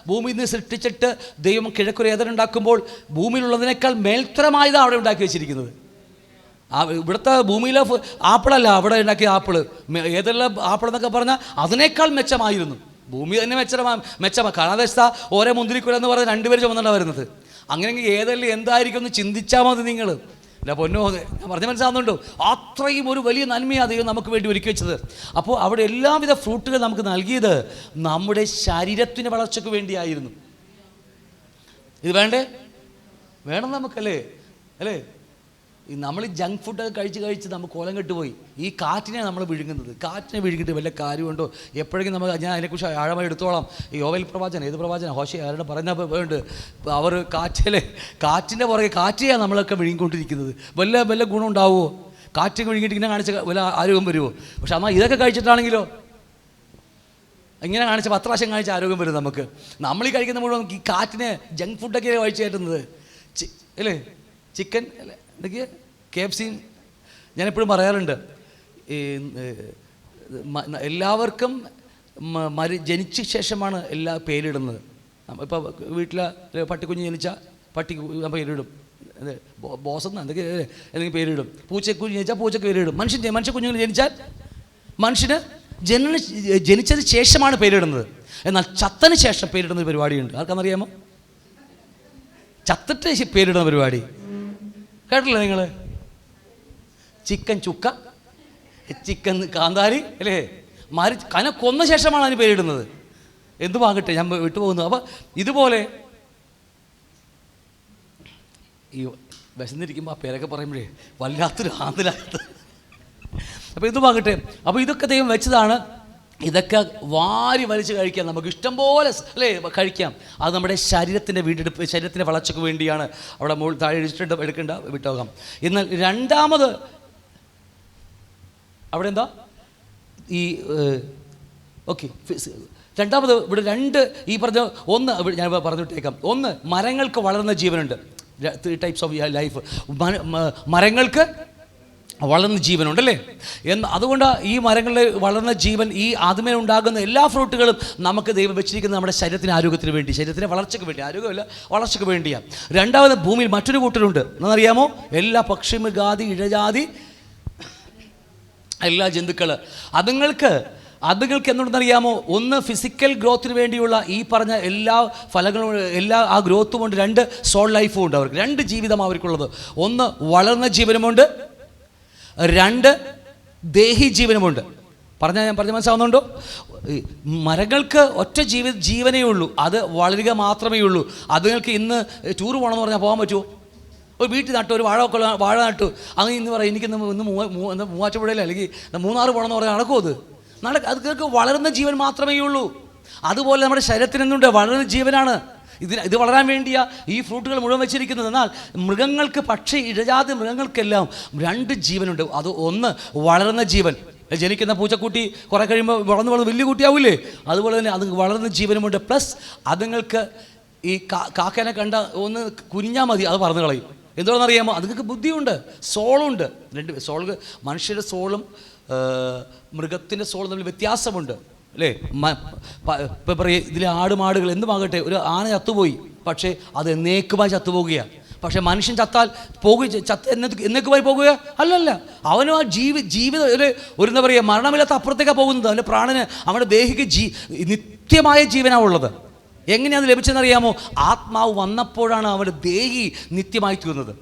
ഭൂമിയിൽ നിന്ന് സൃഷ്ടിച്ചിട്ട് ദൈവം കിഴക്കൊരു ഏതനുണ്ടാക്കുമ്പോൾ ഭൂമിയിലുള്ളതിനേക്കാൾ മേൽത്തരമായതാണ് അവിടെ ഉണ്ടാക്കി വെച്ചിരിക്കുന്നത്. ഇവിടുത്തെ ഭൂമിയിലെ ആപ്പിളല്ല അവിടെ ഉണ്ടാക്കിയ ആപ്പിള്, ഏതെല്ലാം ആപ്പിൾ എന്നൊക്കെ പറഞ്ഞാൽ അതിനേക്കാൾ മെച്ചമായിരുന്നു. ഭൂമി തന്നെ മെച്ചമാണ്. കാലാദേശത്ത ഓരോ മുന്തിരിക്കുലെന്ന് പറഞ്ഞാൽ 2 പേര് ചുമന്നുണ്ടാണ് വരുന്നത്. അങ്ങനെയെങ്കിൽ ഏതെല്ലാം എന്തായിരിക്കും എന്ന് ചിന്തിച്ചാൽ മതി നിങ്ങൾ. അല്ല പൊന്നോ, ഞാൻ പറഞ്ഞ് മനസ്സിലാകുന്നുണ്ടോ? അത്രയും ഒരു വലിയ നന്മയാണ് ദൈവം നമുക്ക് വേണ്ടി ഒരുക്കി വെച്ചത്. അപ്പോൾ അവിടെ എല്ലാവിധ ഫ്രൂട്ടുകൾ നമുക്ക് നൽകിയത് നമ്മുടെ ശരീരത്തിൻ്റെ വളർച്ചയ്ക്ക് വേണ്ടിയായിരുന്നു. ഇത് വേണം നമുക്കല്ലേ. നമ്മൾ ഈ ജങ്ക് ഫുഡൊക്കെ കഴിച്ച് നമ്മൾ കോലം കെട്ടുപോയി. ഈ കാറ്റിനെ നമ്മൾ വിഴുങ്ങുന്നത്. കാറ്റിനെ വിഴുങ്ങിയിട്ട് വല്ല കാര്യമുണ്ടോ? എപ്പോഴെങ്കിലും നമ്മൾ, ഞാൻ അതിനെക്കുറിച്ച് ആഴമായി എടുത്തോളാം. ഈ യോവേൽ പ്രവാചകൻ, ഏത് പ്രവാചകൻ, ഹോശേ ആരുടെ പറയുന്നുണ്ട്, അവർ കാറ്റിൻ്റെ പുറകെ കാറ്റിയാണ് നമ്മളൊക്കെ വിഴുങ്ങിക്കൊണ്ടിരിക്കുന്നത്. വല്ല ഗുണം ഉണ്ടാവുമോ? കാറ്റ് വിഴുങ്ങിയിട്ട് ഇങ്ങനെ കാണിച്ച വല്ല ആരോഗ്യം വരുമോ? പക്ഷെ എന്നാൽ ഇതൊക്കെ കഴിച്ചിട്ടാണെങ്കിലോ, ഇങ്ങനെ കാണിച്ച 10 പ്രാവശ്യം കാണിച്ച ആരോഗ്യം വരും നമുക്ക്. നമ്മൾ ഈ കഴിക്കുന്ന മുഴുവൻ ഈ കാറ്റിനെ ജങ്ക് ഫുഡൊക്കെയാണ് കഴിച്ചു കയറ്റുന്നത്. അല്ലേ, ചിക്കൻ അല്ലേ, എന്തൊക്കെയാ KFC. ഞാനെപ്പോഴും പറയാറുണ്ട്, എല്ലാവർക്കും ജനിച്ച ശേഷമാണ് എല്ലാ പേരിടുന്നത്. ഇപ്പോൾ വീട്ടിലെ പട്ടിക്കുഞ്ഞ് ജനിച്ചാൽ പേരിടും, ബോസെന്ന് എന്തൊക്കെ എന്തെങ്കിലും പേരിടും. പൂച്ചക്കുഞ്ഞ് ജനിച്ചാൽ പൂച്ചക്ക് പേരിടും. മനുഷ്യക്കുഞ്ഞുങ്ങൾ ജനിച്ചാൽ മനുഷ്യന് ജനിച്ചതിന് ശേഷമാണ് പേരിടുന്നത്. എന്നാൽ ചത്തന് ശേഷം പേരിടുന്ന പരിപാടിയുണ്ട്. ആർക്കാണെന്നറിയാമോ? ചത്തിട്ട് പേരിടുന്ന പരിപാടി കേട്ടില്ലേ നിങ്ങൾ? ചിക്കൻ ചുക്ക, ചിക്കൻ കാന്താരി അല്ലേ, കൊന്ന ശേഷമാണ് അതിന് പേരിടുന്നത്. എന്തുമാകട്ടെ, ഞാൻ വിട്ടുപോകുന്നു. അപ്പോൾ ഇതുപോലെ ഈ വിശന്നിരിക്കുമ്പോൾ ആ പേരൊക്കെ പറയുമ്പോഴേ വല്ലാത്തൊരു ആന്തലാകത്ത്. അപ്പോൾ ഇതുമാകട്ടെ, അപ്പോൾ ഇതൊക്കെ ദൈവം വെച്ചതാണ്. ഇതൊക്കെ വാരി വലിച്ച് കഴിക്കാം, നമുക്ക് ഇഷ്ടം പോലെ അല്ലേ കഴിക്കാം. അത് നമ്മുടെ ശരീരത്തിൻ്റെ വീണ്ടെടുപ്പ്, ശരീരത്തിൻ്റെ വളർച്ചയ്ക്ക് വേണ്ടിയാണ്. അവിടെ താഴെ എടുക്കേണ്ട വിട്ടോകാം. എന്നാൽ രണ്ടാമത് അവിടെ എന്താ ഈ ഓക്കെ, രണ്ടാമത് ഇവിടെ ഈ പറഞ്ഞ ഒന്ന് ഞാൻ പറഞ്ഞിട്ടേക്കാം. ഒന്ന്, മരങ്ങൾക്ക് വളർന്ന ജീവനുണ്ട്. 3 ടൈപ്സ് ഓഫ് ലൈഫ്. മരങ്ങൾക്ക് വളർന്ന ജീവനുണ്ടല്ലേ. അതുകൊണ്ട് ഈ മരങ്ങളിൽ വളർന്ന ജീവൻ, ഈ ആദ്യമേ ഉണ്ടാകുന്ന എല്ലാ ഫ്രൂട്ടുകളും നമുക്ക് ദൈവം വെച്ചിരിക്കുന്നത് നമ്മുടെ ശരീരത്തിന് ആരോഗ്യത്തിന് വേണ്ടി, ശരീരത്തിൻ്റെ വളർച്ചയ്ക്ക് വേണ്ടി, ആരോഗ്യമല്ല വളർച്ചയ്ക്ക് വേണ്ടിയാണ്. രണ്ടാമത്, ഭൂമിയിൽ മറ്റൊരു കൂട്ടരുണ്ട്. എന്നറിയാമോ? എല്ലാ പക്ഷി, മൃഗാദി, ഇഴജാതി, എല്ലാ ജന്തുക്കൾ. അതുങ്ങൾക്ക് എന്തുണ്ടെന്നറിയാമോ? ഒന്ന്, ഫിസിക്കൽ ഗ്രോത്തിന് വേണ്ടിയുള്ള ഈ പറഞ്ഞ എല്ലാ ഫലങ്ങളും, എല്ലാ ആ ഗ്രോത്തും ഉണ്ട്. 2, സോൾ ലൈഫും ഉണ്ട്. അവർക്ക് 2 ജീവിതം അവർക്കുള്ളത്. ഒന്ന്, വളർന്ന ജീവനുമുണ്ട്. 2, ദേഹി ജീവനുമുണ്ട്. ഞാൻ പറഞ്ഞ മനസ്സിലാവുന്നുണ്ടോ? മരങ്ങൾക്ക് ഒറ്റ ജീവനേ ഉള്ളൂ, അത് വളരുക മാത്രമേ ഉള്ളൂ. അതുങ്ങൾക്ക് ഇന്ന് ടൂർ പോകണമെന്ന് പറഞ്ഞാൽ പോകാൻ പറ്റുമോ? ഒരു വീട്ടിൽ നട്ടു, ഒരു വാഴ നട്ടു, അങ്ങനെ ഇന്ന് പറയാം എനിക്കിന്ന് മൂവാറ്റുപുഴയിൽ അല്ലെങ്കിൽ മൂന്നാർ പോകണമെന്ന് പറഞ്ഞാൽ നടക്കുമോ? അതുങ്ങൾക്ക് വളരുന്ന ജീവൻ മാത്രമേ ഉള്ളൂ. അതുപോലെ നമ്മുടെ ശരീരത്തിന് എന്തുണ്ട്? വളരുന്ന ജീവനാണ്. ഇത് വളരാൻ വേണ്ടിയാ ഈ ഫ്രൂട്ടുകൾ മുഴുവൻ വെച്ചിരിക്കുന്നത്. എന്നാൽ മൃഗങ്ങൾക്ക്, പക്ഷി, ഇഴജാതി മൃഗങ്ങൾക്കെല്ലാം 2 ജീവനുണ്ട്. അത് ഒന്ന്, വളരുന്ന ജീവൻ. ജനിക്കുന്ന പൂച്ചക്കുട്ടി കുറേ കഴിയുമ്പോൾ വളർന്ന് വലിയ കുട്ടിയാവില്ലേ? അതുപോലെ തന്നെ അത് വളർന്ന ജീവനുമുണ്ട്. പ്ലസ് അതുങ്ങൾക്ക് ഈ കാക്കേനെ കണ്ട ഒന്ന് കുനിഞ്ഞാൽ മതി, അത് പറന്ന് കളയും. എന്തുകൊണ്ടെന്നറിയാമോ? അതുങ്ങൾക്ക് ബുദ്ധിയുണ്ട്, സോളുണ്ട്. 2 സോൾ. മനുഷ്യരുടെ സോളും മൃഗത്തിൻ്റെ സോളും തമ്മിൽ വ്യത്യാസമുണ്ട് അല്ലേ? ഇപ്പം പറയും ഇതിലെ ആടുമാടുകൾ എന്തുമാകട്ടെ, ഒരു ആന ചത്തുപോയി, പക്ഷേ അത് എന്നേക്കുമായി ചത്തുപോകുകയാണ്. പക്ഷേ മനുഷ്യൻ ചത്താൽ എന്നേക്കുമായി പോകുക അല്ലല്ല. അവനും ആ ജീവിതം ഒരു എന്താ പറയുക, മരണമില്ലാത്ത അപ്പുറത്തേക്കാണ് പോകുന്നത്. അവൻ്റെ പ്രാണന്, അവൻ്റെ ദേഹിക്ക് നിത്യമായ ജീവനാണ് ഉള്ളത്. എങ്ങനെയാണ് ലഭിച്ചതെന്നറിയാമോ? ആത്മാവ് വന്നപ്പോഴാണ് അവൻ്റെ ദേഹി നിത്യമായി തീർന്നത്.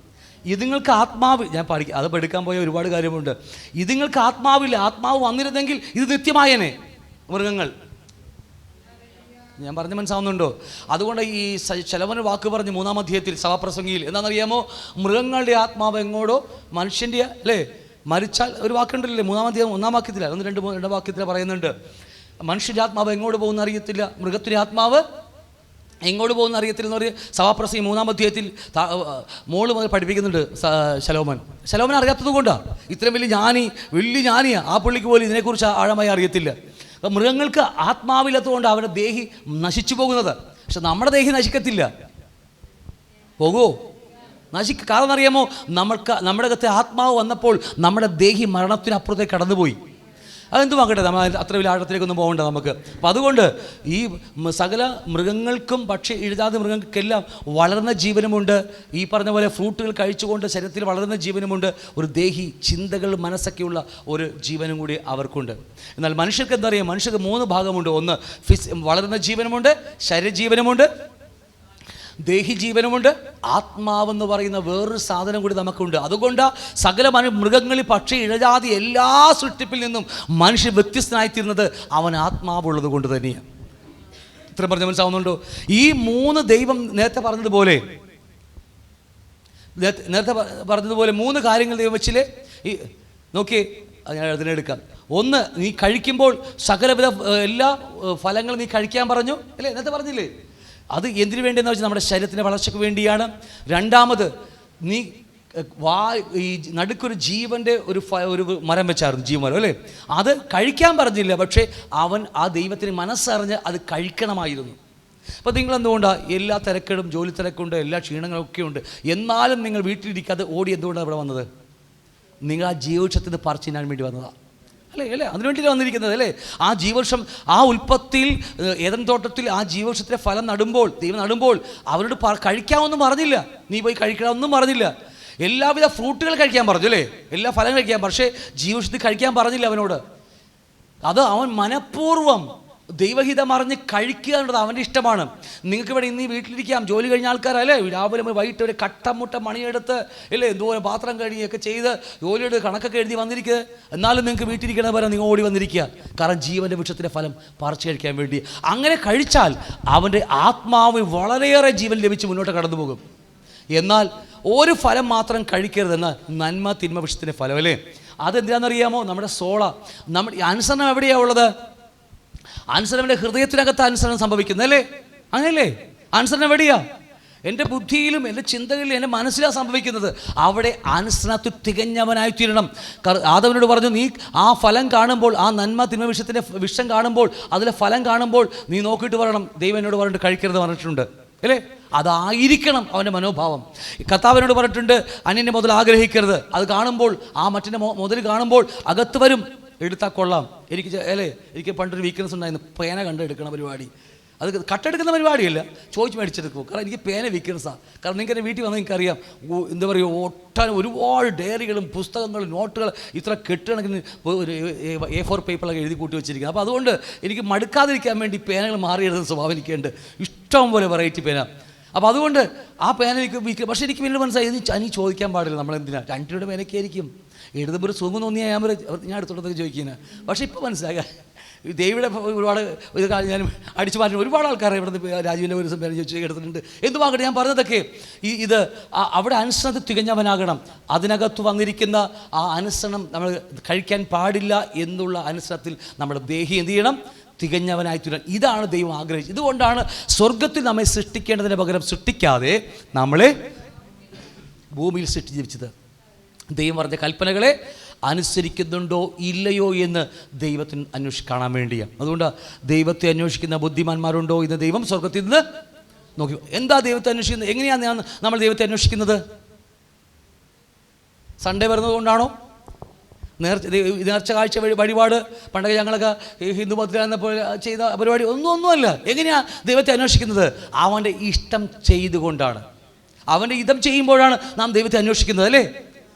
ഇതുങ്ങൾക്ക് ആത്മാവ്, ഞാൻ അത് പഠിക്കാൻ പോയ ഒരുപാട് കാര്യമുണ്ട്. ഇതുങ്ങൾക്ക് ആത്മാവില്ല. ആത്മാവ് വന്നിരുന്നെങ്കിൽ ഇത് നിത്യമായനെ. മൃഗങ്ങൾ, ഞാൻ പറഞ്ഞ് മനസ്സിലാവുന്നുണ്ടോ? അതുകൊണ്ട് ഈ ശലോമോൻ വാക്ക് പറഞ്ഞ് 3-ാം അധ്യായത്തിൽ സഭാപ്രസംഗിയിൽ എന്താണെന്നറിയാമോ? മൃഗങ്ങളുടെ ആത്മാവ് എങ്ങോട്ടോ, മനുഷ്യൻ്റെ അല്ലേ മരിച്ചാൽ ഒരു വാക്കുണ്ടല്ലേ 3-ാം അധ്യായം 1-ാം വാക്യത്തില, 1, 2 വാക്യത്തിൽ പറയുന്നുണ്ട്. മനുഷ്യൻ്റെ ആത്മാവ് എങ്ങോട്ട് പോകുന്ന അറിയത്തില്ല, മൃഗത്തിൻ്റെ ആത്മാവ് എങ്ങോട്ട് പോകുന്ന അറിയത്തില്ല എന്ന് പറയും. സഭാപ്രസംഗി 3-ാം അധ്യായത്തിൽ മോള് മുതൽ പഠിപ്പിക്കുന്നുണ്ട് ശലോമൻ അറിയാത്തത് കൊണ്ടാണ്. ഇത്രയും വലിയ ജ്ഞാനിയാണ് ആ പുള്ളിക്ക് പോലും ഇതിനെക്കുറിച്ച് ആഴമായി അറിയത്തില്ല. മൃഗങ്ങൾക്ക് ആത്മാവില്ലാത്തതുകൊണ്ട് അവരുടെ ദേഹി നശിച്ചു പോകുന്നത്. പക്ഷെ നമ്മുടെ ദേഹി നശിക്കത്തില്ല. പോകുമോ? കാരണം അറിയാമോ? നമ്മുടെ അകത്തെ ആത്മാവ് വന്നപ്പോൾ നമ്മുടെ ദേഹി മരണത്തിനപ്പുറത്തേക്ക് കടന്നുപോയി. അതെന്തുമാകട്ടെ, നമ്മൾ അത്ര വലിയ ആഴത്തിലേക്കൊന്നും പോകണ്ട നമുക്ക്. അപ്പം അതുകൊണ്ട് ഈ സകല മൃഗങ്ങൾക്കും, പക്ഷി, ഇഴജാതി മൃഗങ്ങൾക്കെല്ലാം വളർന്ന ജീവനുമുണ്ട്. ഈ പറഞ്ഞ പോലെ ഫ്രൂട്ടുകൾ കഴിച്ചുകൊണ്ട് ശരീരത്തിൽ വളർന്ന ജീവനുമുണ്ട്. ഒരു ദേഹി, ചിന്തകൾ, മനസ്സൊക്കെയുള്ള ഒരു ജീവനും കൂടി അവർക്കുണ്ട്. എന്നാൽ മനുഷ്യർക്ക് എന്താ പറയുക? മനുഷ്യർക്ക് 3 ഭാഗമുണ്ട്. ഒന്ന്, വളരുന്ന ജീവനുമുണ്ട്, ശരീരജീവനുമുണ്ട്, ദേഹി ജീവനുമുണ്ട്. ആത്മാവെന്ന് പറയുന്ന വേറൊരു സാധനം കൂടി നമുക്കുണ്ട്. അതുകൊണ്ട് സകല മൃഗങ്ങളിൽ, പക്ഷി, ഇഴജാതി എല്ലാ സൃഷ്ടിപ്പിൽ നിന്നും മനുഷ്യൻ വ്യത്യസ്തനായിത്തീരുന്നത് അവൻ ആത്മാവുള്ളത് കൊണ്ട് തന്നെയാണ്. ഇത്രയും പറഞ്ഞ് മനസ്സിലാവുന്നുണ്ടോ? ഈ 3 ദൈവം നേരത്തെ പറഞ്ഞതുപോലെ നേരത്തെ പറഞ്ഞതുപോലെ 3 കാര്യങ്ങൾ ദൈവം വെച്ചില്ലേ. ഈ നോക്കി ഞാൻ അതിനെടുക്കാം. ഒന്ന്, നീ കഴിക്കുമ്പോൾ സകലവിധ എല്ലാ ഫലങ്ങളും നീ കഴിക്കാൻ പറഞ്ഞു അല്ലേ, നേരത്തെ പറഞ്ഞില്ലേ. അത് എന്തിനു വേണ്ടിയെന്ന് വെച്ചാൽ നമ്മുടെ ശരീരത്തിൻ്റെ വളർച്ചയ്ക്ക് വേണ്ടിയാണ്. രണ്ടാമത്, നീ ഈ നടുക്കൊരു ജീവൻ്റെ ഒരു മരം വെച്ചായിരുന്നു, ജീവമരം അല്ലേ. അത് കഴിക്കാൻ പറഞ്ഞില്ല, പക്ഷേ അവൻ ആ ദൈവത്തിന് മനസ്സറിഞ്ഞ് അത് കഴിക്കണമായിരുന്നു. അപ്പോൾ നിങ്ങളെന്തുകൊണ്ടാണ് എല്ലാ തിരക്കുകളും, ജോലി തിരക്കുണ്ട്, എല്ലാ ക്ഷീണങ്ങളൊക്കെ ഉണ്ട്, എന്നാലും നിങ്ങൾ വീട്ടിലിരിക്കാതെ ഓടി എന്തുകൊണ്ടാണ് ഇവിടെ വന്നത്? നിങ്ങൾ ആ ജീവവൃക്ഷത്തിന് പറിച്ചിനാൻ വേണ്ടി വന്നതാണ് അല്ലേ. അതിനുവേണ്ടിയാണ് വന്നിരിക്കുന്നത് അല്ലേ. ആ ജീവവൃക്ഷം, ആ ഉൽപ്പത്തിയിൽ ഏദൻ തോട്ടത്തിൽ ആ ജീവവൃക്ഷത്തിൻ്റെ ഫലം നടുമ്പോൾ, ദൈവം നടുമ്പോൾ അവരോട് കഴിക്കാമെന്നും പറഞ്ഞില്ല, നീ പോയി കഴിക്കണമെന്നും പറഞ്ഞില്ല. എല്ലാവിധ ഫ്രൂട്ടുകൾ കഴിക്കാൻ പറഞ്ഞു അല്ലേ, എല്ലാ ഫലം കഴിക്കാൻ, പക്ഷേ ജീവവൃക്ഷത്തിൽ കഴിക്കാൻ പറഞ്ഞില്ല അവനോട്. അത് അവൻ മനഃപൂർവ്വം ദൈവഹിതം അറിഞ്ഞ് കഴിക്കുക എന്നുള്ളത് അവൻ്റെ ഇഷ്ടമാണ്. നിങ്ങൾക്ക് ഇവിടെ ഇന്ന് വീട്ടിലിരിക്കാം, ജോലി കഴിഞ്ഞ ആൾക്കാരല്ലേ, രാവിലെ വൈകിട്ട് ഒരു കട്ടമുട്ട മണിയെടുത്ത് അല്ലേ, എന്തോരം പാത്രം കഴുകിയൊക്കെ ചെയ്ത് ജോലിയുടെ കണക്കൊക്കെ എഴുതി വന്നിരിക്കുക. എന്നാലും നിങ്ങൾക്ക് വീട്ടിലിരിക്കണ പോലെ നിങ്ങൾ ഓടി വന്നിരിക്കുക, കാരണം ജീവൻ്റെ വൃക്ഷത്തിൻ്റെ ഫലം പറിച്ചു കഴിക്കാൻ വേണ്ടി. അങ്ങനെ കഴിച്ചാൽ അവൻ്റെ ആത്മാവ് വളരെയേറെ ജീവൻ ലഭിച്ച് മുന്നോട്ട് കടന്നു പോകും. എന്നാൽ ഒരു ഫലം മാത്രം കഴിക്കരുതെന്ന്, നന്മ തിന്മ വൃക്ഷത്തിൻ്റെ ഫലം അല്ലേ. അതെന്തിനാണെന്നറിയാമോ? നമ്മുടെ നമ്മുടെ അനുസരണം എവിടെയാണ് ഉള്ളത്? അനുസരണയുടെ ഹൃദയത്തിനകത്ത് അനുസരണം സംഭവിക്കുന്നത് അല്ലേ, അങ്ങനെയല്ലേ. അനുസരണം എവിടെയാ? എൻ്റെ ബുദ്ധിയിലും എൻ്റെ ചിന്തകളിലും എൻ്റെ മനസ്സിലാണ് സംഭവിക്കുന്നത്. അവിടെ അനുസരണത്തിൽ തികഞ്ഞവനായിത്തീരണം. ആദവനോട് പറഞ്ഞു, നീ ആ ഫലം കാണുമ്പോൾ, ആ നന്മ തിന്മ വിഷം കാണുമ്പോൾ, അതിലെ ഫലം കാണുമ്പോൾ നീ നോക്കിയിട്ട് പറയണം, ദൈവം എന്നോട് പറഞ്ഞിട്ട് കഴിക്കരുത് പറഞ്ഞിട്ടുണ്ട് അല്ലേ. അതായിരിക്കണം അവൻ്റെ മനോഭാവം. കർത്താവിനോട് പറഞ്ഞിട്ടുണ്ട്, അന്യൻ്റെ മുതൽ ആഗ്രഹിക്കരുത്. അത് കാണുമ്പോൾ, ആ മറ്റിൻ്റെ മുതൽ കാണുമ്പോൾ അകത്ത് വരും, എടുത്താൽ കൊള്ളാം. എനിക്ക് പണ്ടൊരു വീക്ക്നെസ് ഉണ്ടായിരുന്നു, പേന കണ്ടെടുക്കണ പരിപാടി. അത് കട്ടെടുക്കുന്ന പരിപാടിയല്ല, ചോദിച്ച് മേടിച്ചെടുക്കും. കാരണം എനിക്ക് പേന വീക്ക്നെസ്സാണ്. കാരണം നിങ്ങൾക്ക് എൻ്റെ വീട്ടിൽ വന്നാൽ നിങ്ങൾക്കറിയാം, എന്താ പറയുക, ഒരുപാട് ഡയറികളും പുസ്തകങ്ങളും നോട്ടുകൾ ഇത്ര കെട്ടുകണക്കിന് A4 പേപ്പറൊക്കെ എഴുതി കൂട്ടി വെച്ചിരിക്കുന്നത്. അപ്പോൾ അതുകൊണ്ട് എനിക്ക് മടുക്കാതിരിക്കാൻ വേണ്ടി പേനകൾ മാറി എഴുതുന്ന സ്വഭാവം എനിക്കുണ്ട്. ഇഷ്ടം പോലെ വെറൈറ്റി പേന. അപ്പോൾ അതുകൊണ്ട് ആ പേന എനിക്ക് വീക്ക്. പക്ഷേ എനിക്ക് പിന്നീട് മനസ്സിലായി, അനി ചോദിക്കാൻ പാടില്ല, നമ്മളെന്തിനാ 2 രൂപയുടെ പേനയൊക്കെ ആയിരിക്കും എഴുതുമ്പോൾ ഒരു സുഖം തോന്നിയാൽ ഞാൻ എടുത്തോട്ടൊക്കെ ചോദിക്കുന്നത്. പക്ഷേ ഇപ്പോൾ മനസ്സിലായ ദേവിയുടെ ഒരുപാട് ഇത് ഞാൻ അടിച്ചു മാറ്റി ഒരുപാട് ആൾക്കാരെ ഇവിടുന്ന് രാജീവിൻ്റെ ഒരു പേര് ചോദിച്ചു എടുത്തിട്ടുണ്ട്. എന്തുമാകട്ടെ, ഞാൻ പറഞ്ഞതൊക്കെ ഇത് അവിടെ അനുസരണത്തിൽ തികഞ്ഞവനാകണം. അതിനകത്ത് വന്നിരിക്കുന്ന ആ അനുസരണം നമ്മൾ കഴിക്കാൻ പാടില്ല എന്നുള്ള അനുസരണത്തിൽ നമ്മുടെ ദേഹി എന്ത് ചെയ്യണം? തികഞ്ഞവനായി തീരണം. ഇതാണ് ദൈവം ആഗ്രഹിച്ചത്. ഇതുകൊണ്ടാണ് സ്വർഗത്തിൽ നമ്മെ സൃഷ്ടിക്കേണ്ടതിന് പകരം സൃഷ്ടിക്കാതെ നമ്മളെ ഭൂമിയിൽ സൃഷ്ടിച്ചിരിച്ചത്. ദൈവം പറഞ്ഞ കൽപ്പനകളെ അനുസരിക്കുന്നുണ്ടോ ഇല്ലയോ എന്ന് ദൈവത്തിന് കാണാൻ വേണ്ടിയാണ്. അതുകൊണ്ട് ദൈവത്തെ അന്വേഷിക്കുന്ന ബുദ്ധിമാന്മാരുണ്ടോ ഇന്ന് ദൈവം സ്വർഗത്തിൽ നിന്ന് നോക്കി. എന്താ ദൈവത്തെ അന്വേഷിക്കുന്നത്? എങ്ങനെയാണ് നമ്മൾ ദൈവത്തെ അന്വേഷിക്കുന്നത്? സൺഡേ വരുന്നത് കൊണ്ടാണോ? നേർച്ച കാഴ്ച വഴിപാട് പണ്ടൊക്കെ ഞങ്ങളൊക്കെ ഹിന്ദു മതത്തിൽ ചെയ്ത പരിപാടി ഒന്നുമല്ല. എങ്ങനെയാണ് ദൈവത്തെ അന്വേഷിക്കുന്നത്? അവൻ്റെ ഇഷ്ടം ചെയ്തുകൊണ്ടാണ്. അവൻ്റെ ഇതം ചെയ്യുമ്പോഴാണ് നാം ദൈവത്തെ അന്വേഷിക്കുന്നത് അല്ലേ,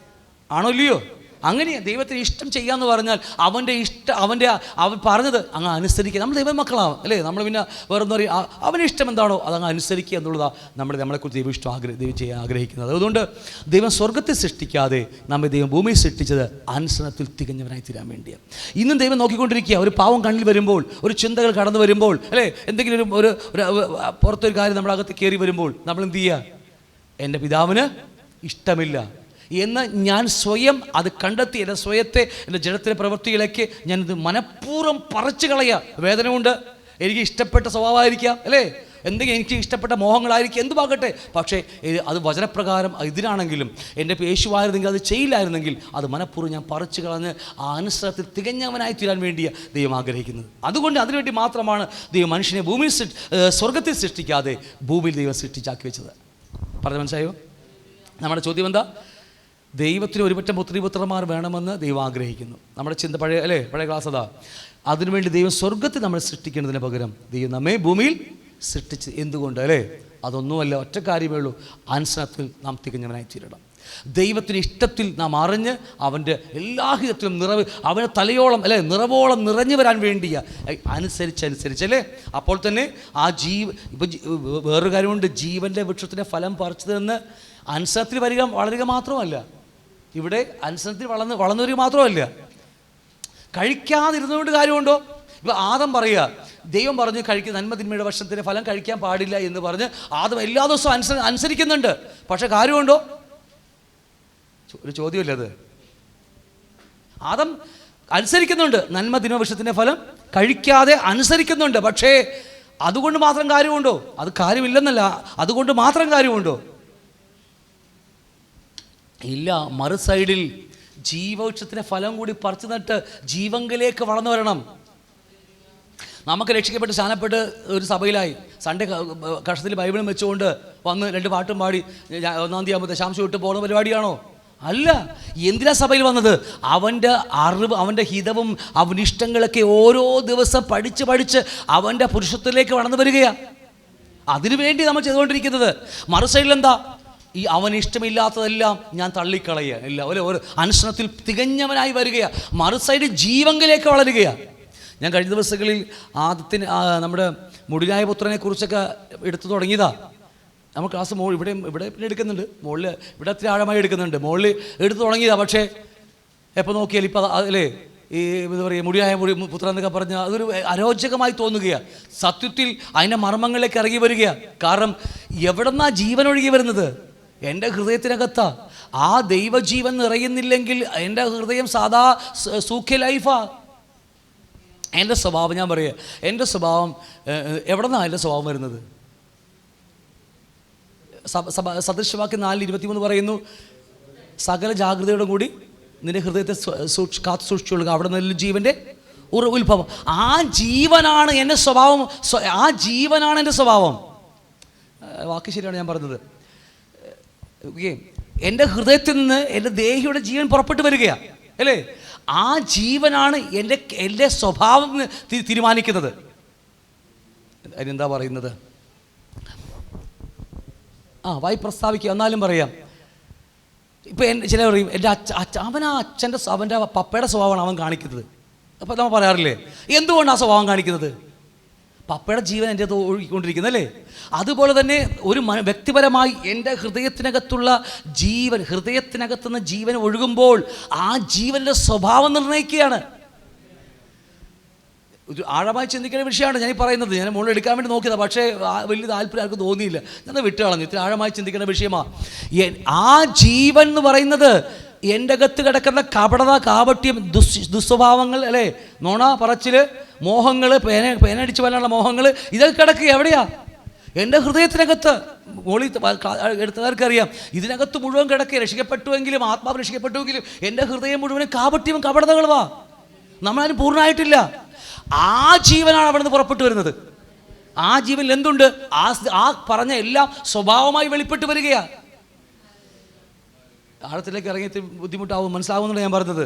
ആണോ ഇല്ലയോ? അങ്ങനെയാണ് ദൈവത്തിന് ഇഷ്ടം ചെയ്യാന്ന് പറഞ്ഞാൽ അവൻ പറഞ്ഞത് അങ്ങ് അനുസരിക്കുക. നമ്മൾ ദൈവ മക്കളാണ് അല്ലേ. നമ്മൾ പിന്നെ വേറൊന്നും അറിയാം, അവൻ്റെ ഇഷ്ടം എന്താണോ അതങ്ങ് അനുസരിക്കുക എന്നുള്ളതാണ് നമ്മളെക്കുറിച്ച് ദൈവം ഇഷ്ടം ദൈവം ചെയ്യാൻ ആഗ്രഹിക്കുന്നത്. അതുകൊണ്ട് ദൈവം സ്വർഗത്തെ സൃഷ്ടിക്കാതെ നമ്മെ ദൈവം ഭൂമിയിൽ സൃഷ്ടിച്ചത് അനുസരണത്തിൽ തികഞ്ഞവനായി തീരാൻ വേണ്ടിയാണ്. ഇന്നും ദൈവം നോക്കിക്കൊണ്ടിരിക്കുക. ഒരു പാവം കണ്ണിൽ വരുമ്പോൾ, ഒരു ചിന്തകൾ കടന്നു വരുമ്പോൾ അല്ലേ, എന്തെങ്കിലും ഒരു പുറത്തൊരു കാര്യം നമ്മളകത്ത് കയറി വരുമ്പോൾ നമ്മൾ എന്ത് ചെയ്യുക? എൻ്റെ പിതാവിന് ഇഷ്ടമില്ല എന്ന് ഞാൻ സ്വയം അത് കണ്ടെത്തി എൻ്റെ സ്വയത്തെ, എൻ്റെ ജഡത്തിലെ പ്രവൃത്തിയിലേക്ക് ഞാനിത് മനഃപൂർവ്വം പറിച്ചു കളയുക. വേദന കൊണ്ട് എനിക്ക് ഇഷ്ടപ്പെട്ട സ്വഭാവമായിരിക്കാം അല്ലേ, എന്തെങ്കിലും എനിക്ക് ഇഷ്ടപ്പെട്ട മോഹങ്ങളായിരിക്കും, എന്തുമാകട്ടെ. പക്ഷേ അത് വചനപ്രകാരം ഇതിനാണെങ്കിലും എൻ്റെ യേശുവായിരുന്നെങ്കിൽ അത് ചെയ്യില്ലായിരുന്നെങ്കിൽ അത് മനഃപൂർവ്വം ഞാൻ പറിച്ചു കളഞ്ഞ് ആ അനുസരണത്തിൽ തികഞ്ഞവനായി തീരാൻ വേണ്ടിയാണ് ദൈവം ആഗ്രഹിക്കുന്നത്. അതുകൊണ്ട് അതിനുവേണ്ടി മാത്രമാണ് ദൈവം മനുഷ്യനെ ഭൂമിയിൽ സ്വർഗത്തിൽ സൃഷ്ടിക്കാതെ ഭൂമിയിൽ ദൈവം സൃഷ്ടിച്ചാക്കി വെച്ചത്. പറഞ്ഞ മനസ്സിലായോ? നമ്മുടെ ചോദ്യം എന്താ? ദൈവത്തിന് ഒരുപറ്റം പുത്രിപുത്രന്മാർ വേണമെന്ന് ദൈവം ആഗ്രഹിക്കുന്നു. നമ്മുടെ ചിന്ത പഴയ ക്ലാസ് അതാ. അതിനുവേണ്ടി ദൈവം സ്വർഗത്തിൽ നമ്മൾ സൃഷ്ടിക്കേണ്ടതിന് പകരം ദൈവം നമ്മെ ഭൂമിയിൽ സൃഷ്ടിച്ച് എന്തുകൊണ്ട് അല്ലേ? അതൊന്നുമല്ല, ഒറ്റ കാര്യമേ ഉള്ളൂ, അനുസരണത്തിൽ നാം തികഞ്ഞവനായി തീരണം. ദൈവത്തിൻ്റെ ഇഷ്ടത്തിൽ നാം അറിഞ്ഞ് അവൻ്റെ എല്ലാ ഹിതത്തിലും അവനെ തലയോളം അല്ലേ നിറവോളം നിറഞ്ഞു വരാൻ വേണ്ടിയ അനുസരിച്ചല്ലേ. അപ്പോൾ തന്നെ ആ ഇപ്പം വേറൊരു കാര്യമുണ്ട്, ജീവൻ്റെ വൃക്ഷത്തിൻ്റെ ഫലം പറിച്ചതെന്ന് അനുസരണത്തിൽ വളരുക മാത്രമല്ല, ഇവിടെ അനുസരണത്തിൽ വളർന്നവർ മാത്രമല്ല, കഴിക്കാതിരുന്നതുകൊണ്ട് കാര്യമുണ്ടോ? ഇപ്പം ആദം പറയുക, ദൈവം പറഞ്ഞു കഴിക്കുന്ന നന്മ തിന്മയുടെ വൃക്ഷത്തിൻ്റെ ഫലം കഴിക്കാൻ പാടില്ല എന്ന് പറഞ്ഞ് ആദം എല്ലാ ദിവസവും അനുസരിക്കുന്നുണ്ട്. പക്ഷേ കാര്യമുണ്ടോ? ഒരു ചോദ്യമല്ലേ അത്? ആദം അനുസരിക്കുന്നുണ്ട്, നന്മ തിന്മവൃക്ഷത്തിൻ്റെ ഫലം കഴിക്കാതെ അനുസരിക്കുന്നുണ്ട്. പക്ഷേ അതുകൊണ്ട് മാത്രം കാര്യമുണ്ടോ? അത് കാര്യമില്ലെന്നല്ല, അതുകൊണ്ട് മാത്രം കാര്യമുണ്ടോ? ഇല്ല. മറു സൈഡിൽ ജീവവൃക്ഷത്തിൻ്റെ ഫലം കൂടി പറിച്ചു നട്ട് ജീവങ്കിലേക്ക് വളർന്നു വരണം. നമുക്ക് രക്ഷിക്കപ്പെട്ട് സ്നാനപ്പെട്ട് ഒരു സഭയിലായി സൺഡേ കഷത്തിൽ ബൈബിളും വെച്ചുകൊണ്ട് വന്ന് 2 പാട്ടും പാടി 1-ാം തീയതി ആകുമ്പോൾ ദശാംശം ഇട്ട് പോകുന്ന പരിപാടിയാണോ? അല്ല. എന്തിനാ സഭയിൽ വന്നത്? അവൻ്റെ അറിവ്, അവൻ്റെ ഹിതവും അവൻ്റെ ഇഷ്ടങ്ങളൊക്കെ ഓരോ ദിവസം പഠിച്ച് അവൻ്റെ പുരുഷത്വത്തിലേക്ക് വളർന്നു വരികയാണ്. അതിനുവേണ്ടി നമ്മൾ ചെയ്തുകൊണ്ടിരിക്കുന്നത്. മറുസൈഡിൽ എന്താ? ഈ അവന് ഇഷ്ടമില്ലാത്തതെല്ലാം ഞാൻ തള്ളിക്കളയുക, ഇല്ല ഒരു അനുസരണത്തിൽ തികഞ്ഞവനായി വരികയാണ്. മറുസൈഡ് ജീവങ്കിലേക്ക് വളരുകയാണ്. ഞാൻ കഴിഞ്ഞ ദിവസങ്ങളിൽ ആദ്യത്തിന് നമ്മുടെ മുടിനായ പുത്രനെ കുറിച്ചൊക്കെ എടുത്തു തുടങ്ങിയതാ. നമ്മൾ ക്ലാസ് ഇവിടെ പിന്നെ എടുക്കുന്നുണ്ട്, മുകളിൽ ഇവിടെ അത്ര ആഴമായി എടുക്കുന്നുണ്ട്, മുകളിൽ എടുത്തു തുടങ്ങിയതാണ്. പക്ഷേ എപ്പോൾ നോക്കിയാൽ ഇപ്പം അല്ലേ ഈ എന്താ പറയുക, മുടിയായ പുത്രൻ എന്നൊക്കെ പറഞ്ഞാൽ അതൊരു അരോചകമായി തോന്നുകയാണ്. സത്യത്തിൽ അതിൻ്റെ മർമ്മങ്ങളിലേക്ക് ഇറങ്ങി വരികയാണ്. കാരണം എവിടെന്നാ ജീവൻ ഒഴുകി വരുന്നത്? എൻ്റെ ഹൃദയത്തിനകത്താ. ആ ദൈവജീവൻ നിറയുന്നില്ലെങ്കിൽ എൻ്റെ ഹൃദയം സാധാ സൂഖ്യ ലൈഫാ. എൻ്റെ സ്വഭാവം, ഞാൻ പറയുക, എൻ്റെ സ്വഭാവം എവിടെ നിന്നാണ് എൻ്റെ സ്വഭാവം വരുന്നത്? സദൃശവാക്യം 4:23 പറയുന്നു, സകല ജാഗ്രതയോടും കൂടി നിന്റെ ഹൃദയത്തെ കാത്തു സൂക്ഷിച്ചുകൊള്ളുക, അവിടെ നിന്ന് ജീവൻ്റെ ഉത്ഭവം. ആ ജീവനാണ് എൻ്റെ സ്വഭാവം. ആ ജീവനാണ് എൻ്റെ സ്വഭാവം. വാക്ക് ശരിയാണ് ഞാൻ പറഞ്ഞത്. ഓക്കെ, എൻ്റെ ഹൃദയത്തിൽ നിന്ന് എൻ്റെ ദേഹിയുടെ ജീവൻ പുറപ്പെട്ടു വരികയാണ് അല്ലേ? ആ ജീവനാണ് എൻ്റെ സ്വഭാവം തീരുമാനിക്കുന്നത്. അതിനെന്താ പറയുന്നത്? വായി പ്രസ്താവിക്കുക. എന്നാലും പറയാം. ഇപ്പം ചില പറയും എൻ്റെ അവൻ്റെ പപ്പയുടെ സ്വഭാവമാണ് അവൻ കാണിക്കുന്നത്. അപ്പോൾ നമ്മൾ പറയാറില്ലേ, എന്തുകൊണ്ടാണ് ആ സ്വഭാവം കാണിക്കുന്നത്? പപ്പയുടെ ജീവൻ എൻ്റെ ഒഴുകിക്കൊണ്ടിരിക്കുന്നത് അല്ലേ? അതുപോലെ തന്നെ ഒരു വ്യക്തിപരമായി എൻ്റെ ഹൃദയത്തിനകത്തുള്ള ജീവൻ, ഹൃദയത്തിനകത്തുനിന്ന് ജീവൻ ഒഴുകുമ്പോൾ ആ ജീവൻ്റെ സ്വഭാവം നിർണ്ണയിക്കുകയാണ്. ഒരു ആഴമായി ചിന്തിക്കേണ്ട വിഷയമാണ് ഞാൻ പറയുന്നത്. ഞാൻ മുകളിൽ എടുക്കാൻ വേണ്ടി നോക്കിയതാണ്, പക്ഷേ വലിയ താല്പര്യം ആർക്കും തോന്നിയില്ല. ഞാൻ വിട്ട് കളഞ്ഞു. ഇത്ര ആഴമായി ചിന്തിക്കേണ്ട വിഷയമാണ്. ആ ജീവൻ എന്ന് പറയുന്നത് എൻ്റെ അകത്ത് കിടക്കുന്ന കപടത, കാപട്യം, ദുസ്വഭാവങ്ങൾ അല്ലേ, നോണ പറച്ചിൽ, മോഹങ്ങൾ, പേനടിച്ച് വരാനുള്ള മോഹങ്ങൾ, ഇതൊക്കെ കിടക്കുക എവിടെയാ? എൻ്റെ ഹൃദയത്തിനകത്ത്. മോളി എടുത്തവർക്കറിയാം, ഇതിനകത്ത് മുഴുവൻ കിടക്കുക. രക്ഷിക്കപ്പെട്ടുവെങ്കിലും, ആത്മാവ് രക്ഷിക്കപ്പെട്ടുവെങ്കിലും എൻ്റെ ഹൃദയം മുഴുവനും കാപട്യവും കപടതകളുമാ. നമ്മളതിന് പൂർണ്ണമായിട്ടില്ല. ആ ജീവനാണ് അവിടെ നിന്ന് പുറപ്പെട്ടു വരുന്നത്. ആ ജീവനിൽ എന്തുണ്ട്? ആ പറഞ്ഞ എല്ലാം സ്വഭാവമായി വെളിപ്പെട്ട് വരികയാണ്. ആഴത്തിലേക്ക് ഇറങ്ങി ബുദ്ധിമുട്ടാവും, മനസ്സിലാവുന്നുണ്ട് ഞാൻ പറഞ്ഞത്.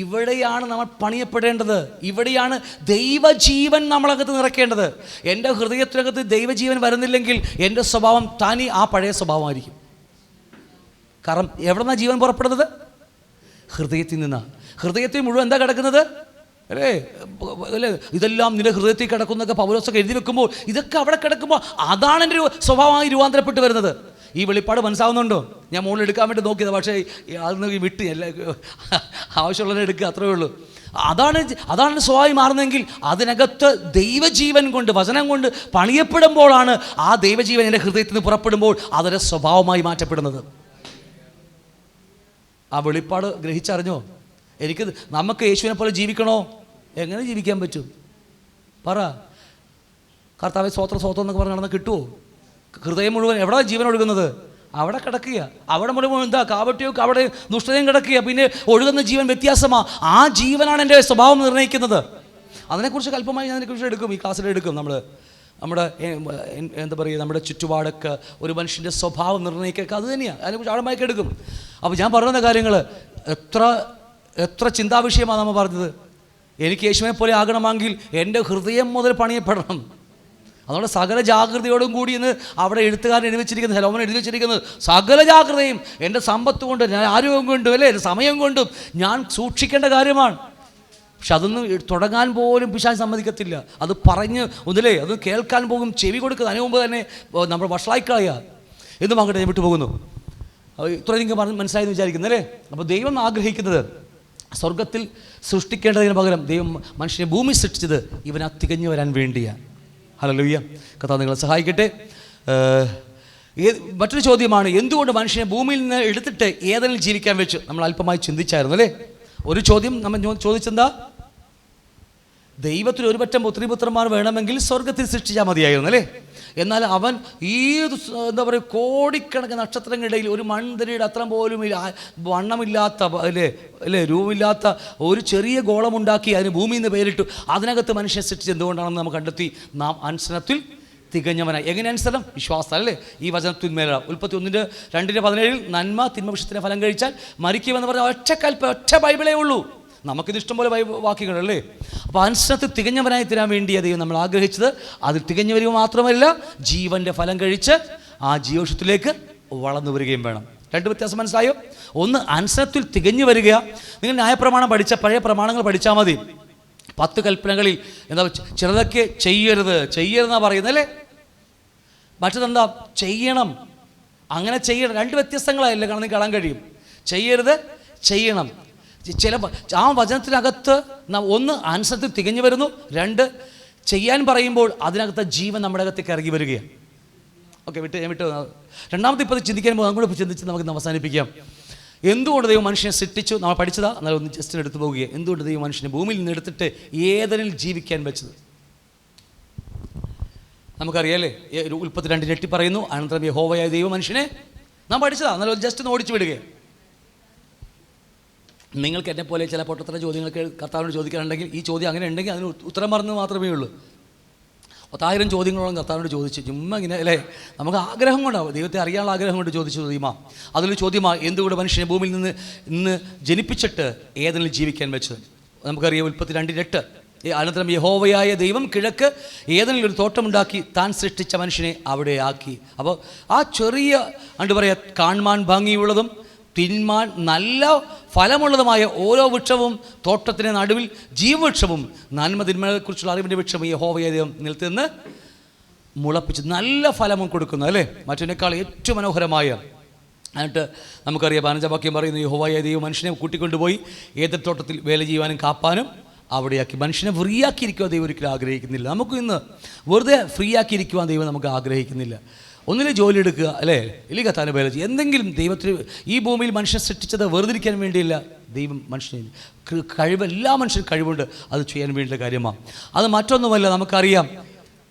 ഇവിടെയാണ് നമ്മൾ പണിയപ്പെടേണ്ടത്. ഇവിടെയാണ് ദൈവജീവൻ നമ്മളകത്ത് നിറയ്ക്കേണ്ടത്. എൻ്റെ ഹൃദയത്തിനകത്ത് ദൈവജീവൻ വരുന്നില്ലെങ്കിൽ എൻ്റെ സ്വഭാവം തനി ആ പഴയ സ്വഭാവമായിരിക്കും. കാരണം എവിടെ നിന്നാണ് ജീവൻ പുറപ്പെടുന്നത്? ഹൃദയത്തിൽ നിന്നാണ്. ഹൃദയത്തിൽ മുഴുവൻ എന്താ കിടക്കുന്നത് അല്ലേ? ഇതെല്ലാം നിന്റെ ഹൃദയത്തിൽ കിടക്കുന്നൊക്കെ പൗലോസൊക്കെ എഴുതി വെക്കുമ്പോൾ, ഇതൊക്കെ അവിടെ കിടക്കുമ്പോൾ അതാണ് എൻ്റെ സ്വഭാവമായി രൂപാന്തരപ്പെട്ട് വരുന്നത്. ഈ വെളിപ്പാട് മനസ്സാവുന്നുണ്ടോ? ഞാൻ മുകളിൽ എടുക്കാൻ വേണ്ടി നോക്കിയത്, പക്ഷേ അതിന് വിട്ട് ആവശ്യമുള്ളവരെ എടുക്കുക, അത്രയേ ഉള്ളൂ. അതാണ് സ്വഭാവമായി മാറുന്നതെങ്കിൽ അതിനകത്ത് ദൈവജീവൻ കൊണ്ട്, വചനം കൊണ്ട് പണിയപ്പെടുമ്പോഴാണ് ആ ദൈവജീവൻ എൻ്റെ ഹൃദയത്തിൽ നിന്ന് പുറപ്പെടുമ്പോൾ അതൊരു സ്വഭാവമായി മാറ്റപ്പെടുന്നത്. ആ വെളിപ്പാട് ഗ്രഹിച്ചറിഞ്ഞോ? നമുക്ക് യേശുവിനെ പോലെ ജീവിക്കണോ? എങ്ങനെ ജീവിക്കാൻ പറ്റും? പറ. കർത്താവേ സ്വോത്രം എന്നൊക്കെ പറഞ്ഞ് നടന്ന് കിട്ടുമോ? ഹൃദയം മുഴുവൻ എവിടെ ജീവൻ ഒഴുകുന്നത്? അവിടെ കിടക്കുക. അവിടെ മുഴുവൻ എന്താ? കാപട്യവും അവിടെ ദുഷ്ടതയും കിടക്കുക. പിന്നെ ഒഴുകുന്ന ജീവൻ വ്യത്യാസമാണ്. ആ ജീവനാണ് എൻ്റെ സ്വഭാവം നിർണ്ണയിക്കുന്നത്. അതിനെക്കുറിച്ച് അല്പമായി ഞാൻ അതിനെക്കുറിച്ച് എടുക്കും, ഈ ക്ലാസ്സിൽ എടുക്കും. നമ്മുടെ എന്താ പറയുക, നമ്മുടെ ചുറ്റുപാടൊക്കെ ഒരു മനുഷ്യൻ്റെ സ്വഭാവം നിർണ്ണയിക്കുക അത് തന്നെയാണ്. അതിനെക്കുറിച്ച് ആഴമായൊക്കെ എടുക്കും. അപ്പോൾ ഞാൻ പറയുന്ന കാര്യങ്ങൾ എത്ര ചിന്താവിഷയമാണ് നമ്മൾ പറഞ്ഞത്. എനിക്ക് യേശുവിനെ പോലെ ആകണമെങ്കിൽ എൻ്റെ ഹൃദയം മുതൽ പണിയപ്പെടണം. അതുകൊണ്ട് സകല ജാഗ്രതയോടും കൂടി എന്ന് അവിടെ എഴുത്തുകാരൻ എഴുതി വെച്ചിരിക്കുന്നത്, ശലോമോൻ എഴുതി വെച്ചിരിക്കുന്നത്, സകല ജാഗ്രതയും എൻ്റെ സമ്പത്ത് കൊണ്ട്, ഞാൻ ആരോഗ്യം കൊണ്ടും അല്ലേ, സമയം കൊണ്ടും ഞാൻ സൂക്ഷിക്കേണ്ട കാര്യമാണ്. പക്ഷെ അതൊന്നും തുടങ്ങാൻ പോലും പിശാച് സമ്മതിക്കത്തില്ല. അത് പറഞ്ഞ് ഒന്നില്ലേ, അത് കേൾക്കാൻ പോകും, ചെവി കൊടുക്കുക. അതിനു മുമ്പ് തന്നെ നമ്മൾ വഷളായിക്കളയുക. എന്നും അങ്ങോട്ട് ഞാൻ വിട്ടുപോകുന്നു. ഇത്രയും മനസ്സിലായെന്ന് വിചാരിക്കുന്നു അല്ലേ? അപ്പോൾ ദൈവം ആഗ്രഹിക്കുന്നത് സ്വർഗത്തിൽ സൃഷ്ടിക്കേണ്ടതിന് പകരം ദൈവം മനുഷ്യനെ ഭൂമി സൃഷ്ടിച്ചത് ഇവനെ തികഞ്ഞു വരാൻ വേണ്ടിയാണ്. ഹല്ലേലൂയ. കർത്താവ് നിങ്ങളെ സഹായിക്കട്ടെ. മറ്റൊരു ചോദ്യമാണ്, എന്തുകൊണ്ട് മനുഷ്യനെ ഭൂമിയിൽ നിന്ന് എടുത്തിട്ട് ഏതെങ്കിലും ജീവിക്കാൻ വെച്ചു? നമ്മൾ അല്പമായി ചിന്തിച്ചായിരുന്നു അല്ലേ? ഒരു ചോദ്യം നമ്മൾ ചോദിച്ചെന്താ? ദൈവത്തിന് ഒരു പറ്റം പുത്രിപുത്രന്മാർ വേണമെങ്കിൽ സ്വർഗത്തിൽ സൃഷ്ടിച്ചാൽ മതിയായിരുന്നു അല്ലേ? എന്നാൽ അവൻ എന്താ പറയുക, കോടിക്കണക്കിന് നക്ഷത്രങ്ങളിടയിൽ ഒരു മൺതരിയുടെ അത്ര പോലും വണ്ണമില്ലാത്ത അല്ലേ രൂപമില്ലാത്ത ഒരു ചെറിയ ഗോളമുണ്ടാക്കി അതിന് ഭൂമിയിൽ നിന്ന് പേരിട്ടു. അതിനകത്ത് മനുഷ്യനെ സൃഷ്ടിച്ച് എന്തുകൊണ്ടാണെന്ന് നാം കണ്ടെത്തി. നാം അനുസരണത്തിൽ തികഞ്ഞവനായി. എങ്ങനെ അനുസരണം? വിശ്വാസം അല്ലേ? ഈ വചനത്തിന്മേലാണ്. ഉൽപ്പത്തി 1:2-17 നന്മ തിന്മ വൃക്ഷത്തിൻ്റെ ഫലം കഴിച്ചാൽ മരിക്കുമെന്ന് പറഞ്ഞാൽ ഒറ്റ ബൈബിളേ ഉള്ളൂ. നമുക്കിത് ഇഷ്ടംപോലെ വാക്യങ്ങളല്ലേ? അപ്പോൾ അനുസരണത്തിൽ തികഞ്ഞവനായി തീരാൻ വേണ്ടി ദൈവം നമ്മൾ ആഗ്രഹിച്ചത്. അതിൽ തികഞ്ഞവരും മാത്രമല്ല, ജീവൻ്റെ ഫലം കഴിച്ച് ആ ജീവവൃക്ഷത്തിലേക്ക് വളർന്നു വരികയും വേണം. രണ്ട് വ്യത്യാസം മനസ്സിലായോ? ഒന്ന്, അനുസരണത്തിൽ തികഞ്ഞു വരിക. നിങ്ങൾ ന്യായപ്രമാണം പഴയ പ്രമാണങ്ങൾ പഠിച്ചാൽ മതി. 10 കൽപ്പനകളിൽ എന്താ ചിലതൊക്കെ ചെയ്യരുതെന്നാണ് പറയുന്നത് അല്ലേ? മറ്റതെന്താ? ചെയ്യണം. അങ്ങനെ ചെയ്യണം. രണ്ട് വ്യത്യസ്തങ്ങളായില്ലേ കാണാൻ കഴിയും. ചെയ്യരുത്, ചെയ്യണം. ചില ആ വചനത്തിനകത്ത് ഒന്ന് അനുസരണത്തിൽ തികഞ്ഞു വരുന്നു, രണ്ട് ചെയ്യാൻ പറയുമ്പോൾ അതിനകത്ത് ജീവൻ നമ്മുടെ അകത്തേക്ക് ഇറങ്ങി വരികയാണ്. ഓക്കെ, വിട്ട് രണ്ടാമത്തെ ഇപ്പോൾ ചിന്തിക്കാൻ പോകും. അങ്ങോട്ട് ചിന്തിച്ച് നമുക്ക് അവസാനിപ്പിക്കാം. എന്തുകൊണ്ട് ദൈവം മനുഷ്യനെ സൃഷ്ടിച്ചു? നമ്മൾ പഠിച്ചതാ, എന്നാലും ഒന്ന് ജസ്റ്റ് എടുത്തു പോകുകയാണ്. എന്തുകൊണ്ട് ദൈവം മനുഷ്യനെ ഭൂമിയിൽ നിന്ന് എടുത്തിട്ട് ഏതെനിൽ ജീവിക്കാൻ വെച്ചത്? നമുക്കറിയാലേ, ഉൽപ്പത്തി 2:8 പറയുന്നു, അനന്തരം യഹോവയായ ദൈവം മനുഷ്യനെ, നാം പഠിച്ചതാ, എന്നാലും ജസ്റ്റ് ഒന്ന് ഓടിച്ചു വിടുകയാണ്. നിങ്ങൾക്ക് എന്നെ പോലെ ചില പൊട്ടത്തരം ചോദ്യങ്ങൾക്ക് കർത്താവിനോട് ചോദിക്കാനുണ്ടെങ്കിൽ, ഈ ചോദ്യം അങ്ങനെ ഉണ്ടെങ്കിൽ അതിന് ഉത്തരം പറഞ്ഞത് മാത്രമേ ഉള്ളൂ. 10,000 ചോദ്യങ്ങളോളം കർത്താവിനോട് ചോദിച്ചു. ചുമ്മാ ഇങ്ങനെ അല്ലേ? നമുക്ക് ആഗ്രഹം കൊണ്ടാവും, ദൈവത്തെ അറിയാനുള്ള ആഗ്രഹം കൊണ്ട് ചോദിച്ചു ചോദ്യമാ. അതിലൊരു ചോദ്യമാണ്, എന്തുകൊണ്ട് മനുഷ്യനെ ഭൂമിയിൽ നിന്ന് ജനിപ്പിച്ചിട്ട് ഏതെങ്കിലും ജീവിക്കാൻ വെച്ചത്? നമുക്കറിയാം, ഉൽപ്പത്തി 2:8 അനന്തരം യഹോവയായ ദൈവം കിഴക്ക് ഏതെങ്കിലും ഒരു തോട്ടമുണ്ടാക്കി താൻ സൃഷ്ടിച്ച മനുഷ്യനെ അവിടെ ആക്കി. അപ്പോൾ ആ ചെറിയ എന്താ പറയുക, കാണുവാൻ ഭംഗിയുള്ളതും തിന്മാൻ നല്ല ഫലമുള്ളതുമായ ഓരോ വൃക്ഷവും തോട്ടത്തിന് നടുവിൽ ജീവവൃക്ഷവും നന്മ തിന്മകളെക്കുറിച്ചുള്ള അറിവിൻ്റെ വൃക്ഷവും യഹോവയായ ദൈവം നിലത്തുനിന്ന് മുളപ്പിച്ച് നല്ല ഫലം കൊടുക്കുന്നു അല്ലേ? മറ്റൊന്നേക്കാൾ ഏറ്റവും മനോഹരമായ. എന്നിട്ട് നമുക്കറിയാം, 15 വാക്യം പറയുന്നു, യഹോവയായ ദൈവം മനുഷ്യനെ കൂട്ടിക്കൊണ്ടുപോയി ഏദൻ തോട്ടത്തിൽ വേല ചെയ്യുവാനും കാപ്പാനും അവിടെയാക്കി. മനുഷ്യനെ ഫ്രീ ആക്കിയിരിക്കുവാൻ ദൈവം ഒരിക്കലും ആഗ്രഹിക്കുന്നില്ല. നമുക്ക് ഇന്ന് വെറുതെ ഫ്രീ ആക്കിയിരിക്കുവാൻ ദൈവം നമുക്ക് ആഗ്രഹിക്കുന്നില്ല. ഒന്നിലെ ജോലി എടുക്കുക അല്ലേ, ഇല്ലെങ്കിൽ കത്താൻ വേല ചെയ്യുക, എന്തെങ്കിലും. ദൈവത്തിന് ഈ ഭൂമിയിൽ മനുഷ്യനെ സൃഷ്ടിച്ചത് വെറുതിരിക്കാൻ വേണ്ടിയില്ല. ദൈവം മനുഷ്യന് കഴിവ്, എല്ലാ മനുഷ്യനും കഴിവുണ്ട്, അത് ചെയ്യാൻ വേണ്ടിയുള്ള കാര്യമാണ്. അത് മറ്റൊന്നുമല്ല, നമുക്കറിയാം,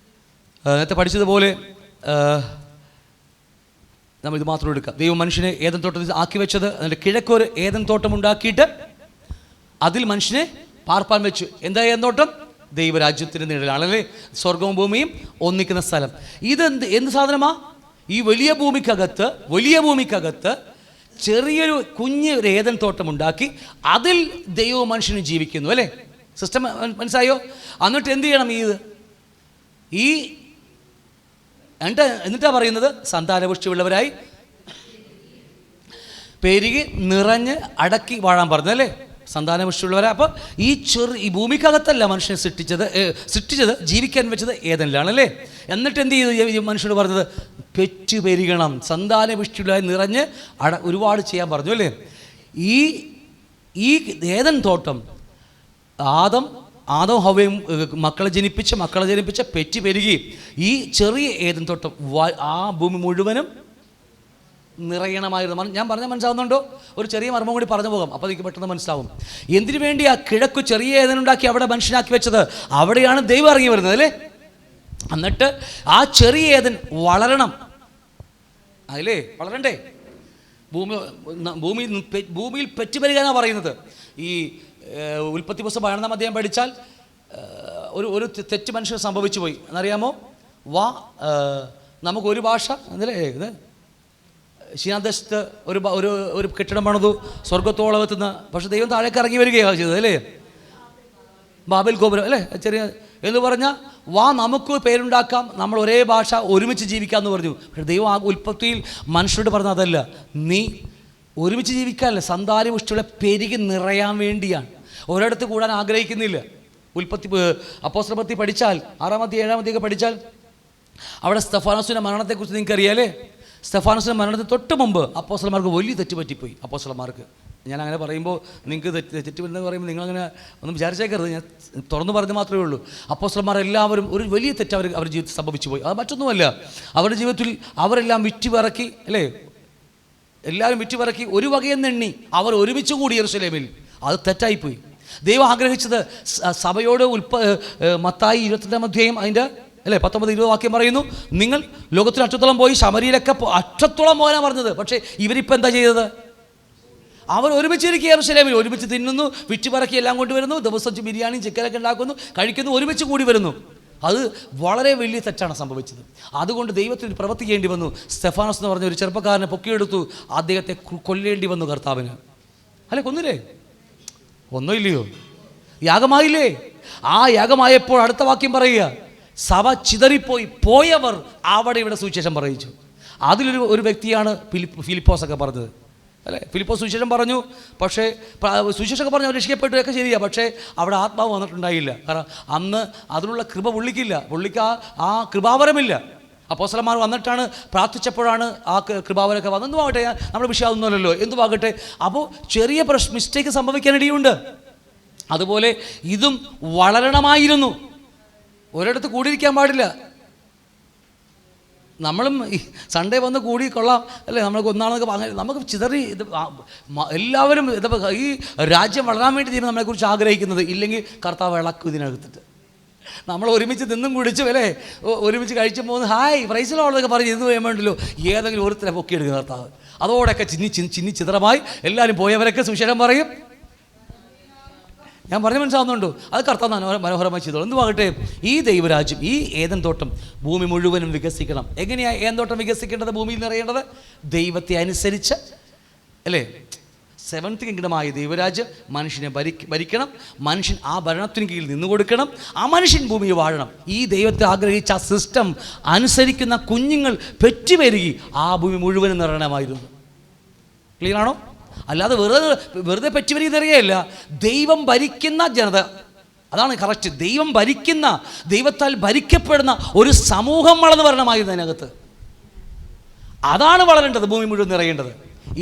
നേരത്തെ പഠിച്ചതുപോലെ നമ്മൾ ഇത് മാത്രം എടുക്കുക. ദൈവം മനുഷ്യനെ ഏദൻ തോട്ടത്തിൽ ആക്കി വെച്ചത്, അതിൻ്റെ കിഴക്കൊരു ഏദൻ തോട്ടം ഉണ്ടാക്കിയിട്ട് അതിൽ മനുഷ്യനെ പാർപ്പാൻ വെച്ചു. എന്താ ഏദൻ തോട്ടം? ദൈവരാജ്യത്തിൻ്റെ നിഴലാണല്ലേ? സ്വർഗവും ഭൂമിയും ഒന്നിക്കുന്ന സ്ഥലം. എന്ത് സാധനമാ? ഈ വലിയ ഭൂമിക്കകത്ത് ചെറിയൊരു ഒരു ഏദൻ തോട്ടം ഉണ്ടാക്കി അതിൽ ദൈവവും മനുഷ്യനും ജീവിക്കുന്നു അല്ലേ? സിസ്റ്റം മനസ്സിലായോ? എന്നിട്ട് എന്ത് ചെയ്യണം? എന്നിട്ടാ പറയുന്നത്, സന്താനപുഷ്ടിയുള്ളവരായി പെരുകി നിറഞ്ഞ് അടക്കി വാഴാൻ പറഞ്ഞു അല്ലേ? സന്താനപുഷ്ടിയുള്ളവരാ. അപ്പോൾ ഈ ഭൂമിക്കകത്തല്ല മനുഷ്യനെ സൃഷ്ടിച്ചത് ജീവിക്കാൻ വെച്ചത് ഏതെല്ലാണല്ലേ? എന്നിട്ട് എന്ത് ചെയ്തു? മനുഷ്യനോട് പറഞ്ഞത് പെറ്റു പെരുകണം, സന്താനപുഷ്ടിയുള്ളവരായി നിറഞ്ഞ് ഒരുപാട് ചെയ്യാൻ പറഞ്ഞു അല്ലേ? ഈ ഏദൻ തോട്ടം ആദം ഹവ്വയും മക്കളെ ജനിപ്പിച്ച് പെറ്റു പെരുകി ഈ ചെറിയ ഏദൻ തോട്ടം ആ ഭൂമി മുഴുവനും നിറയണമായിരുന്നു. ഞാൻ പറഞ്ഞാൽ മനസ്സിലാവുന്നുണ്ടോ? ഒരു ചെറിയ മർമ്മം കൂടി പറഞ്ഞു പോകാം, അപ്പോൾ എനിക്ക് പെട്ടെന്ന് മനസ്സിലാവും. എന്തിനു വേണ്ടി ആ കിഴക്ക് ചെറിയ ഏദനുണ്ടാക്കി അവിടെ മനുഷ്യനാക്കി വെച്ചത്? അവിടെയാണ് ദൈവം ഇറങ്ങി വരുന്നത് അല്ലേ? എന്നിട്ട് ആ ചെറിയ ഏദൻ വളരണം, അതിലേ വളരണ്ടേ? ഭൂമിയിൽ പെറ്റുപരിക എന്നാണ് പറയുന്നത്. ഈ ഉൽപ്പത്തി പുസ്തകം 12-ാം അധ്യായം പഠിച്ചാൽ ഒരു തെറ്റ് മനുഷ്യർ സംഭവിച്ചു പോയി എന്നറിയാമോ? നമുക്കൊരു ഭാഷ എന്നല്ലേ ഇത്, ശീനാദേശത്ത് ഒരു കെട്ടിടം പണിതു സ്വർഗത്തോളം എത്തുന്ന, പക്ഷെ ദൈവം താഴേക്ക് ഇറങ്ങി വരികയാണ് ചെയ്തത് അല്ലേ? ബാബേൽ ഗോപുരം അല്ലേ? ചെറിയ എന്ന് പറഞ്ഞാൽ നമുക്ക് പേരുണ്ടാക്കാം, നമ്മൾ ഒരേ ഭാഷ ഒരുമിച്ച് ജീവിക്കാമെന്ന് പറഞ്ഞു. പക്ഷെ ദൈവം ആ ഉൽപ്പത്തിയിൽ മനുഷ്യരോട് പറഞ്ഞ അതല്ല, നീ ഒരുമിച്ച് ജീവിക്കാനല്ല, സന്താനപുഷ്ടിയുള്ള പെരുകി നിറയാൻ വേണ്ടിയാണ്. ഒരിടത്ത് കൂടാൻ ആഗ്രഹിക്കുന്നില്ല. അപ്പോസ്തലപ്രവൃത്തി പഠിച്ചാൽ 6-ാം അധ്യായം 7-ാം അധ്യായം പഠിച്ചാൽ അവിടെ സ്തെഫാനോസിൻ്റെ മരണത്തെക്കുറിച്ച് നിങ്ങൾക്ക് അറിയാലേ? സ്തെഫാനോസിൻ്റെ മരണത്തിന് തൊട്ട് മുമ്പ് അപ്പോസ്തലന്മാർക്ക് വലിയ തെറ്റ് പറ്റിപ്പോയി. അപ്പോസ്തലന്മാർക്ക് ഞാൻ അങ്ങനെ പറയുമ്പോൾ നിങ്ങൾക്ക് തെറ്റ് വരുന്നത് പറയുമ്പോൾ നിങ്ങളങ്ങനെ ഒന്നും വിചാരിച്ചേക്കരുത്. ഞാൻ തുറന്നു പറഞ്ഞ് മാത്രമേ ഉള്ളൂ. അപ്പോസ്തലന്മാരെല്ലാവരും ഒരു വലിയ തെറ്റ് അവരുടെ ജീവിതത്തിൽ സംഭവിച്ചു പോയി. അത് മറ്റൊന്നുമല്ല, അവരുടെ ജീവിതത്തിൽ അവരെല്ലാം വിറ്റുപിറക്കി, അല്ലേ, എല്ലാവരും വിറ്റുപിറക്കി ഒരു വകയെന്നെണ്ണി അവർ ഒരുമിച്ച് കൂടി യെരൂശലേമിൽ. അത് തെറ്റായിപ്പോയി. ദൈവം ആഗ്രഹിച്ചത് സഭയോട് മത്തായി 22-ാം അധ്യായം അതിൻ്റെ, അല്ലേ, 19-20 വാക്യം പറയുന്നു, നിങ്ങൾ ലോകത്തിന് അറ്റത്തോളം പോയി ശമരിയിലൊക്കെ അറ്റത്തോളം പോകാനാണ് പറഞ്ഞത്. പക്ഷേ ഇവരിപ്പോൾ എന്താ ചെയ്തത്? അവർ ഒരുമിച്ചിരിക്കുക യെരൂശലേമിൽ, ഒരുമിച്ച് തിന്നുന്നു, വിറ്റുപറക്കി എല്ലാം കൊണ്ടുവരുന്നു, ദിവസം ബിരിയാണിയും ചിക്കനൊക്കെ ഉണ്ടാക്കുന്നു, കഴിക്കുന്നു, ഒരുമിച്ച് കൂടി വരുന്നു. അത് വളരെ വലിയ തെറ്റാണ് സംഭവിച്ചത്. അതുകൊണ്ട് ദൈവത്തിന് പ്രവൃത്തി ചെയ്യേണ്ടി വന്നു. സ്തെഫാനോസ് എന്ന് പറഞ്ഞ ഒരു ചെറുപ്പക്കാരനെ പൊക്കിയെടുത്തു, അദ്ദേഹത്തെ കൊല്ലേണ്ടി വന്നു കർത്താവിന്. അല്ലെ, കൊന്നില്ലേ? ഒന്നുമില്ലയോ? യാഗമായില്ലേ? ആ യാഗമായപ്പോൾ അടുത്ത വാക്യം പറയുക, സഭ ചിതറിപ്പോയി, പോയവർ അവിടെ ഇവിടെ സുവിശേഷം പറയിച്ചു. അതിലൊരു വ്യക്തിയാണ് ഫിലിപ്പോസൊക്കെ പറഞ്ഞത്, അല്ലേ. ഫിലിപ്പോസ് സുവിശേഷം പറഞ്ഞു, പക്ഷേ സുവിശേഷമൊക്കെ പറഞ്ഞു, അവർ രക്ഷിക്കപ്പെട്ടു ഒക്കെ ശരിയാണ്. പക്ഷേ അവിടെ ആത്മാവ് വന്നിട്ടുണ്ടായില്ല. കാരണം അന്ന് അതിനുള്ള കൃപ പുള്ളിക്ക് ആ കൃപാവരമില്ല. അപ്പോസ്തലന്മാർ വന്നിട്ടാണ് പ്രാർത്ഥിച്ചപ്പോഴാണ് ആ കൃപാവരമൊക്കെ വന്നത്. എന്തുവാകട്ടെ, നമ്മുടെ വിഷയം അതൊന്നുമല്ലല്ലോ, എന്തുവാകട്ടെ. അപ്പോൾ ചെറിയ മിസ്റ്റേക്ക് സംഭവിക്കാനിടയുണ്ട്. അതുപോലെ ഇതും വളരണമായിരുന്നു. ഒരിടത്ത് കൂടിയിരിക്കാൻ പാടില്ല. നമ്മളും സൺഡേ വന്ന് കൂടി കൊള്ളാം, അല്ലേ, നമ്മൾക്ക് ഒന്നാണെന്നൊക്കെ അങ്ങനെ നമുക്ക് ചിതറി എല്ലാവരും ഈ രാജ്യം വളരാൻ വേണ്ടി തീരുമാനം നമ്മളെക്കുറിച്ച് ആഗ്രഹിക്കുന്നത്. ഇല്ലെങ്കിൽ കർത്താവ് ഇളക്കും ഇതിനകത്തിട്ട്. നമ്മൾ ഒരുമിച്ച് നിന്നും കുടിച്ചും, അല്ലേ, ഒരുമിച്ച് കഴിച്ചു പോകുന്നു, ഹായ് പ്രൈസിലോളൊക്കെ പറഞ്ഞ് ഇന്ന് ചെയ്യാൻ വേണ്ടല്ലോ, ഏതെങ്കിലും ഒരുത്തരെ പൊക്കിയെടുക്കുക കർത്താവ്. അതോടെയൊക്കെ ചിന്നി ചിത്രമായി എല്ലാവരും പോയവരൊക്കെ സുവിശേഷം പറയും. ഞാൻ പറഞ്ഞ് മനസ്സിലാവുന്നുണ്ടോ? അത് കർത്താവ് മനോഹരമായി ചെയ്തോളൂ. എന്തുവാകട്ടെ, ഈ ദൈവരാജ്യം, ഈ ഏദൻ തോട്ടം ഭൂമി മുഴുവനും വികസിക്കണം. എങ്ങനെയാണ് ഏദൻ തോട്ടം വികസിക്കേണ്ടത്? ഭൂമിയിൽ നിറയേണ്ടത് ദൈവത്തെ അനുസരിച്ച്, അല്ലേ. 7th കിങ്ഡമായ ദൈവരാജ്യം മനുഷ്യനെ ഭരിക്കണം. മനുഷ്യൻ ആ ഭരണത്തിന് കീഴിൽ നിന്നു കൊടുക്കണം. ആ മനുഷ്യൻ ഭൂമിയിൽ വാഴണം. ഈ ദൈവത്തെ ആഗ്രഹിച്ച ആ സിസ്റ്റം അനുസരിക്കുന്ന കുഞ്ഞുങ്ങൾ പെറ്റുപെരുകി ആ ഭൂമി മുഴുവനും നിറയണമായിരുന്നു. ക്ലിയർ ആണോ? അല്ലാതെ വെറുതെ പെറ്റുപെരുകി നിറയല്ല. ദൈവം ഭരിക്കുന്ന ജനത, അതാണ് കറക്റ്റ്. ദൈവം ഭരിക്കുന്ന, ദൈവത്താൽ ഭരിക്കപ്പെടുന്ന ഒരു സമൂഹം വളർന്നു വരണമായിരുന്നു അതിനകത്ത്. അതാണ് വളരേണ്ടത്, ഭൂമി മുഴുവൻ നിറയേണ്ടത്.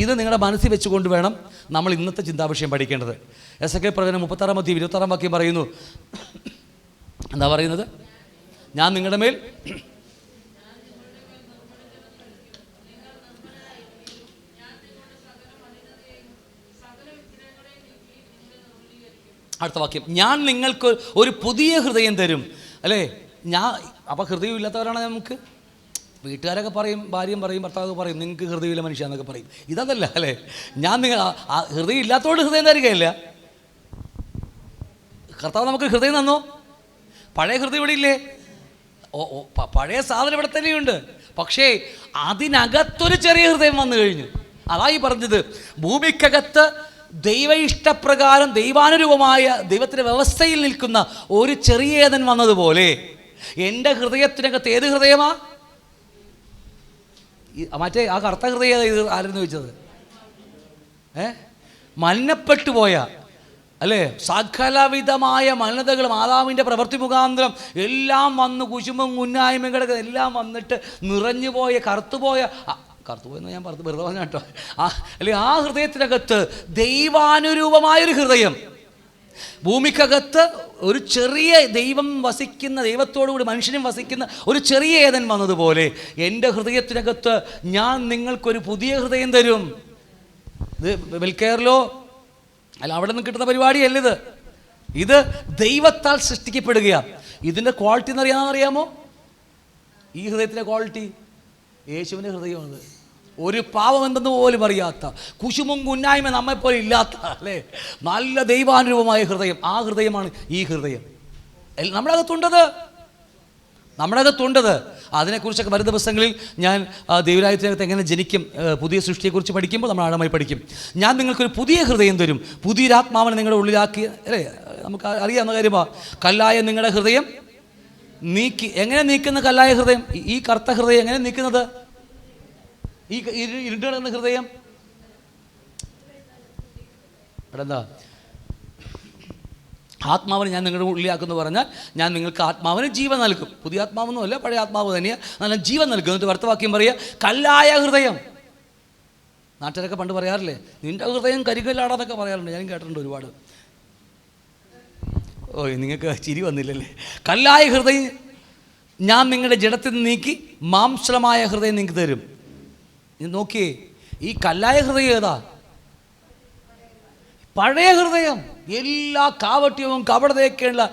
ഇത് നിങ്ങളുടെ മനസ്സിൽ വെച്ചുകൊണ്ട് വേണം നമ്മൾ ഇന്നത്തെ ചിന്താവിഷയം പഠിക്കേണ്ടത്. എസെക്കിയേൽ പ്രവചനം 36-ാം അധ്യായം 26-ാം വാക്യം പറയുന്നു, എന്താ പറയുന്നത്? ഞാൻ നിങ്ങളുടെ മേൽ അടുത്ത വാക്യം, ഞാൻ നിങ്ങൾക്ക് ഒരു പുതിയ ഹൃദയം തരും, അല്ലേ. അപ്പോൾ ഹൃദയം ഇല്ലാത്തവരാണ് നമുക്ക്. വീട്ടുകാരൊക്കെ പറയും, ഭാര്യയും പറയും, ഭർത്താവ് പറയും, നിങ്ങൾക്ക് ഹൃദയമില്ല മനുഷ്യ എന്നൊക്കെ പറയും. ഇതല്ല, അല്ലേ. ഞാൻ ഹൃദയം ഇല്ലാത്തതുകൊണ്ട് ഹൃദയം തരികയില്ല. കർത്താവ് നമുക്ക് ഹൃദയം തന്നോ? പഴയ ഹൃദയം ഇവിടെ ഇല്ലേ? പഴയ സാധനം ഇവിടെ തന്നെയുണ്ട്. പക്ഷേ അതിനകത്തൊരു ചെറിയ ഹൃദയം വന്നു കഴിഞ്ഞു. അതായി പറഞ്ഞത്, ഭൂമിക്കകത്ത് ദൈവ ഇഷ്ടപ്രകാരം ദൈവാനുരൂപമായ ദൈവത്തിൻ്റെ വ്യവസ്ഥയിൽ നിൽക്കുന്ന ഒരു ചെറിയ ഏദൻ വന്നതുപോലെ എൻ്റെ ഹൃദയത്തിനകത്ത് ഏത് ഹൃദയമാ? മറ്റേ ആ കറുത്ത ഹൃദയം ഇത് ആരെന്ന് ചോദിച്ചത്? മലിനപ്പെട്ടു പോയ, അല്ലേ, സകലവിധമായ മലിനതകളും ആദാമിൻ്റെ പ്രവൃത്തി മുഖാന്തരം എല്ലാം വന്ന് കുശുമ്പും കുന്നായ്മകളൊക്കെ എല്ലാം വന്നിട്ട് നിറഞ്ഞുപോയ കറുത്തുപോയെന്ന് ഞാൻ വെറുതെ പറഞ്ഞ കേട്ടോ. അല്ലെ, ആ ഹൃദയത്തിനകത്ത് ദൈവാനുരൂപമായൊരു ഹൃദയം, ഭൂമിക്കകത്ത് ഒരു ചെറിയ ദൈവം വസിക്കുന്ന, ദൈവത്തോടുകൂടി മനുഷ്യനും വസിക്കുന്ന ഒരു ചെറിയ ഏദൻ വന്നതുപോലെ എൻ്റെ ഹൃദയത്തിനകത്ത് ഞാൻ നിങ്ങൾക്കൊരു പുതിയ ഹൃദയം തരും. ഇത് വെൽക്കെയറിലോ അല്ല അവിടെ നിന്ന് കിട്ടുന്ന പരിപാടിയല്ല ഇത്. ഇത് ദൈവത്താൽ സൃഷ്ടിക്കപ്പെടുകയാണ്. ഇതിൻ്റെ ക്വാളിറ്റി എന്നറിയാമോ? ഈ ഹൃദയത്തിൻ്റെ ക്വാളിറ്റി യേശുവിൻ്റെ ഹൃദയമാണ്. ഒരു പാവം എന്തെന്ന് പോലും അറിയാത്ത, കുശുമും കുന്നായ്മ നമ്മെപ്പോലെ ഇല്ലാത്ത, അല്ലേ, നല്ല ദൈവാനുരൂപമായ ഹൃദയം. ആ ഹൃദയമാണ് ഈ ഹൃദയം. നമ്മുടെ അകത്തുണ്ടത്. അതിനെക്കുറിച്ചൊക്കെ വരും ദിവസങ്ങളിൽ ഞാൻ ദൈവരാജ്യത്തിനകത്ത് എങ്ങനെ ജനിക്കും, പുതിയ സൃഷ്ടിയെക്കുറിച്ച് പഠിക്കുമ്പോൾ നമ്മൾ ആഴമായി പഠിക്കും. ഞാൻ നിങ്ങൾക്കൊരു പുതിയ ഹൃദയം തരും, പുതിയൊരാത്മാവിനെ നിങ്ങളുടെ ഉള്ളിലാക്കി, അല്ലേ, നമുക്ക് അറിയാവുന്ന കാര്യമാണ്. കല്ലായ നിങ്ങളുടെ ഹൃദയം നീക്കി. എങ്ങനെ നീക്കുന്ന കല്ലായ ഹൃദയം? ഈ കറുത്ത ഹൃദയം എങ്ങനെ നീക്കുന്നത്? ഈ ഇരുട്ടുകിടന്ന ഹൃദയം എന്താ? ആത്മാവിനെ ഞാൻ നിങ്ങളുടെ ഉള്ളിലാക്കുമെന്ന് പറഞ്ഞാൽ ഞാൻ നിങ്ങൾക്ക് ആത്മാവിന് ജീവൻ നൽകും. പുതിയ ആത്മാവൊന്നുമല്ല, പഴയ ആത്മാവ് തന്നെയാണ്. നല്ല ജീവൻ നൽകും. എന്നിട്ട് അടുത്ത വാക്യം പറയുക, കല്ലായ ഹൃദയം. നാട്ടുകാരൊക്കെ പണ്ട് പറയാറില്ലേ, നിൻ്റെ ഹൃദയം കരികല്ലാടാന്നൊക്കെ പറയാറുണ്ട്, ഞാനും കേട്ടിട്ടുണ്ട് ഒരുപാട്. ഓ, നിങ്ങൾക്ക് ചിരി വന്നില്ലല്ലേ. കല്ലായ ഹൃദയം ഞാൻ നിങ്ങളുടെ ജഡത്തിൽ നിന്ന് നീക്കി മാംസളമായ ഹൃദയം നിങ്ങൾക്ക് തരും. നോക്കിയേ, ഈ കല്ലായ ഹൃദയം ഏതാ? പഴയ ഹൃദയം. എല്ലാ കാവട്യവും കപടതയൊക്കെയുള്ള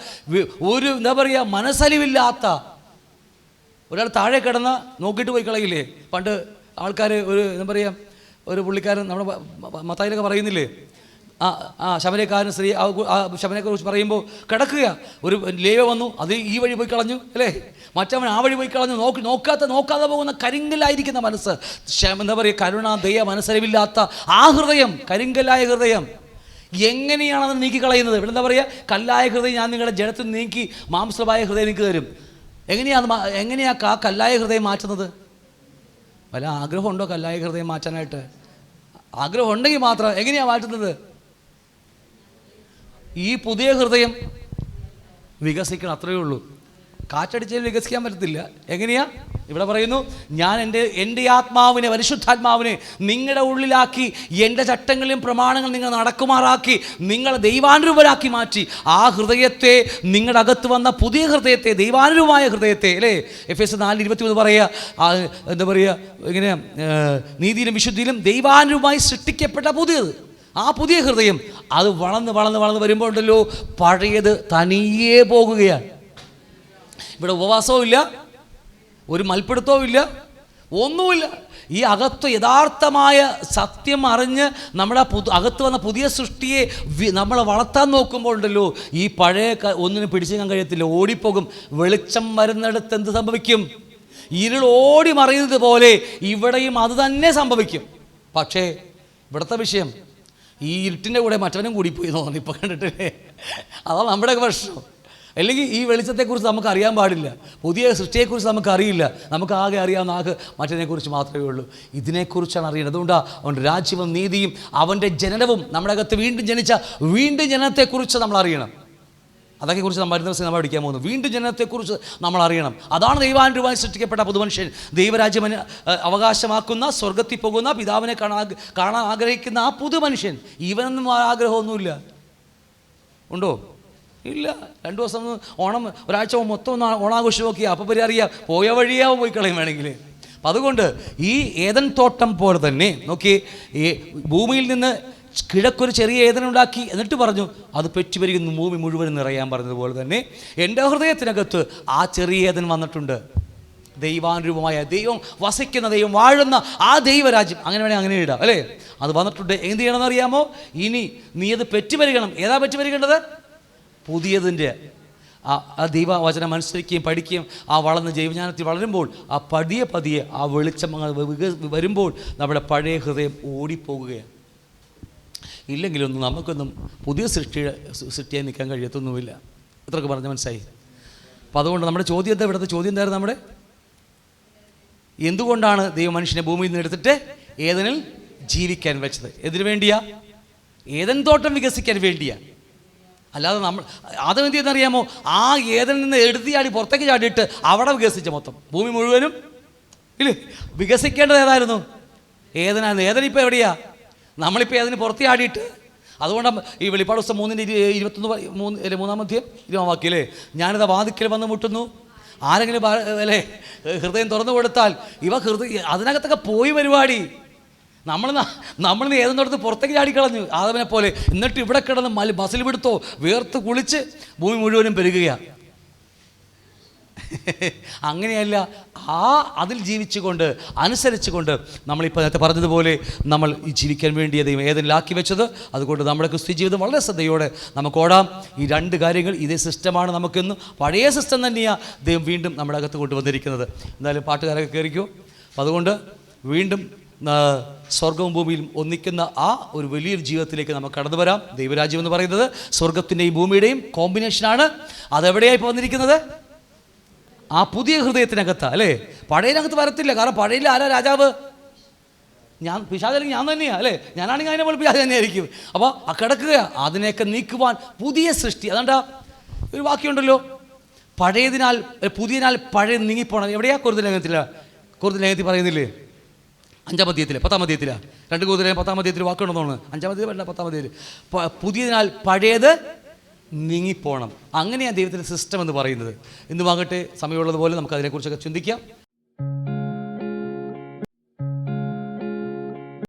ഒരു എന്താ പറയുക മനസ്സലിവില്ലാത്ത ഒരാൾ താഴെ കിടന്ന് നോക്കിയിട്ട് പോയി കളയില്ലേ. പണ്ട് ആൾക്കാർ ഒരു എന്താ പറയുക, ഒരു പുള്ളിക്കാരൻ നമ്മുടെ മത്തായിലൊക്കെ പറയുന്നില്ലേ, ശമനക്കാരൻ സ്ത്രീ ശമനയെക്കുറിച്ച് പറയുമ്പോൾ കിടക്കുക, ഒരു ലേവ വന്നു, അത് ഈ വഴി പോയി കളഞ്ഞു അല്ലേ, മറ്റവൻ ആ വഴി പോയി കളഞ്ഞു. നോക്കാതെ പോകുന്ന കരിങ്കല്ലായിരിക്കുന്ന മനസ്സ്, എന്താ പറയുക, കരുണ ദയ മനസ്സറിവില്ലാത്ത ആ ഹൃദയം, കരിങ്കല്ലായ ഹൃദയം. എങ്ങനെയാണ് അത് നീക്കിക്കളയുന്നത്? ഇവിടെ എന്താ പറയുക, കല്ലായ ഹൃദയം ഞാൻ നിങ്ങളുടെ ജഡത്തിൽ നീക്കി മാംസമായ ഹൃദയം നിങ്ങൾക്ക് തരും. എങ്ങനെയാ ആ കല്ലായ ഹൃദയം മാറ്റുന്നത്? വല്ല ആഗ്രഹമുണ്ടോ കല്ലായ ഹൃദയം മാറ്റാനായിട്ട്? ആഗ്രഹം ഉണ്ടെങ്കിൽ മാത്രം. എങ്ങനെയാണ് മാറ്റുന്നത്? ഈ പുതിയ ഹൃദയം വികസിക്കണം, അത്രയേ ഉള്ളൂ. കാറ്റടിച്ചാൽ വികസിക്കാൻ പറ്റത്തില്ല. എങ്ങനെയാ? ഇവിടെ പറയുന്നു, ഞാൻ എൻ്റെ ആത്മാവിനെ, പരിശുദ്ധാത്മാവിനെ നിങ്ങളുടെ ഉള്ളിലാക്കി എൻ്റെ ചട്ടങ്ങളിലും പ്രമാണങ്ങളും നിങ്ങൾ നടക്കുമാറാക്കി നിങ്ങളെ ദൈവാനുരൂപരാക്കി മാറ്റി. ആ ഹൃദയത്തെ, നിങ്ങളുടെ അകത്ത് വന്ന പുതിയ ഹൃദയത്തെ, ദൈവാനുരൂപമായ ഹൃദയത്തെ അല്ലേ, എഫേസ്യർ 4:23 പറയുക, എന്താ പറയുക, ഇങ്ങനെ നീതിയിലും വിശുദ്ധിയിലും ദൈവാനുരൂപമായി സൃഷ്ടിക്കപ്പെട്ട പുതിയത്. ആ പുതിയ ഹൃദയം അത് വളർന്ന് വരുമ്പോൾ ഉണ്ടല്ലോ, പഴയത് തനിയേ പോകുകയാണ്. ഇവിടെ ഉപവാസവും ഇല്ല, ഒരു മൽപ്പിടുത്തവും ഇല്ല, ഒന്നുമില്ല. ഈ അകത്ത് യഥാർത്ഥമായ സത്യം അറിഞ്ഞ് നമ്മുടെ അകത്ത് വന്ന പുതിയ സൃഷ്ടിയെ നമ്മളെ വളർത്താൻ നോക്കുമ്പോൾ ഉണ്ടല്ലോ, ഈ പഴയ ഒന്നിനും പിടിച്ചേക്കാൻ കഴിയത്തില്ല, ഓടിപ്പോകും. വെളിച്ചം വരുന്നിടത്ത് എന്ത് സംഭവിക്കും? ഇരുൾ ഓടി മറിയുന്നത് പോലെ ഇവിടെയും അത് തന്നെ സംഭവിക്കും. പക്ഷേ ഇവിടുത്തെ വിഷയം, ഈ ഇരുട്ടിൻ്റെ കൂടെ മറ്റവനും കൂടിപ്പോയി തോന്നി ഇപ്പോൾ കണ്ടിട്ടില്ലേ? അതാണ് നമ്മുടെ പ്രശ്നം. അല്ലെങ്കിൽ ഈ വെളിച്ചത്തെക്കുറിച്ച് നമുക്ക് അറിയാൻ പാടില്ല, പുതിയ സൃഷ്ടിയെക്കുറിച്ച് നമുക്കറിയില്ല. നമുക്ക് ആകെ അറിയാവുന്ന മറ്റതിനെക്കുറിച്ച് മാത്രമേ ഉള്ളൂ. ഇതിനെക്കുറിച്ചാണ് അറിയുന്നത്. അതുകൊണ്ടാണ് അവൻ്റെ രാജ്യവും നീതിയും അവൻ്റെ ജനനവും, നമ്മുടെ അകത്ത് വീണ്ടും ജനിച്ച വീണ്ടും ജനനത്തെക്കുറിച്ച് നമ്മൾ അറിയണം. അതൊക്കെക്കുറിച്ച് നമ്മൾ വരുന്ന ദിവസം നമ്മൾ പഠിക്കാൻ പോകുന്നു. വീണ്ടും ജനനത്തെക്കുറിച്ച് നമ്മൾ അറിയണം. അതാണ് ദൈവാനുരൂപമായി സൃഷ്ടിക്കപ്പെട്ട പുതുമനുഷ്യൻ, ദൈവരാജ്യം അവകാശമാക്കുന്ന, സ്വർഗത്തിൽ പോകുന്ന, പിതാവിനെ കാണാൻ ആഗ്രഹിക്കുന്ന ആ പുതുമനുഷ്യൻ. ഇവനൊന്നും ആഗ്രഹമൊന്നുമില്ല. ഉണ്ടോ? ഇല്ല. 2 ദിവസം ഓണം, ഒരാഴ്ച മൊത്തം ഓണാഘോഷം നോക്കിയാൽ അപ്പം അറിയാം, പോയ വഴിയാവും പോയി കളയും വേണമെങ്കിൽ. അപ്പം അതുകൊണ്ട് ഈ ഏദൻ തോട്ടം പോലെ തന്നെ നോക്കി, ഈ ഭൂമിയിൽ നിന്ന് കിഴക്കൊരു ചെറിയ ഏദനുണ്ടാക്കി, എന്നിട്ട് പറഞ്ഞു അത് പെറ്റുപെരുകുന്നു, ഭൂമി മുഴുവനും നിറയാൻ പറഞ്ഞതുപോലെ തന്നെ എൻ്റെ ഹൃദയത്തിനകത്ത് ആ ചെറിയ ഏദൻ വന്നിട്ടുണ്ട്. ദൈവാനുരൂപമായ, ദൈവം വസിക്കുന്ന, ദൈവം വാഴുന്ന ആ ദൈവരാജ്യം, അങ്ങനെ വേണമെങ്കിൽ അങ്ങനെ ഇടാം അല്ലേ. അത് വന്നിട്ടുണ്ട്. എന്ത് ചെയ്യണമെന്ന് അറിയാമോ? ഇനി നീ അത് പെറ്റുപെരുകണം. ഏതാ പെറ്റുപെരുകേണ്ടത്? പുതിയതിൻ്റെ ആ ദൈവവചനം അനുസരിക്കുകയും പഠിക്കുകയും ആ വളർന്ന് ജൈവജ്ഞാനത്തിൽ വളരുമ്പോൾ ആ പതിയെ ആ വെളിച്ചം വരുമ്പോൾ നമ്മുടെ പഴയ ഹൃദയം ഓടിപ്പോകുകയാണ്. ഇല്ലെങ്കിലൊന്നും നമുക്കൊന്നും പുതിയ സൃഷ്ടിയായി നിൽക്കാൻ കഴിയത്തൊന്നുമില്ല. ഇത്രയൊക്കെ പറഞ്ഞ് മനസ്സിലായി. അപ്പം അതുകൊണ്ട് നമ്മുടെ ചോദ്യം എന്താ? ഇവിടുത്തെ ചോദ്യം എന്തായിരുന്നു? നമ്മുടെ എന്തുകൊണ്ടാണ് ദൈവം മനുഷ്യനെ ഭൂമിയിൽ നിന്ന് എടുത്തിട്ട് ഏദനിൽ ജീവിക്കാൻ വെച്ചത്? എന്തിനു വേണ്ടിയാ? ഏദൻ തോട്ടം വികസിക്കാൻ വേണ്ടിയാ. അല്ലാതെ നമ്മൾ ആദ്യം എന്ത് ചെയ്യുന്നറിയാമോ? ആ ഏദനിൽ നിന്ന് എടുത്തിയാടി പുറത്തേക്ക് ചാടിയിട്ട് അവിടെ വികസിച്ച മൊത്തം ഭൂമി മുഴുവനും ഇല്ലേ? വികസിക്കേണ്ടത് ഏതായിരുന്നു? ഏദനായിരുന്നു. ഏദനിപ്പോൾ എവിടെയാ? നമ്മളിപ്പോൾ ഏതിന് പുറത്തേ ആടിയിട്ട്. അതുകൊണ്ടാണ് ഈ വെളിപ്പാട് ദിവസം 3:21 3-ാം അധ്യായം 20-ാം വാക്യം അല്ലേ, ഞാനിതാ വാതിക്കൽ വന്ന് മുട്ടുന്നു, ആരെങ്കിലും അല്ലേ ഹൃദയം തുറന്നു കൊടുത്താൽ ഇവ ഹൃദയം അതിനകത്തൊക്കെ പോയി പരിപാടി. നമ്മൾ ഏതെന്നോടത്ത് പുറത്തേക്ക് ചാടിക്കളഞ്ഞു ആദമിനെ പോലെ. എന്നിട്ട് ഇവിടെ കിടന്ന് ബസിൽ പിടുത്തോ വേർത്ത് കുളിച്ച് ഭൂമി മുഴുവനും പെരുകുകയാണ്. അങ്ങനെയല്ല, അതിൽ ജീവിച്ചുകൊണ്ട് അനുസരിച്ചുകൊണ്ട് നമ്മളിപ്പോൾ നേരത്തെ പറഞ്ഞതുപോലെ നമ്മൾ ജീവിക്കാൻ വേണ്ടിയ ദൈവം ഏതെല്ലാക്കി വെച്ചത്. അതുകൊണ്ട് നമ്മുടെ ക്രിസ്ത്യ ജീവിതം വളരെ ശ്രദ്ധയോടെ നമുക്ക് ഓടാം. ഈ 2 കാര്യങ്ങൾ, ഇതേ സിസ്റ്റമാണ് നമുക്കെന്നും പഴയ സിസ്റ്റം തന്നെയാണ് ദൈവം വീണ്ടും നമ്മുടെ അകത്ത് കൊണ്ടുവന്നിരിക്കുന്നത്. എന്തായാലും പാട്ടുകാരൊക്കെ കയറിക്കോ. അപ്പം അതുകൊണ്ട് വീണ്ടും സ്വർഗവും ഭൂമിയിലും ഒന്നിക്കുന്ന ആ ഒരു വലിയൊരു ജീവിതത്തിലേക്ക് നമുക്ക് കടന്നു വരാം. ദൈവരാജ്യം എന്ന് പറയുന്നത് സ്വർഗത്തിൻ്റെയും ഭൂമിയുടെയും കോമ്പിനേഷനാണ്. അതെവിടെയായി ഇപ്പോൾ വന്നിരിക്കുന്നത്? ആ പുതിയ ഹൃദയത്തിനകത്ത് അല്ലേ. പഴയതിനകത്ത് വരത്തില്ല. കാരണം പഴയതിൽ ആരാ രാജാവ്? പിശാചല്ലെങ്കിൽ ഞാൻ തന്നെയാണ് അല്ലേ. ഞാനാണെങ്കിൽ അതിനെ പോലെ പിശാച് തന്നെയായിരിക്കും. അപ്പോൾ കിടക്കുക, അതിനെയൊക്കെ നീക്കുവാൻ പുതിയ സൃഷ്ടി. അതുകൊണ്ടാ ഒരു വാക്യമുണ്ടല്ലോ, പഴയതിനാൽ പുതിയതിനാൽ പഴയ നീങ്ങിപ്പോണം. എവിടെയാ? കൊരിന്ത്യർ ലേഖനത്തിൽ പറയുന്നില്ലേ? 5-ാം അധ്യായത്തിൽ 10-ാം അധ്യായത്തിലാണ് 2 കൂതരെ 10-ാം അധ്യായത്തിൽ വാക്കുണ്ടെന്നാണ് 5-ാം അധ്യായം അല്ല 10-ാം അധ്യായത്തിൽ പുതിയതിനാൽ പഴയത് നീങ്ങിപ്പോണം. അങ്ങനെയാണ് ദൈവത്തിൻ്റെ സിസ്റ്റം എന്ന് പറയുന്നത്. ഇന്നുമാകട്ടെ സമയമുള്ളതുപോലെ നമുക്ക് അതിനെക്കുറിച്ചൊക്കെ ചിന്തിക്കാം.